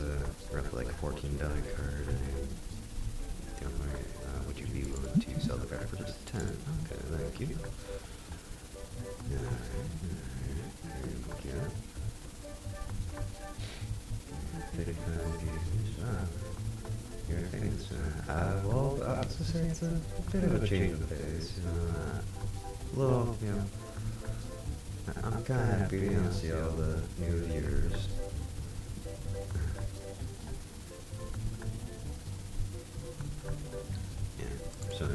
roughly like a $14 card, and would you be willing to sell the card for just 10? Okay, thank you. Alright, here we go. 55 years. Your things, well, I was gonna say it's a bit of a change of pace, a little, I'm kind of happy to see all the new viewers. Yeah, so,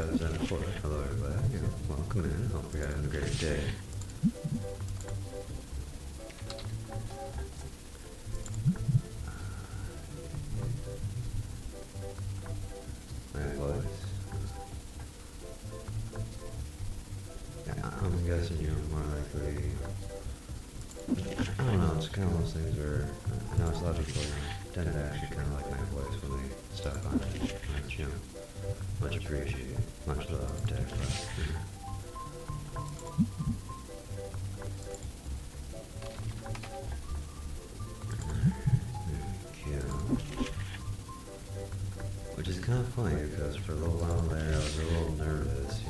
as before, hello everybody, welcome in, hope you're having a great day. I'm guessing more likely. I don't know, it's kind of one of those things where I know it's a lot of people tend to actually kind of like my voice when they stop on it. Much appreciated. Much love to everybody. Which is kind of funny because for a little while there I was a little nervous,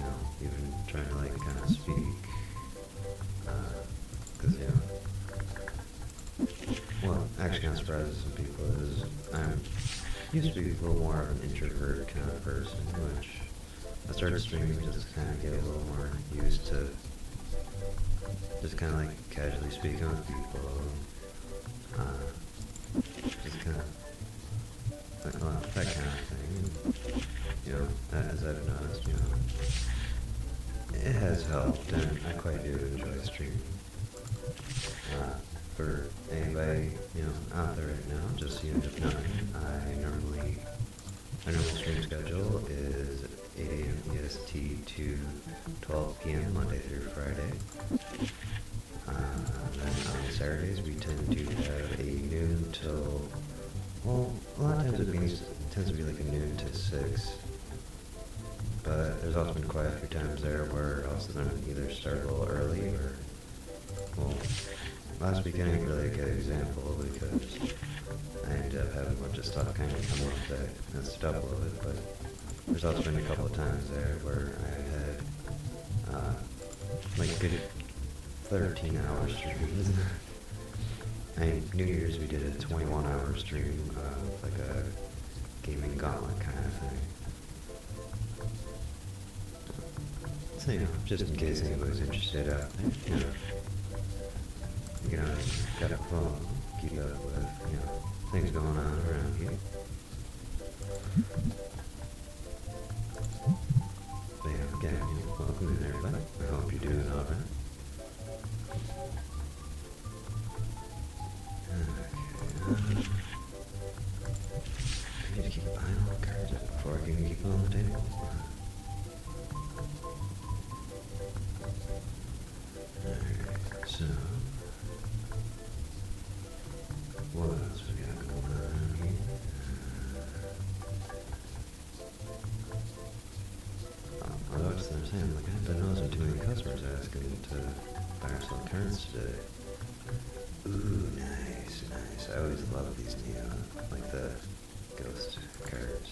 even trying to kind of speak. Because, well, actually kind of surprises some people is I used to be a little more of an introvert kind of person, which I started streaming just to kind of get a little more used to just kind of casually speaking with people. Just kind of that kind of thing. As I've noticed, it has helped, and I quite do enjoy streaming. For anybody, out there right now, just just knowing, my normal stream schedule is 8 a.m. EST to 12 p.m. Monday through Friday. Then on Saturdays we tend to have a noon till, well, a lot of times it tends to be like a noon to 6. But there's also been quite a few times there where I'll sit there and either start a little early or, well, last weekend ain't really a good example because I ended up having a bunch of stuff kind of come up that messed it up a little bit, but there's also been a couple of times there where I had, like good 13 hour streams. New Year's we did a 21-hour stream, like a gaming gauntlet kind of thing. So, you know, just in case anybody's interested out there, you know, got a phone, keep up with, you know, things going on around here. But yeah, again, welcome in everybody. I hope you're doing alright. Okay, I need to keep buying all the cards up before I can keep them on the table. Alright, so what else we got going on around here? Although it's what I'm saying, like I've been noticing too many customers asking to buy or sell cards today. Ooh, nice, nice. I always love these neon, like the ghost cards.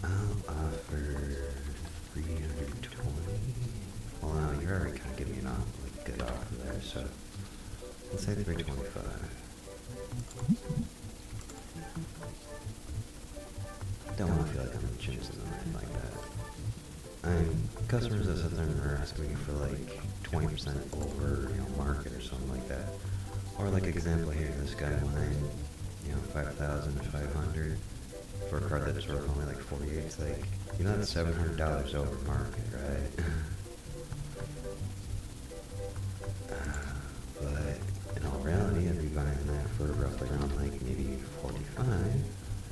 I'll offer 320. Well, no, you're already kind of giving me an like, good offer there, so let's say 325. Don't want to feel like I'm in chances on anything like that. Customers that sit there and are asking me for like 20% over, market or something like that. Or like example here, this guy wanting, 5,500 for a card that's worth only like 48. It's like, that's $700 over market, right? But in all reality, I'd be buying that for roughly around like maybe 45.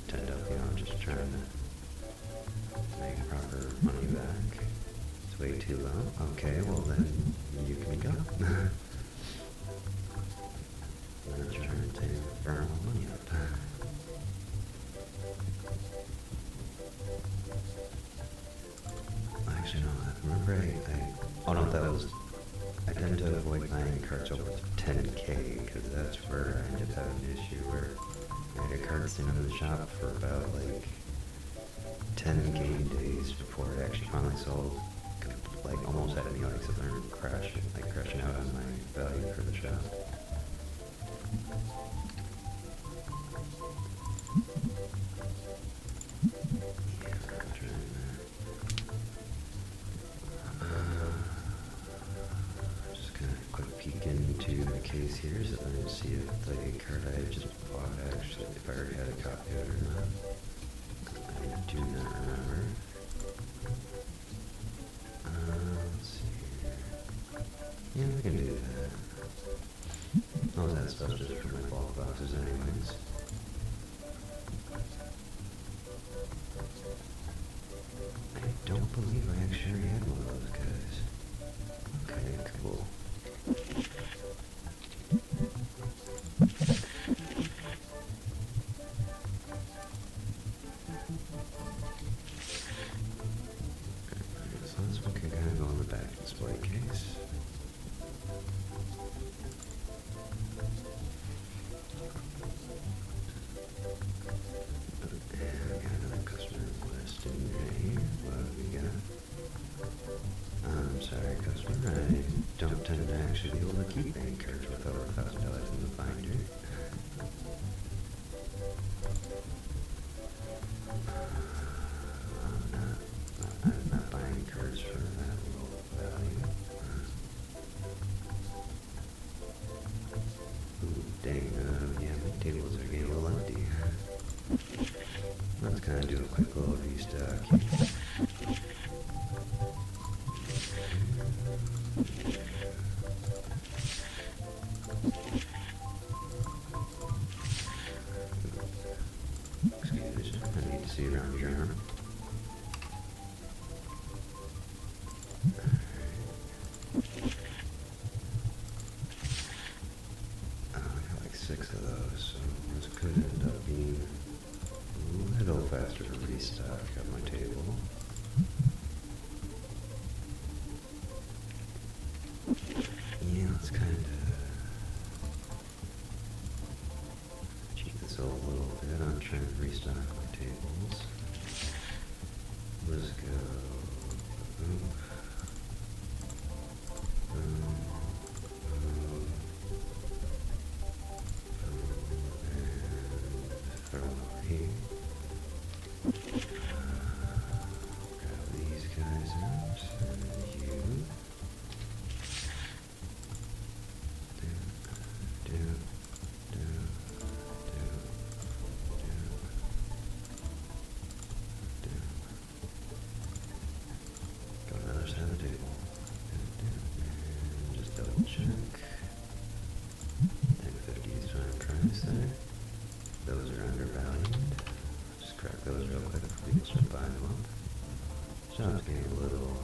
Tend up, just trying to make proper money back. It's way too low. Okay, well then you can go. I'm not trying to burn my money up. Actually, no, remember I tend to avoid buying cards over 10k because that's where I ended up having an issue where I had a card sitting in the shop for about like 10 game days before it actually finally sold. Like almost had me like sit there and crashing out on my value for the shop. Yeah, I'm trying that. Just gonna quick peek into the case here so I can see if the card I had just bought actually, if I already had a copy of it or not. I do not remember. Let's see here. Yeah, we can do that. All that stuff's just for my bulk boxes anyways. I don't believe I actually already had one of those guys. Okay, cool. So this one can kind of go in the back display case. And we got another customer list in here. What have we got? I'm sorry, customer. I don't tend to actually be able to keep any cards with over $1,000 in the binder. I'm not buying cards for that low value. Ooh, dang, yeah, my tables are getting a little empty. Let's kind of do a quick little restock here. Excuse me, sir. I need to see around your arm. Yeah, let's kind of cheat this a little bit. I'm trying to restock my tables. Let's go. Boom. Boom. Boom. And throw them over here. Grab these guys out. And you. Go to the other side of the table. And just double check. And 50 is fine price there. Those are undervalued. Just grab those real quick before people start buying them up. Shop's getting a little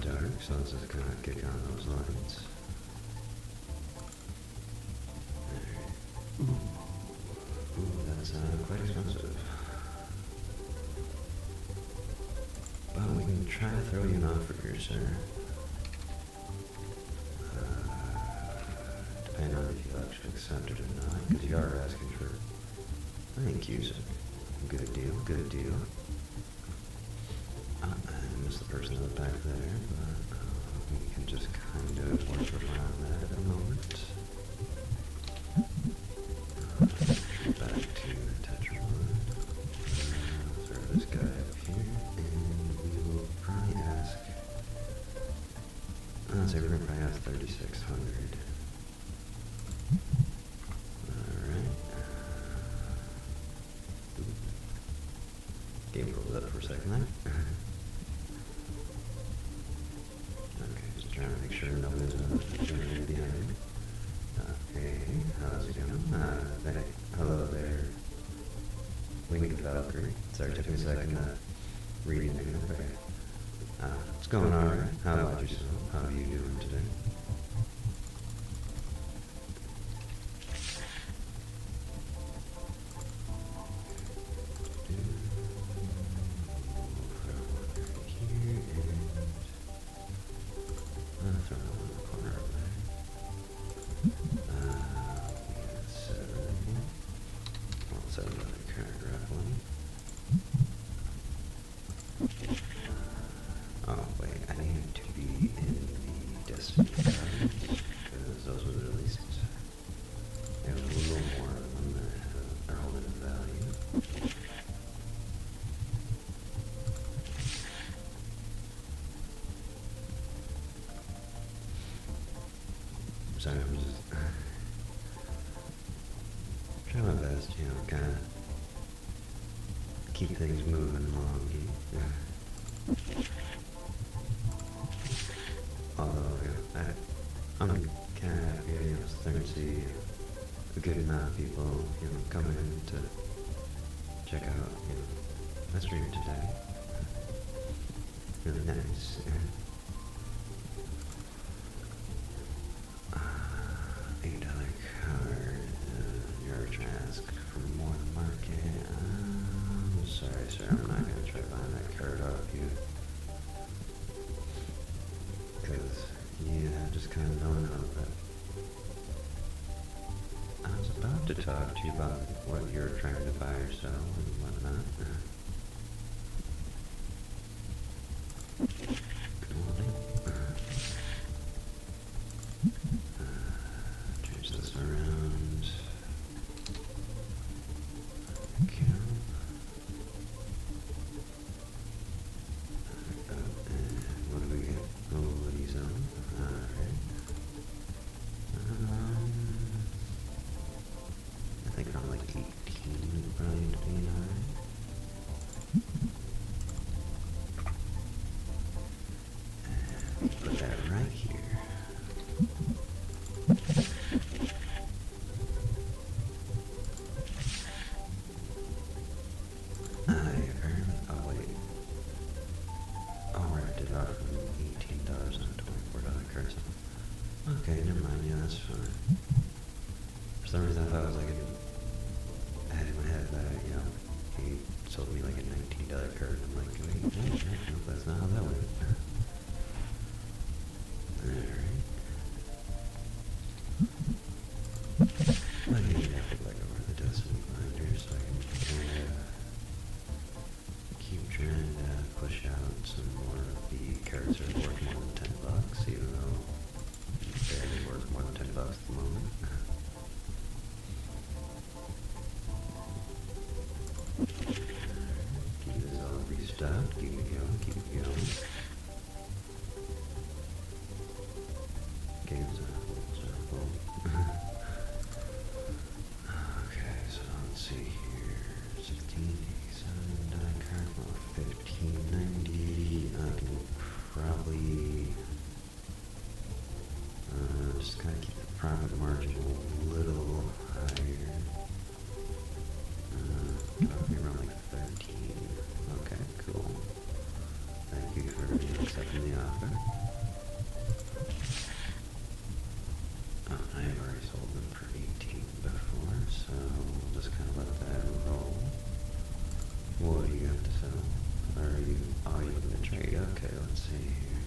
dark, so let's just kind of kick on those lights. There. Ooh, that's quite expensive. But we can try to throw you an offer here, sir. Depending on if you actually accept it or not, because you are asking for, thank you, sir. Good deal, good deal. I missed the person in the back there, but we can just kind of work around that at the moment. Back to Tetramon. Throw this guy up here, and we will probably ask. I'd say we're going to probably ask 3,600. Alright. Game froze up for a second there. Okay, just trying to make sure nobody's generated behind me. Okay, how's it going? Hello there. Winged Valkyrie. Sorry, it took me a second to read your name. Okay. It's going alright. How about yourself? How are you doing today? Oh wait, I need to be in the Destiny cards, because those would at least have a little more of them that are holding value. Sorry, I'm just trying my best, you know, kind of keep things moving along here. Although, yeah, I'm kind of happy, you know, starting to see a good amount of people, you know, coming in to check out, you know, my stream today. Really nice. $8 card. You're trying to ask for more than market. I'm sorry, sir. I'm not going to try buying that card off you. Because, yeah, I just kind of don't know that. I was about to talk to you about what you're trying to buy or sell and whatnot. Good morning. Change this around. Okay. What do we get? Oh, these on. Alright. I think around like 18 would probably end up being alright. Put that right here. Oh wait. Oh, right, I did offer them $18 on a $24 curse. Okay, never mind, yeah, that's fine. For some reason I thought it was like I had in my head that, you know, he sold me like a $19 card. I'm like, wait, no, that's not how that went. profit margin a little higher. Probably around like 13. Okay, cool. Thank you for accepting the offer. I have already sold them for 18 before, so we'll just kind of let that roll. What do you have to sell? Are you looking to trade? Okay, let's see here.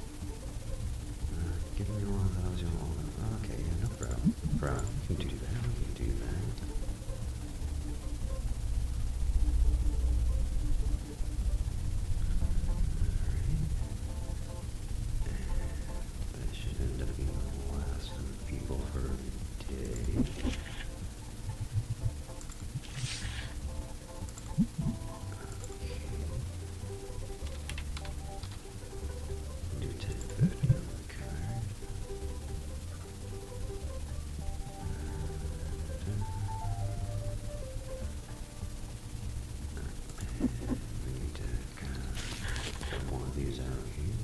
Give me 1,000. Okay, yeah, no problem. You can do that. You can do that. That should end up being the last of the people for the day. Do 1050 on the card. We need to kind of get one of these out here.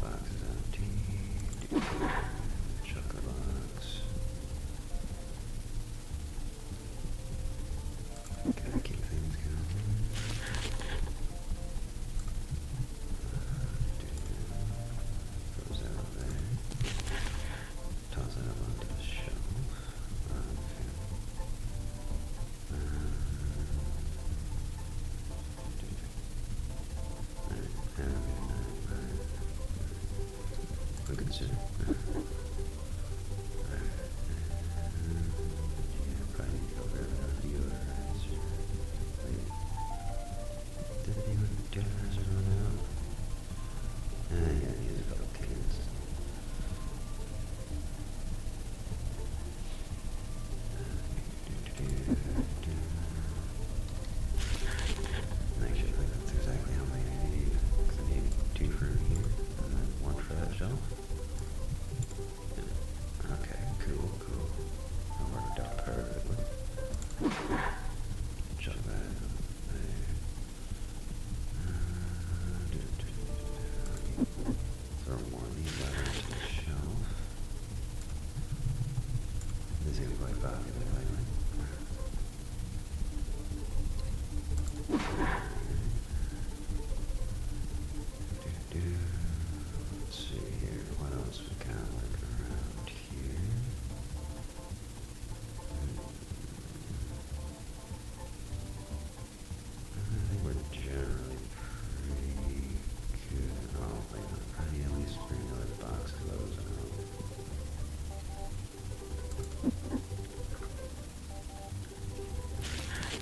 Boxes empty. Chocolate box. Gotta keep things going. Throws that out there. Toss that up onto the shelf. Okay. Look at you. Probably go grab another deodorizer. Wait. Did the deodorizer run out? Yeah, use a couple cans. Make sure that's exactly how many I need. Because I need 2 for here, and then 1 for that shelf. Okay, cool. That worked out perfectly. Chuck that up there. Throw more of these out onto the shelf. This is quite popular lately. Let's see here, what else we got looking around here? I think we're generally pretty good. Oh, wait, I'll probably at least bring another box of those out.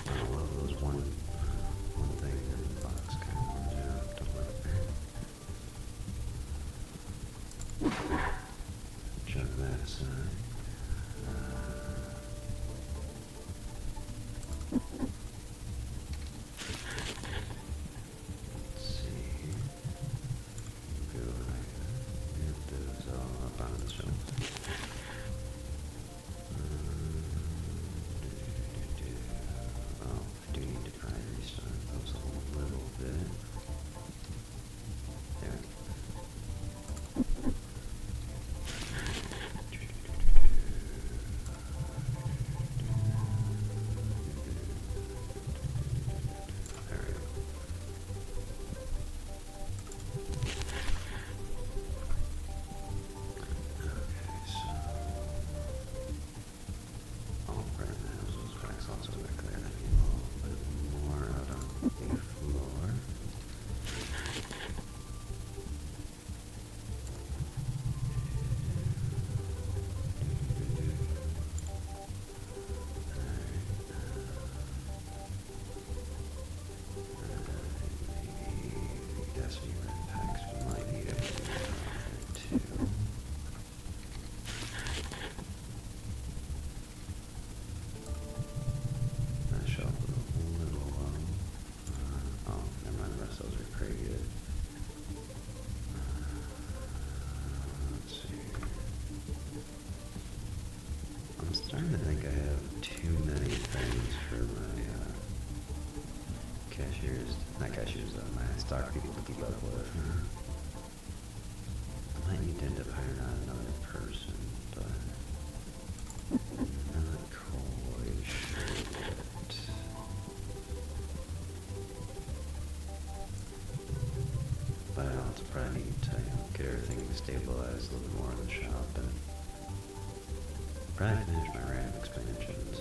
I love those one thing in the box kind of runs out. Don't like that. Chuck that aside. Let's see here. Go right there. Get those all up onto the shelf. Oh, I do need to probably restart those a little bit. There we go. There we go. Okay, so I'll burn those cracks also to clear that a little bit more out on the floor. Maybe destiny red packs we might need a bit too. That shelf was a little low. Oh, never mind, the rest of those are pretty good. Let's see. I'm starting to think I have too many things for my cashiers, not cashiers, my stock people to keep up with. I might need to end up hiring out another person, but not quite sure yet. But I'll also probably need to get everything stabilized a little bit more in the shop and probably finish my random expansions.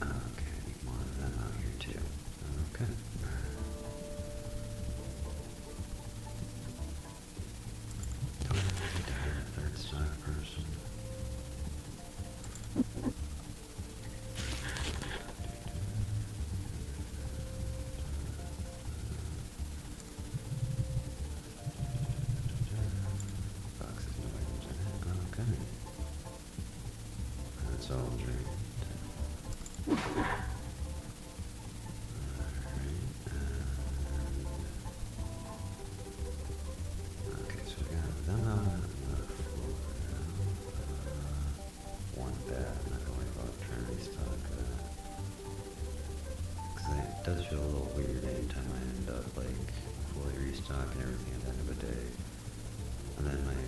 Okay, I need more of them out here too. Okay. Don't need to hire a third stock person. Boxes, no items in it. Okay. That's all drained. Okay, so we got them out on the floor now. One bad, I'm not gonna worry about trying to restock that. Because it does feel a little weird anytime I end up like fully restocking everything at the end of the day. And then my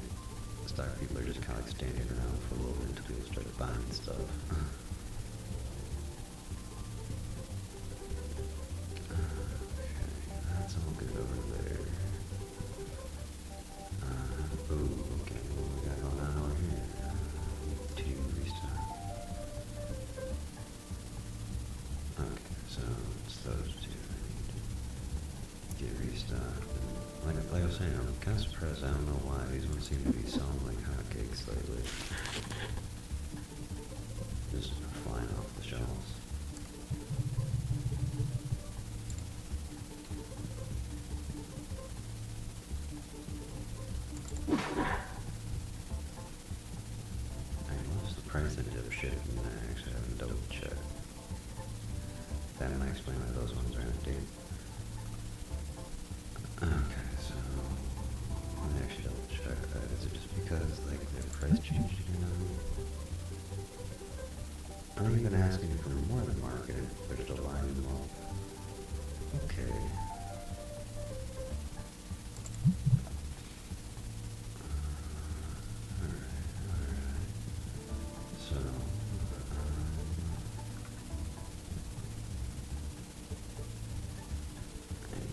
stock people are just kind of like standing around for a little bit until people start buying stuff. That's all good over there. Ooh, okay, what we got going on over here? Two restock. Okay, so it's those two I need to get restocked. And like I was saying, I'm kind of surprised. I don't know why these ones seem to be selling like hotcakes lately. Just flying off the shelves. What's the price ended up shipping? I actually haven't double checked. That might explain why those ones are empty. Okay, so let me actually double check that. Is it just because like their price changed again on me? I'm even asking for more than market. They're still buying them all. Okay. So,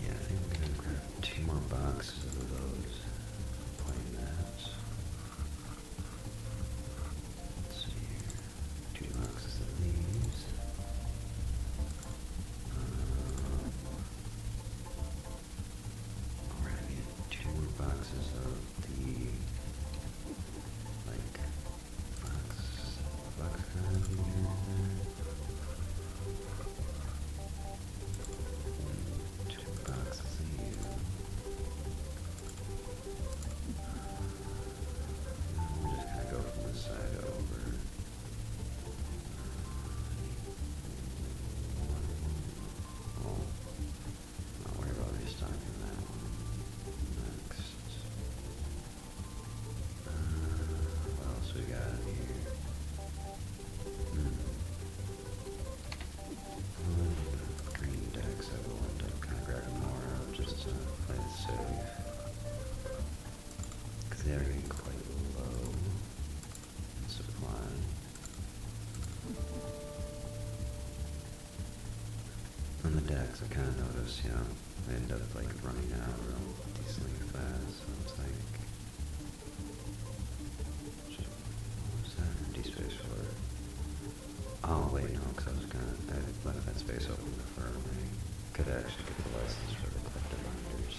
yeah, I think we're gonna grab 2 more boxes of those. Plain that. Let's see here. 2 boxes of these. We're gonna get 2 more boxes of the like box kind of here. 2 boxes of you. We're just gonna go from this side over. Oh, not worry about restocking that one. Next. What else we got here? Green decks, I will end up kind of grabbing more of just to play it safe. Because they are getting quite low in supply. On the decks, I kind of noticed, you know, they end up like running out real decently fast. So it's like, what was that empty space for? Oh wait, no, because I left that space open for me. Could actually get the license for the collective binders.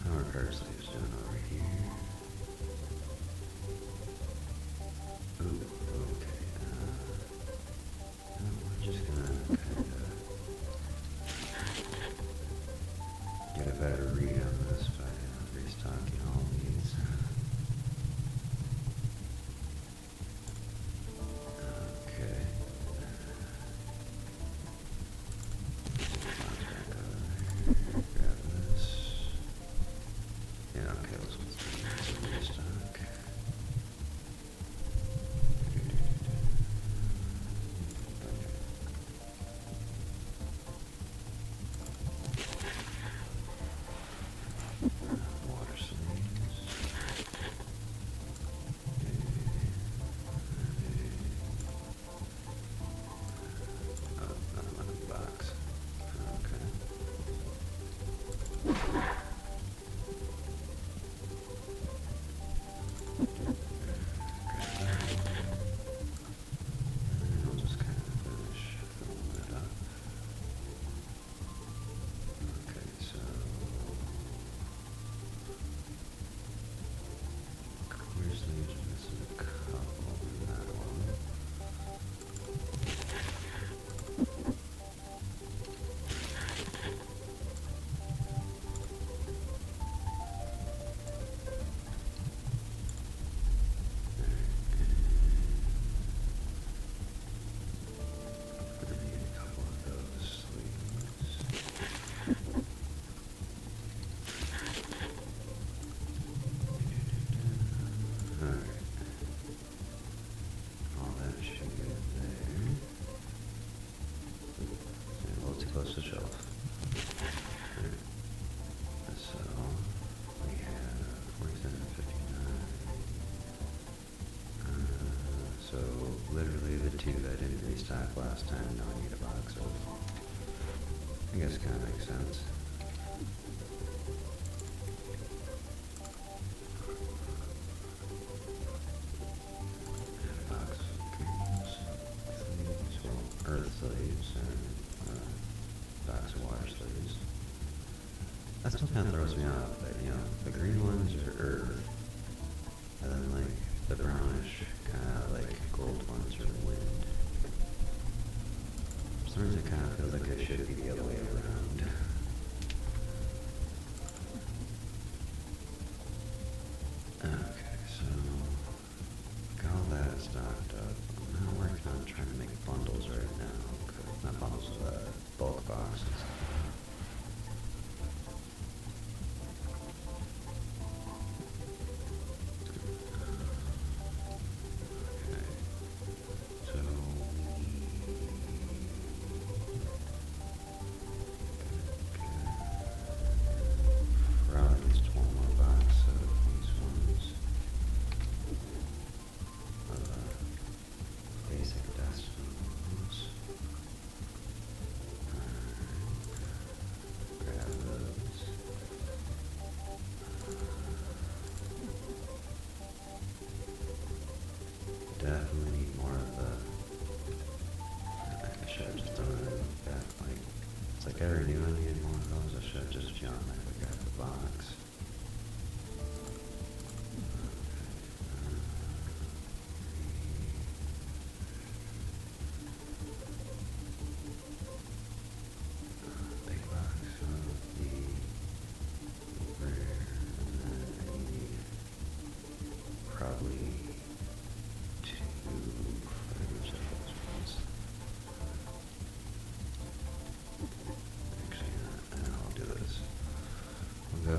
How are card sleeves doing over here? Ooh, okay. We're just gonna kind of get a better read on this by restocking all these. Okay. Box back over there. Grab this. Yeah, okay, let's literally the two that didn't restock last time. Now I need a box of. I guess it kind of makes sense. And a box of greens, sleeves, well, earth sleeves, and box of water sleeves. That still kind of throws me off, but you know, the green ones are earth, and then like the brownish, kind of like gold ones are wind. For some reason it kind of feels like it should be the other way around. Okay, so got all that stocked up. I'm not working on trying to make bundles right now, not bundles, bulk boxes. Definitely need more of the. I should have just done it back. Like, it's like I already knew I needed more of those. I should have just jumped and I got the box. Big box of the rare, and then I need probably. Go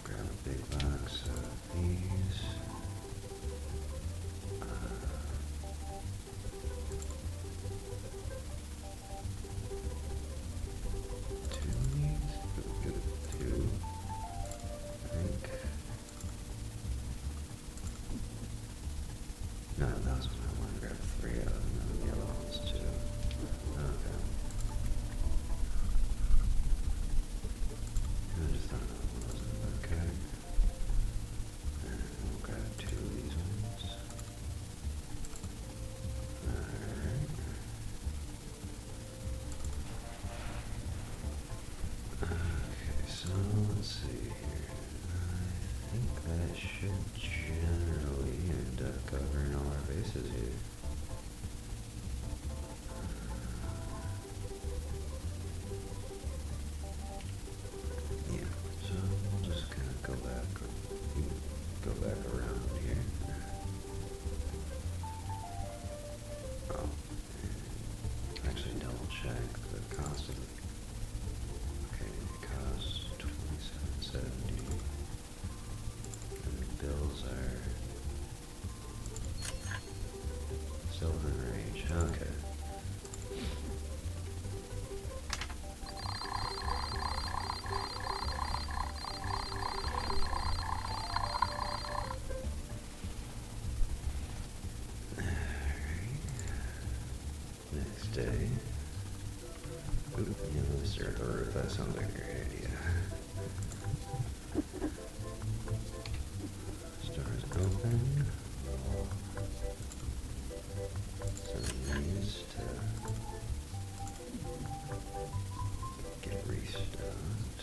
grab a big box of these. Two of these? Two. I think. No, that was when I wanted to grab three of them, and the yellow ones too. Okay. I just thought it wasn't okay. And we'll grab two of these ones. Alright. Okay, so let's see here. I think that should generally end up covering all our bases here. Go back around here. Oh, actually double check the cost of it. Okay, it costs $27.70. And the bills are still within range. Okay. Next day. Ooh, yeah, let's stare at the roof. That sounds like a great idea. Stars open. Send these to get restocked.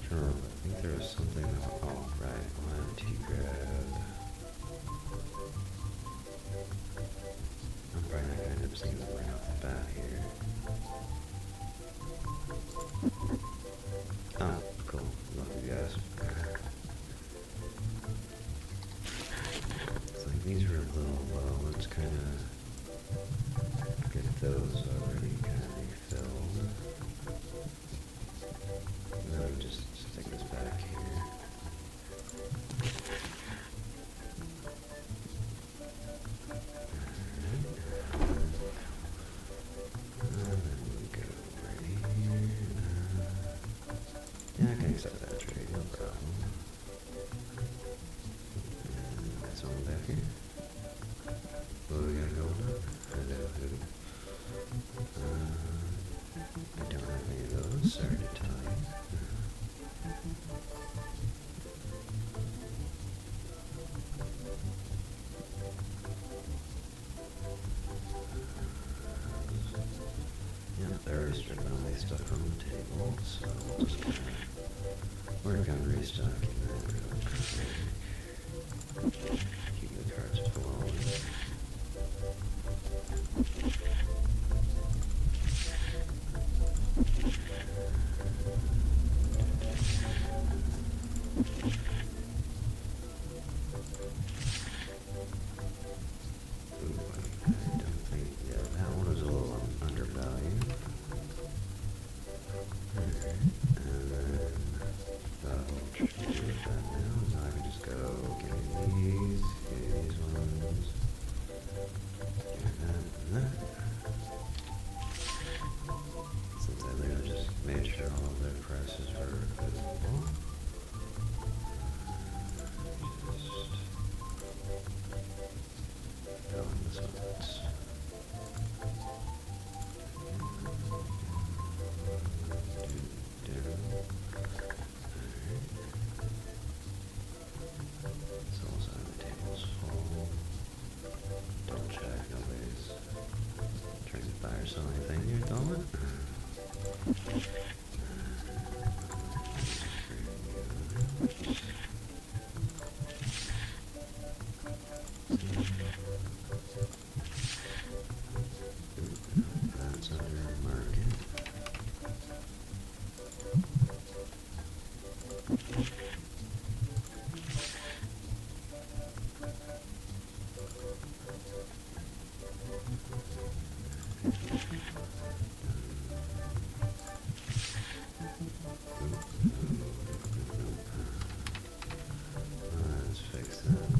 Sure, I think there was something that, oh, right, one to grab. I'm probably not going to end up seeing them right off the bat here. Oh, cool. Love you guys. It's like these are a little low. Let's kind of get those already kind of refilled. And then just stick this back here. Yeah, I can accept that trade, no problem. someone back here? What do we got going on? Hello, who? I don't have any of those, sorry to tell you. Yeah, they're restricting all my stuff on the table, so we'll just kind of work on restocking that real quick. Keep the cards flowing. So anything you're doing? That's under market. Let's fix that.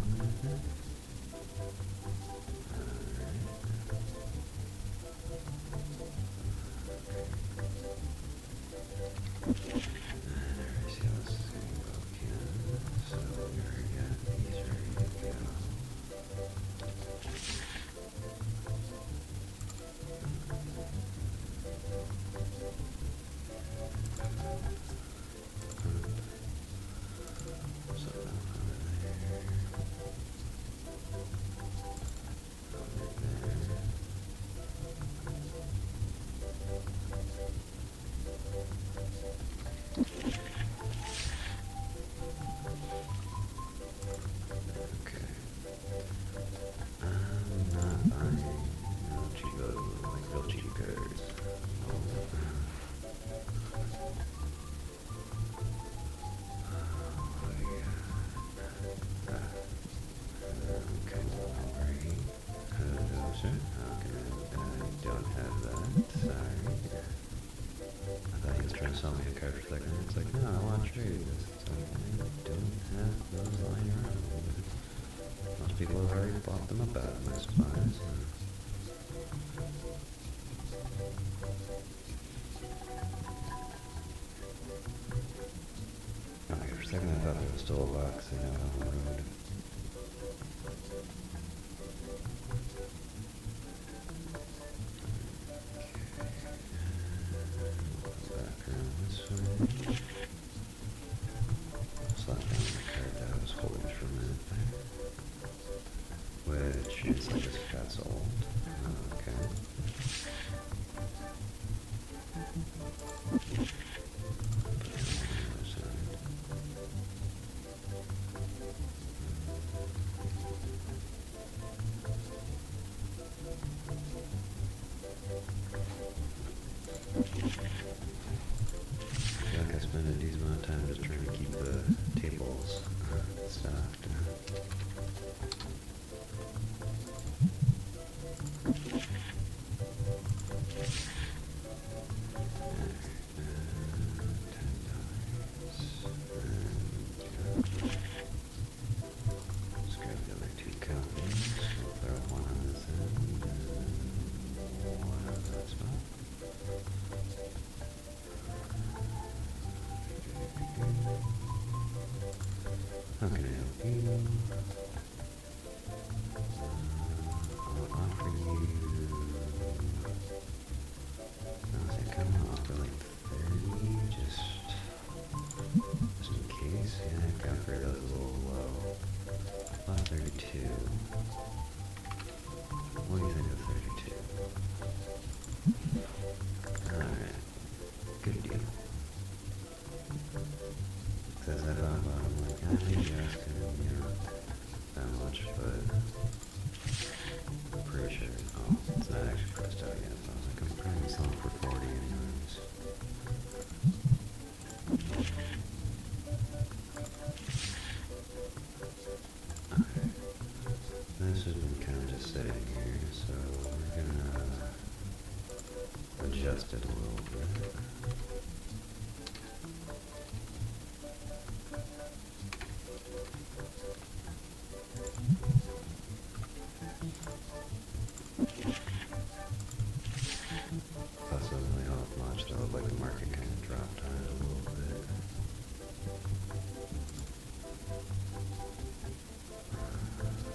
Saw me a card for a second. It's like, no, I want to trade this. It's like, I don't have those lying around. Most people have already bought them up out of my supplies. Oh, for a second I thought there was still a box out on the road. Which is, I guess, that's old. Okay. I feel like I spend a decent amount of time just trying to keep the tables stocked. How can I help you? Because I thought about it, I'm like, maybe I was gonna, that much, but I'm pretty sure, oh, it's not actually pressed out yet, so I was like, I'm putting this on for 40 anyways. Okay, this has been kind of just sitting here, so we're gonna adjust it a little bit. Plus, it doesn't really help much, though, like the market kind of dropped on it a little bit.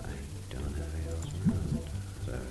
I don't have any of those around. Sorry.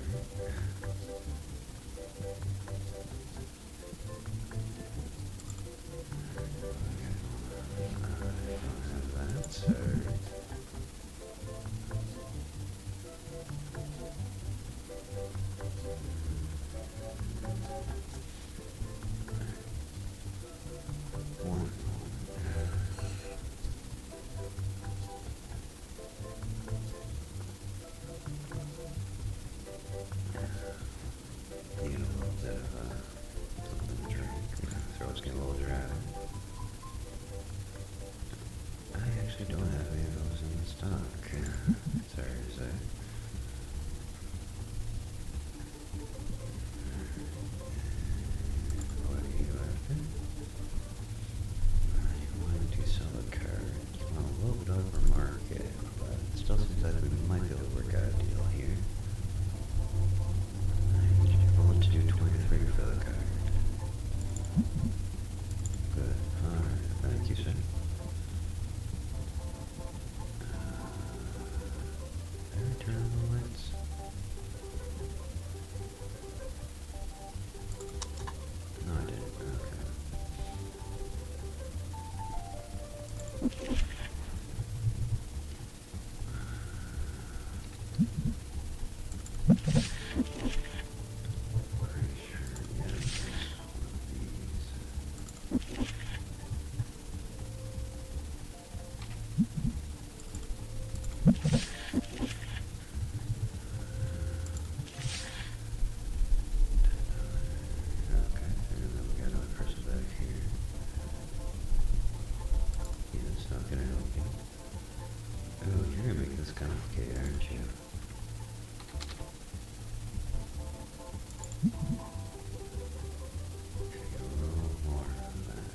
I don't have any of those in stock. Sorry to say. What are you after? You want to sell a card. You want to load up or market. But it still seems like we might be able to work out a deal here. You're willing to do 23 for the card. Good. Alright. Thank you, sir. Turn on the lights. No, I didn't. Okay. Pretty sure, yes. One of these. Complicated, aren't you? A little more of that.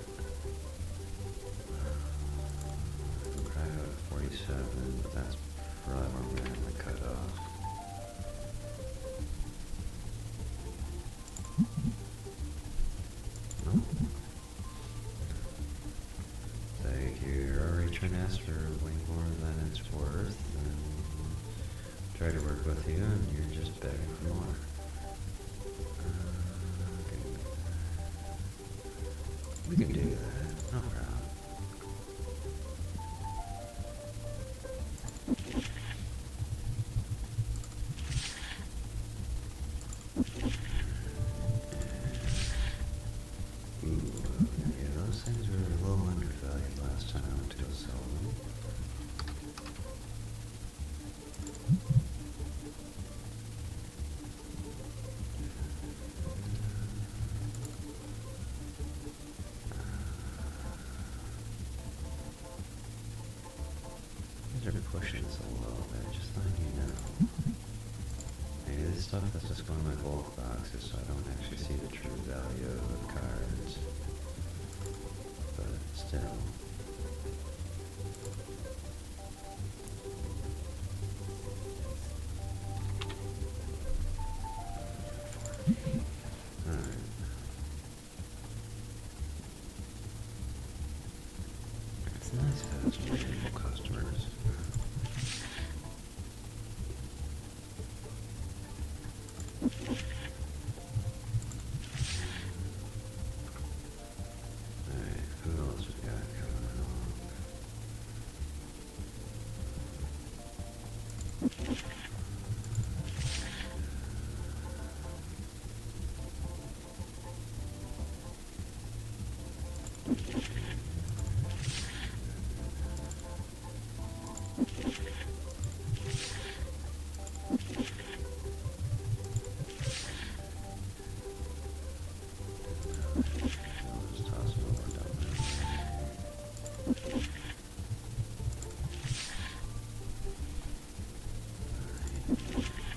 I'm probably out of 47, but that's probably where I'm going to have my cut off. No? Like you're already trying to ask for way more than it's worth. Try to work with you, and you're just begging for more. Okay. We can do that, no problem. Ooh, yeah, those things were a little undervalued last time I went to go sell them. They're pushing so low, they're just letting you know. Maybe this stuff that's just going in my bulk boxes, so I don't actually see the true value of the cards. But still. Alright. It's nice to have some reasonable customers. Alright, who else we got coming along? just toss them over down there.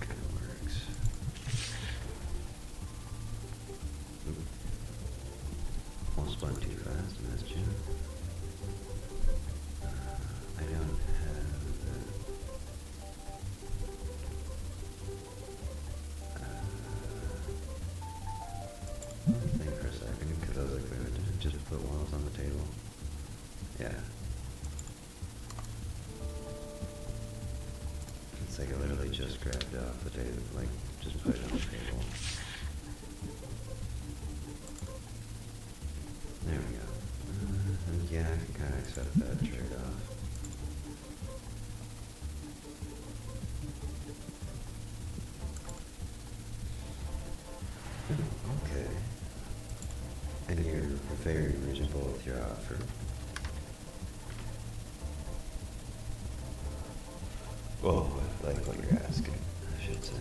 Kind of works. Almost went too fast in this gym. I don't have the... think for a second, because I was like, wait, did it just put walls on the table? Yeah. It's like I literally just grabbed it off the table, like, just put it on the table. There we go. Yeah, I can kind of accept that trade-off. Okay. And you're very reasonable with your offer. Well, like what you're asking, I should say.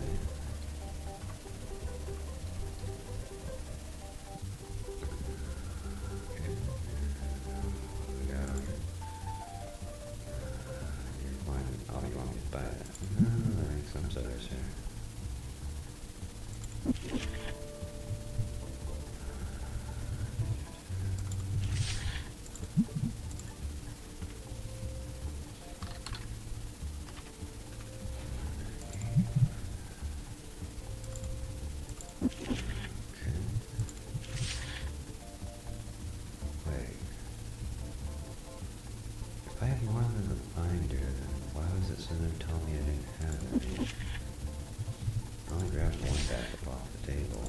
Okay. We got you're wanting, oh, you want me to buy that? No, thanks, I'm sorry, sir. If I had more than the binder, then why was it sitting there telling me I didn't have any? I only grabbed one back up off the table.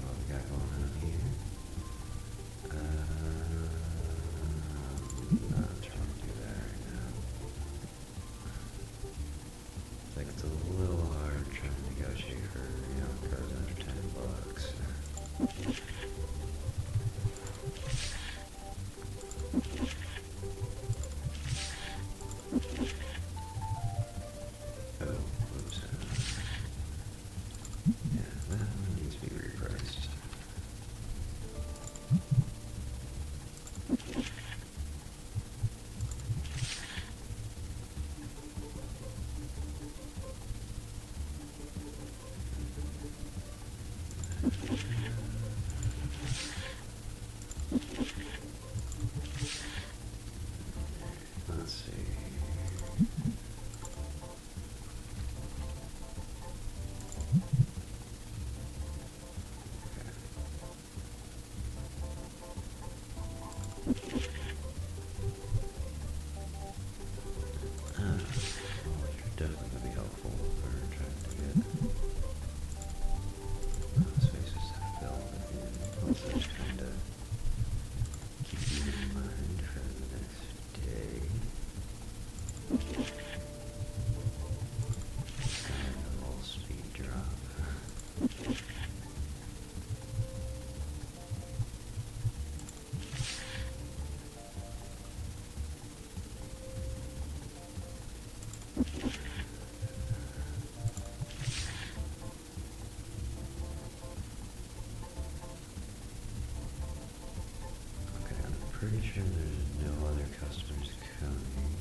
What we got going on here? Not trying to do that right now. It's like it's a little hard trying to negotiate for, cards under $10. Oh, oops. Yeah, that one needs to be repriced. Let's see. Well, you're definitely going to be helpful for trying to get spaces filled in. Also, just kind of keep you in mind for the next day. Kind of a little speed drop. Okay, I'm pretty sure there's no other customers coming.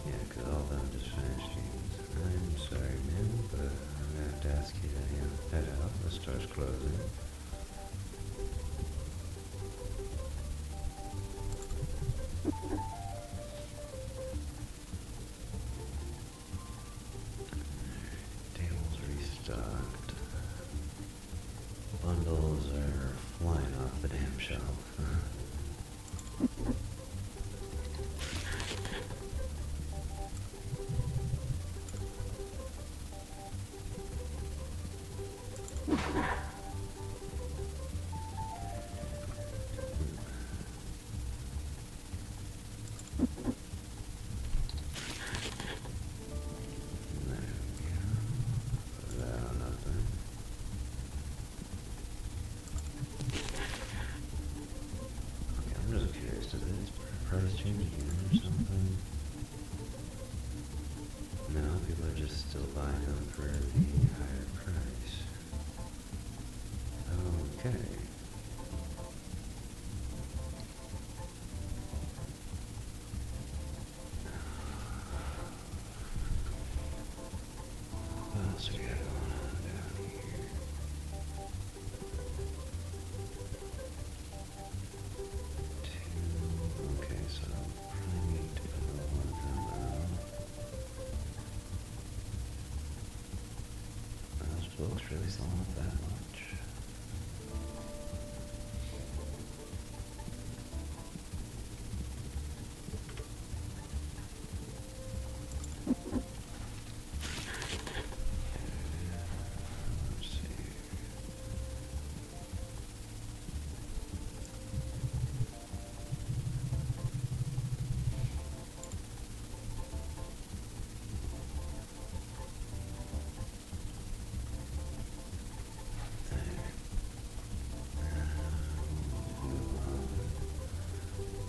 Yeah, because all of them just finished games. I'm sorry, man, but I'm gonna have to ask you to, head out. The store's closing. Tables restocked. Bundles are flying off the damn shelf. in here or something? No, people are just still buying them for the higher price. Okay. What else we got going on down here? Okay, so probably need to put one of them out. Those books really selling up that much. Let's see.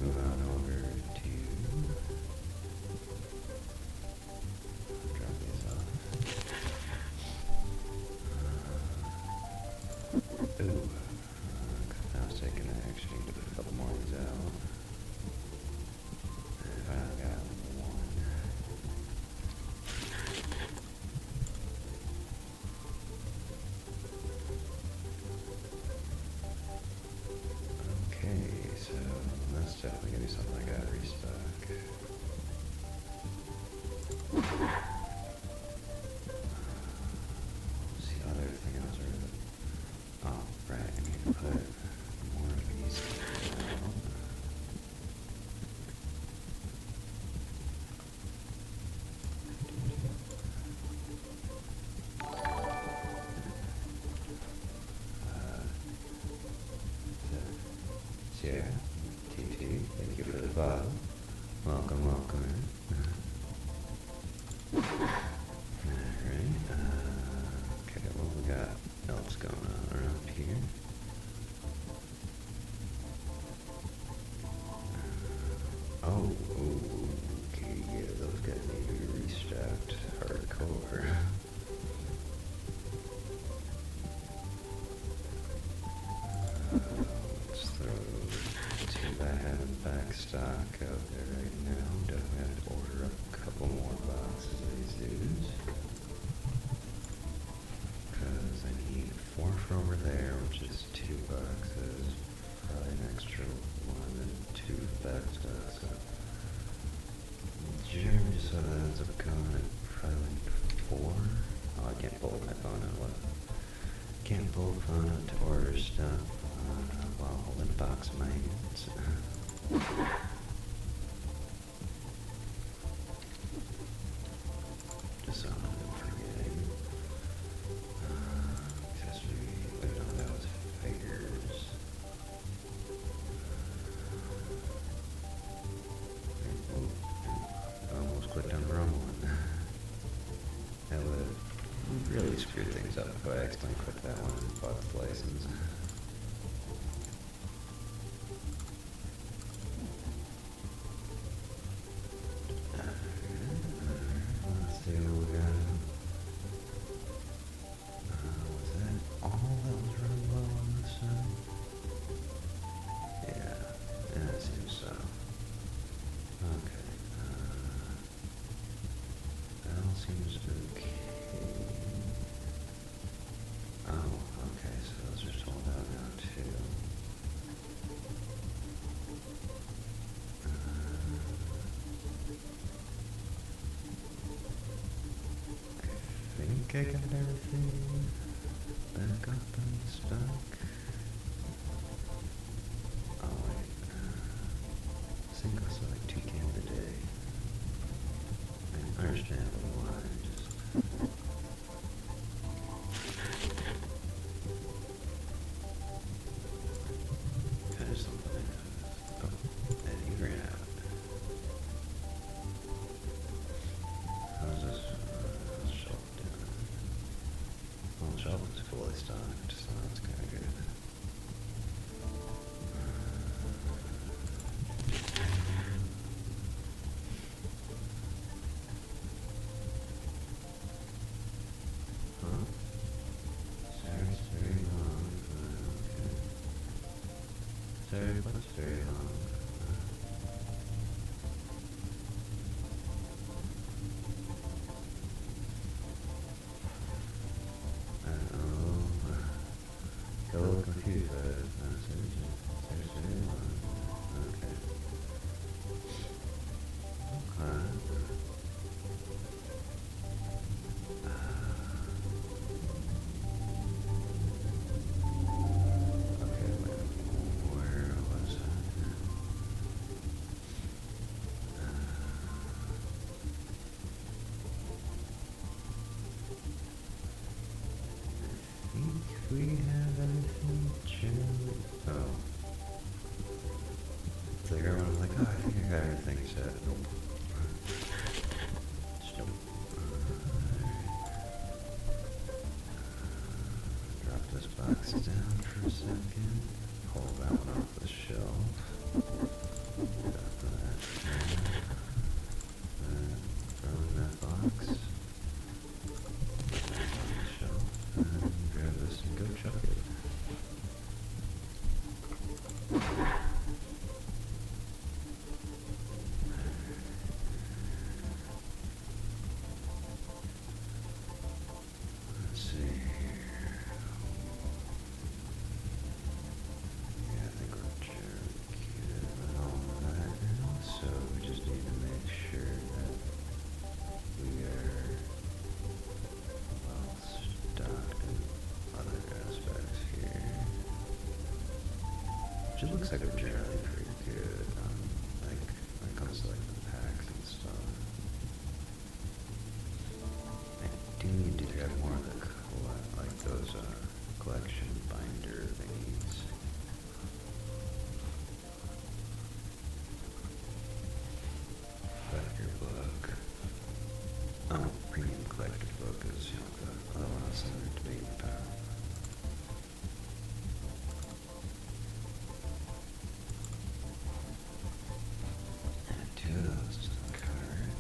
Move on over to drop these off. Ooh, I was thinking I actually need to put a couple more of these out. If I only got one. Okay, so that's definitely gonna be something I gotta restock. See, other thing I was really. Oh, right, I need to put more of these out. Yeah, TT, thank you for the follow. Welcome, welcome. Alright, okay, what we got else going on around here? Oh, okay, yeah, those guys need to be restocked hardcore. Let's throw two I have in back stock out there right now. Definitely have to order up a couple more boxes of these dudes. Because I need 4 for over there, which is 2 boxes. Probably an extra 1 and 2 back stock. So Jeremy just sort of ends up going at probably 4. Oh, I can't pull my phone out. What? Can't pull the phone out to order stuff while holding a box in my hands. Just so I'm not forgetting. Accessory, wait, no, that was figures. Almost clicked on the wrong one. That would have really screwed things up if I accidentally clicked that one and bought the license. Let's see what we got. Was that all that was running low on this side? Yeah, it seems so. Okay. That all seems okay. Oh, okay, so those are sold out now too. I think I got everything back up in stock. Oh wait, I think I saw like 2 cans a day. Understandable why, just... There's something in this. Oh, and he ran out. How's this shelf doing? Well, the shelf is fully stocked, so that's kind of good. reset. Nope. Nope. Drop this box down for a second. Pull that one off the shelf. Drop that there. Throw in that box. Put that on the shelf. And grab this and go chuck it. Let's see here. Yeah, I think we're generally good with all of that now, so we just need to make sure that we are well stocked in other aspects here. Which it looks like we're generally pretty good on, like, when it comes to like the packs and stuff. I do need to grab more of the like those collection binder thingies. Collector book. Oh, premium collector book is, you know, the other one I was debating about. Add two of those to the cart.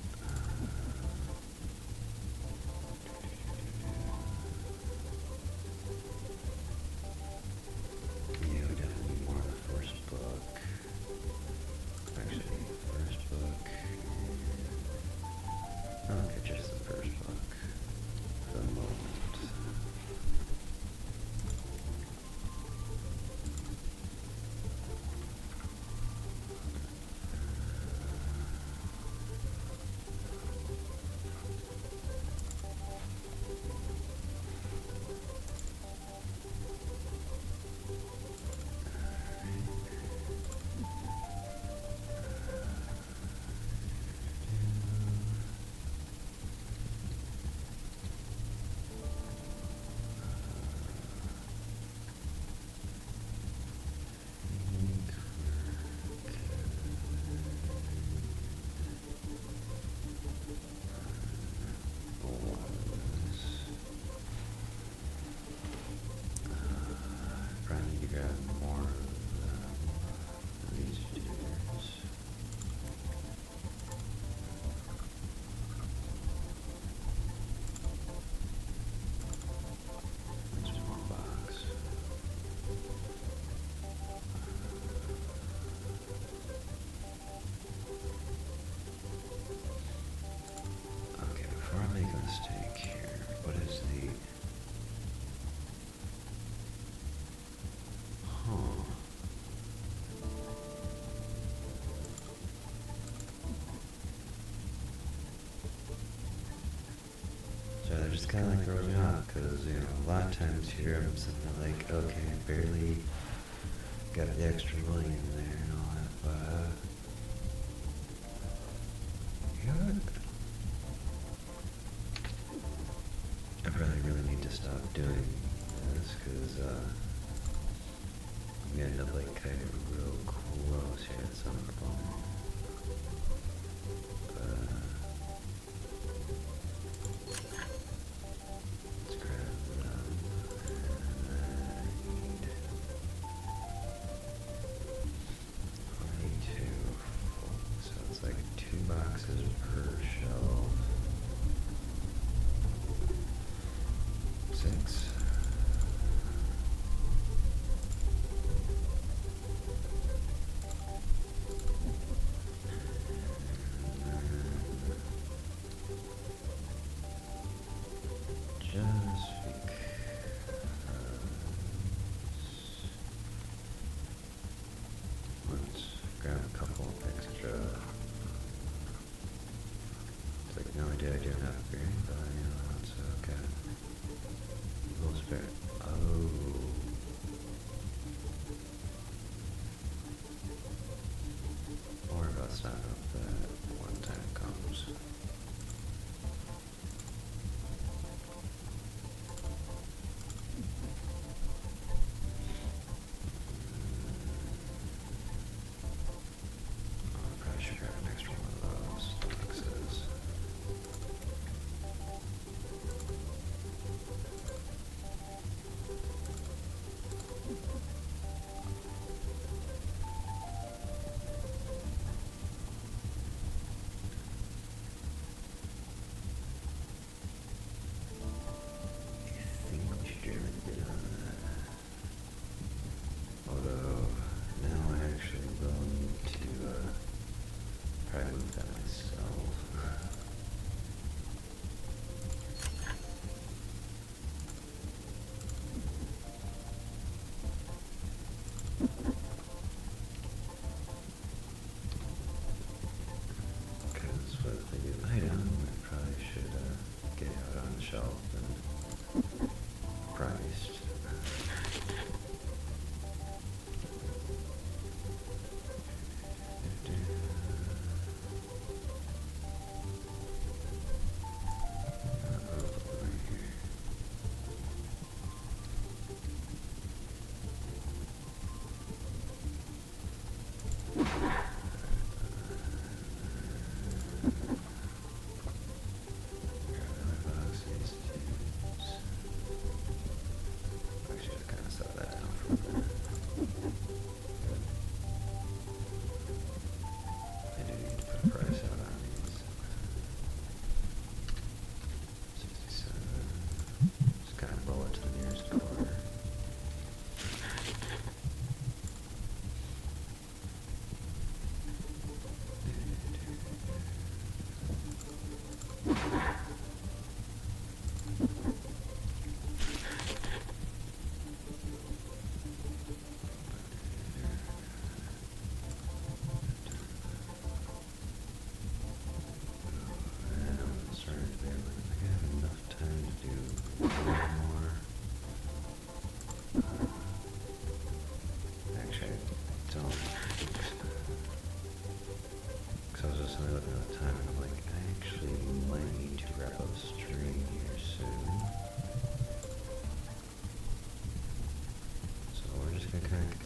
Yeah, we definitely need more of the first book. Actually, first book. Okay, just the first book for the moment. Probably need to grab more of these dudes. There's one more box. Okay, before I make a mistake here, what is the... Huh. So that just kind of like throws me off, because, you know, a lot of times here I'm sitting there like, okay, barely got the extra money in there and all that, but... Yeah. I really need to stop doing this, because, we end up like kind of real close here at some point. Let's grab them. And I need 22. So it's like 2 boxes per shelf. 6. Just let's grab a couple extra. It's like no idea I do have green, but you know that's okay. A little spare. Oh. Or about stocking up that one time comes. Probably should grab an extra one. probably move that myself. Because with the new item, I probably should get out on the shelf and priced.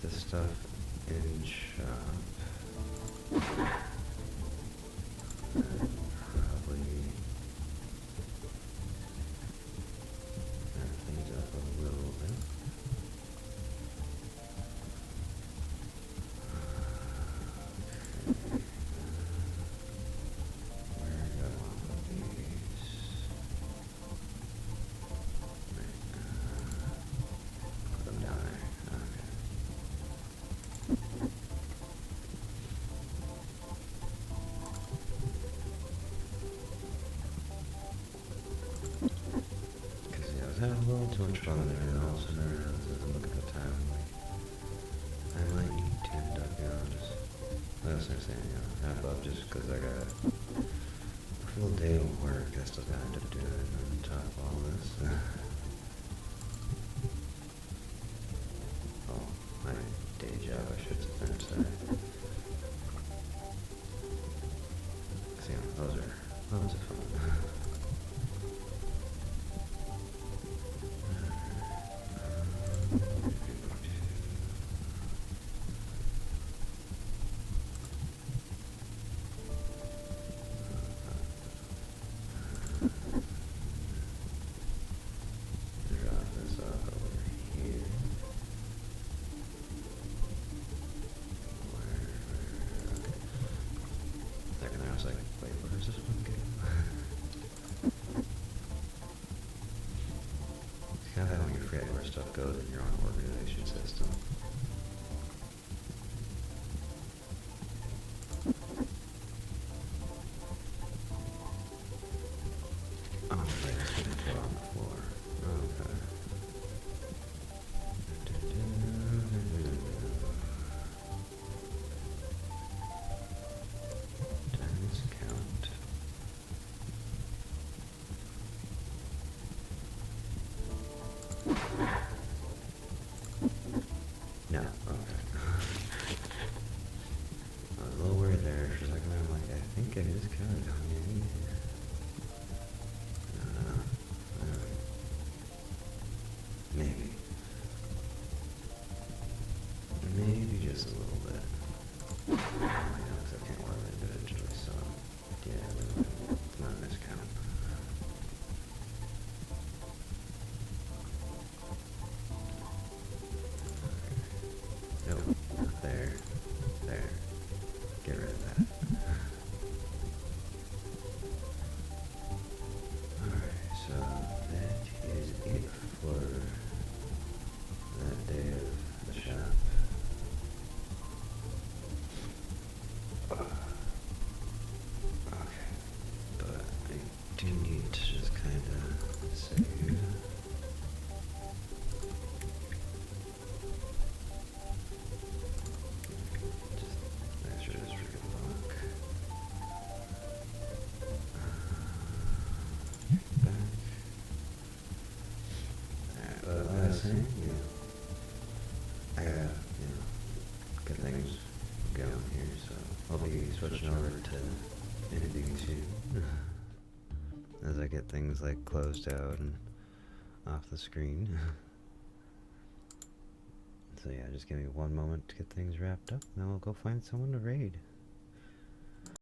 This stuff in shop. Probably wrap things up a little bit. Where do I want to put these? Put them down there. Okay. Having a little too much fun there, and all of a sudden I realized as I look at the time, I'm like, I might need to end up, just, like I was saying, wrap up just because I got a full day of work I still got to end up doing on top of all this. Oh, my day job, I should finish that. See, those are fun. I was like, wait, where does this one go? It's kind of how when you forget where stuff goes in your own organization system. Oh, wait, it's going to go on the floor. Okay. No, okay. I was a little worried there for a second. I'm like, I think it is kind of down here. Maybe. Maybe just a little bit. Oh my God, because I can't work individually, so yeah, it's not a miscount. Nope, not there. There. Get rid of that. switching over to ending soon. As I get things like closed out and off the screen. So yeah, just give me one moment to get things wrapped up, and then we'll go find someone to raid.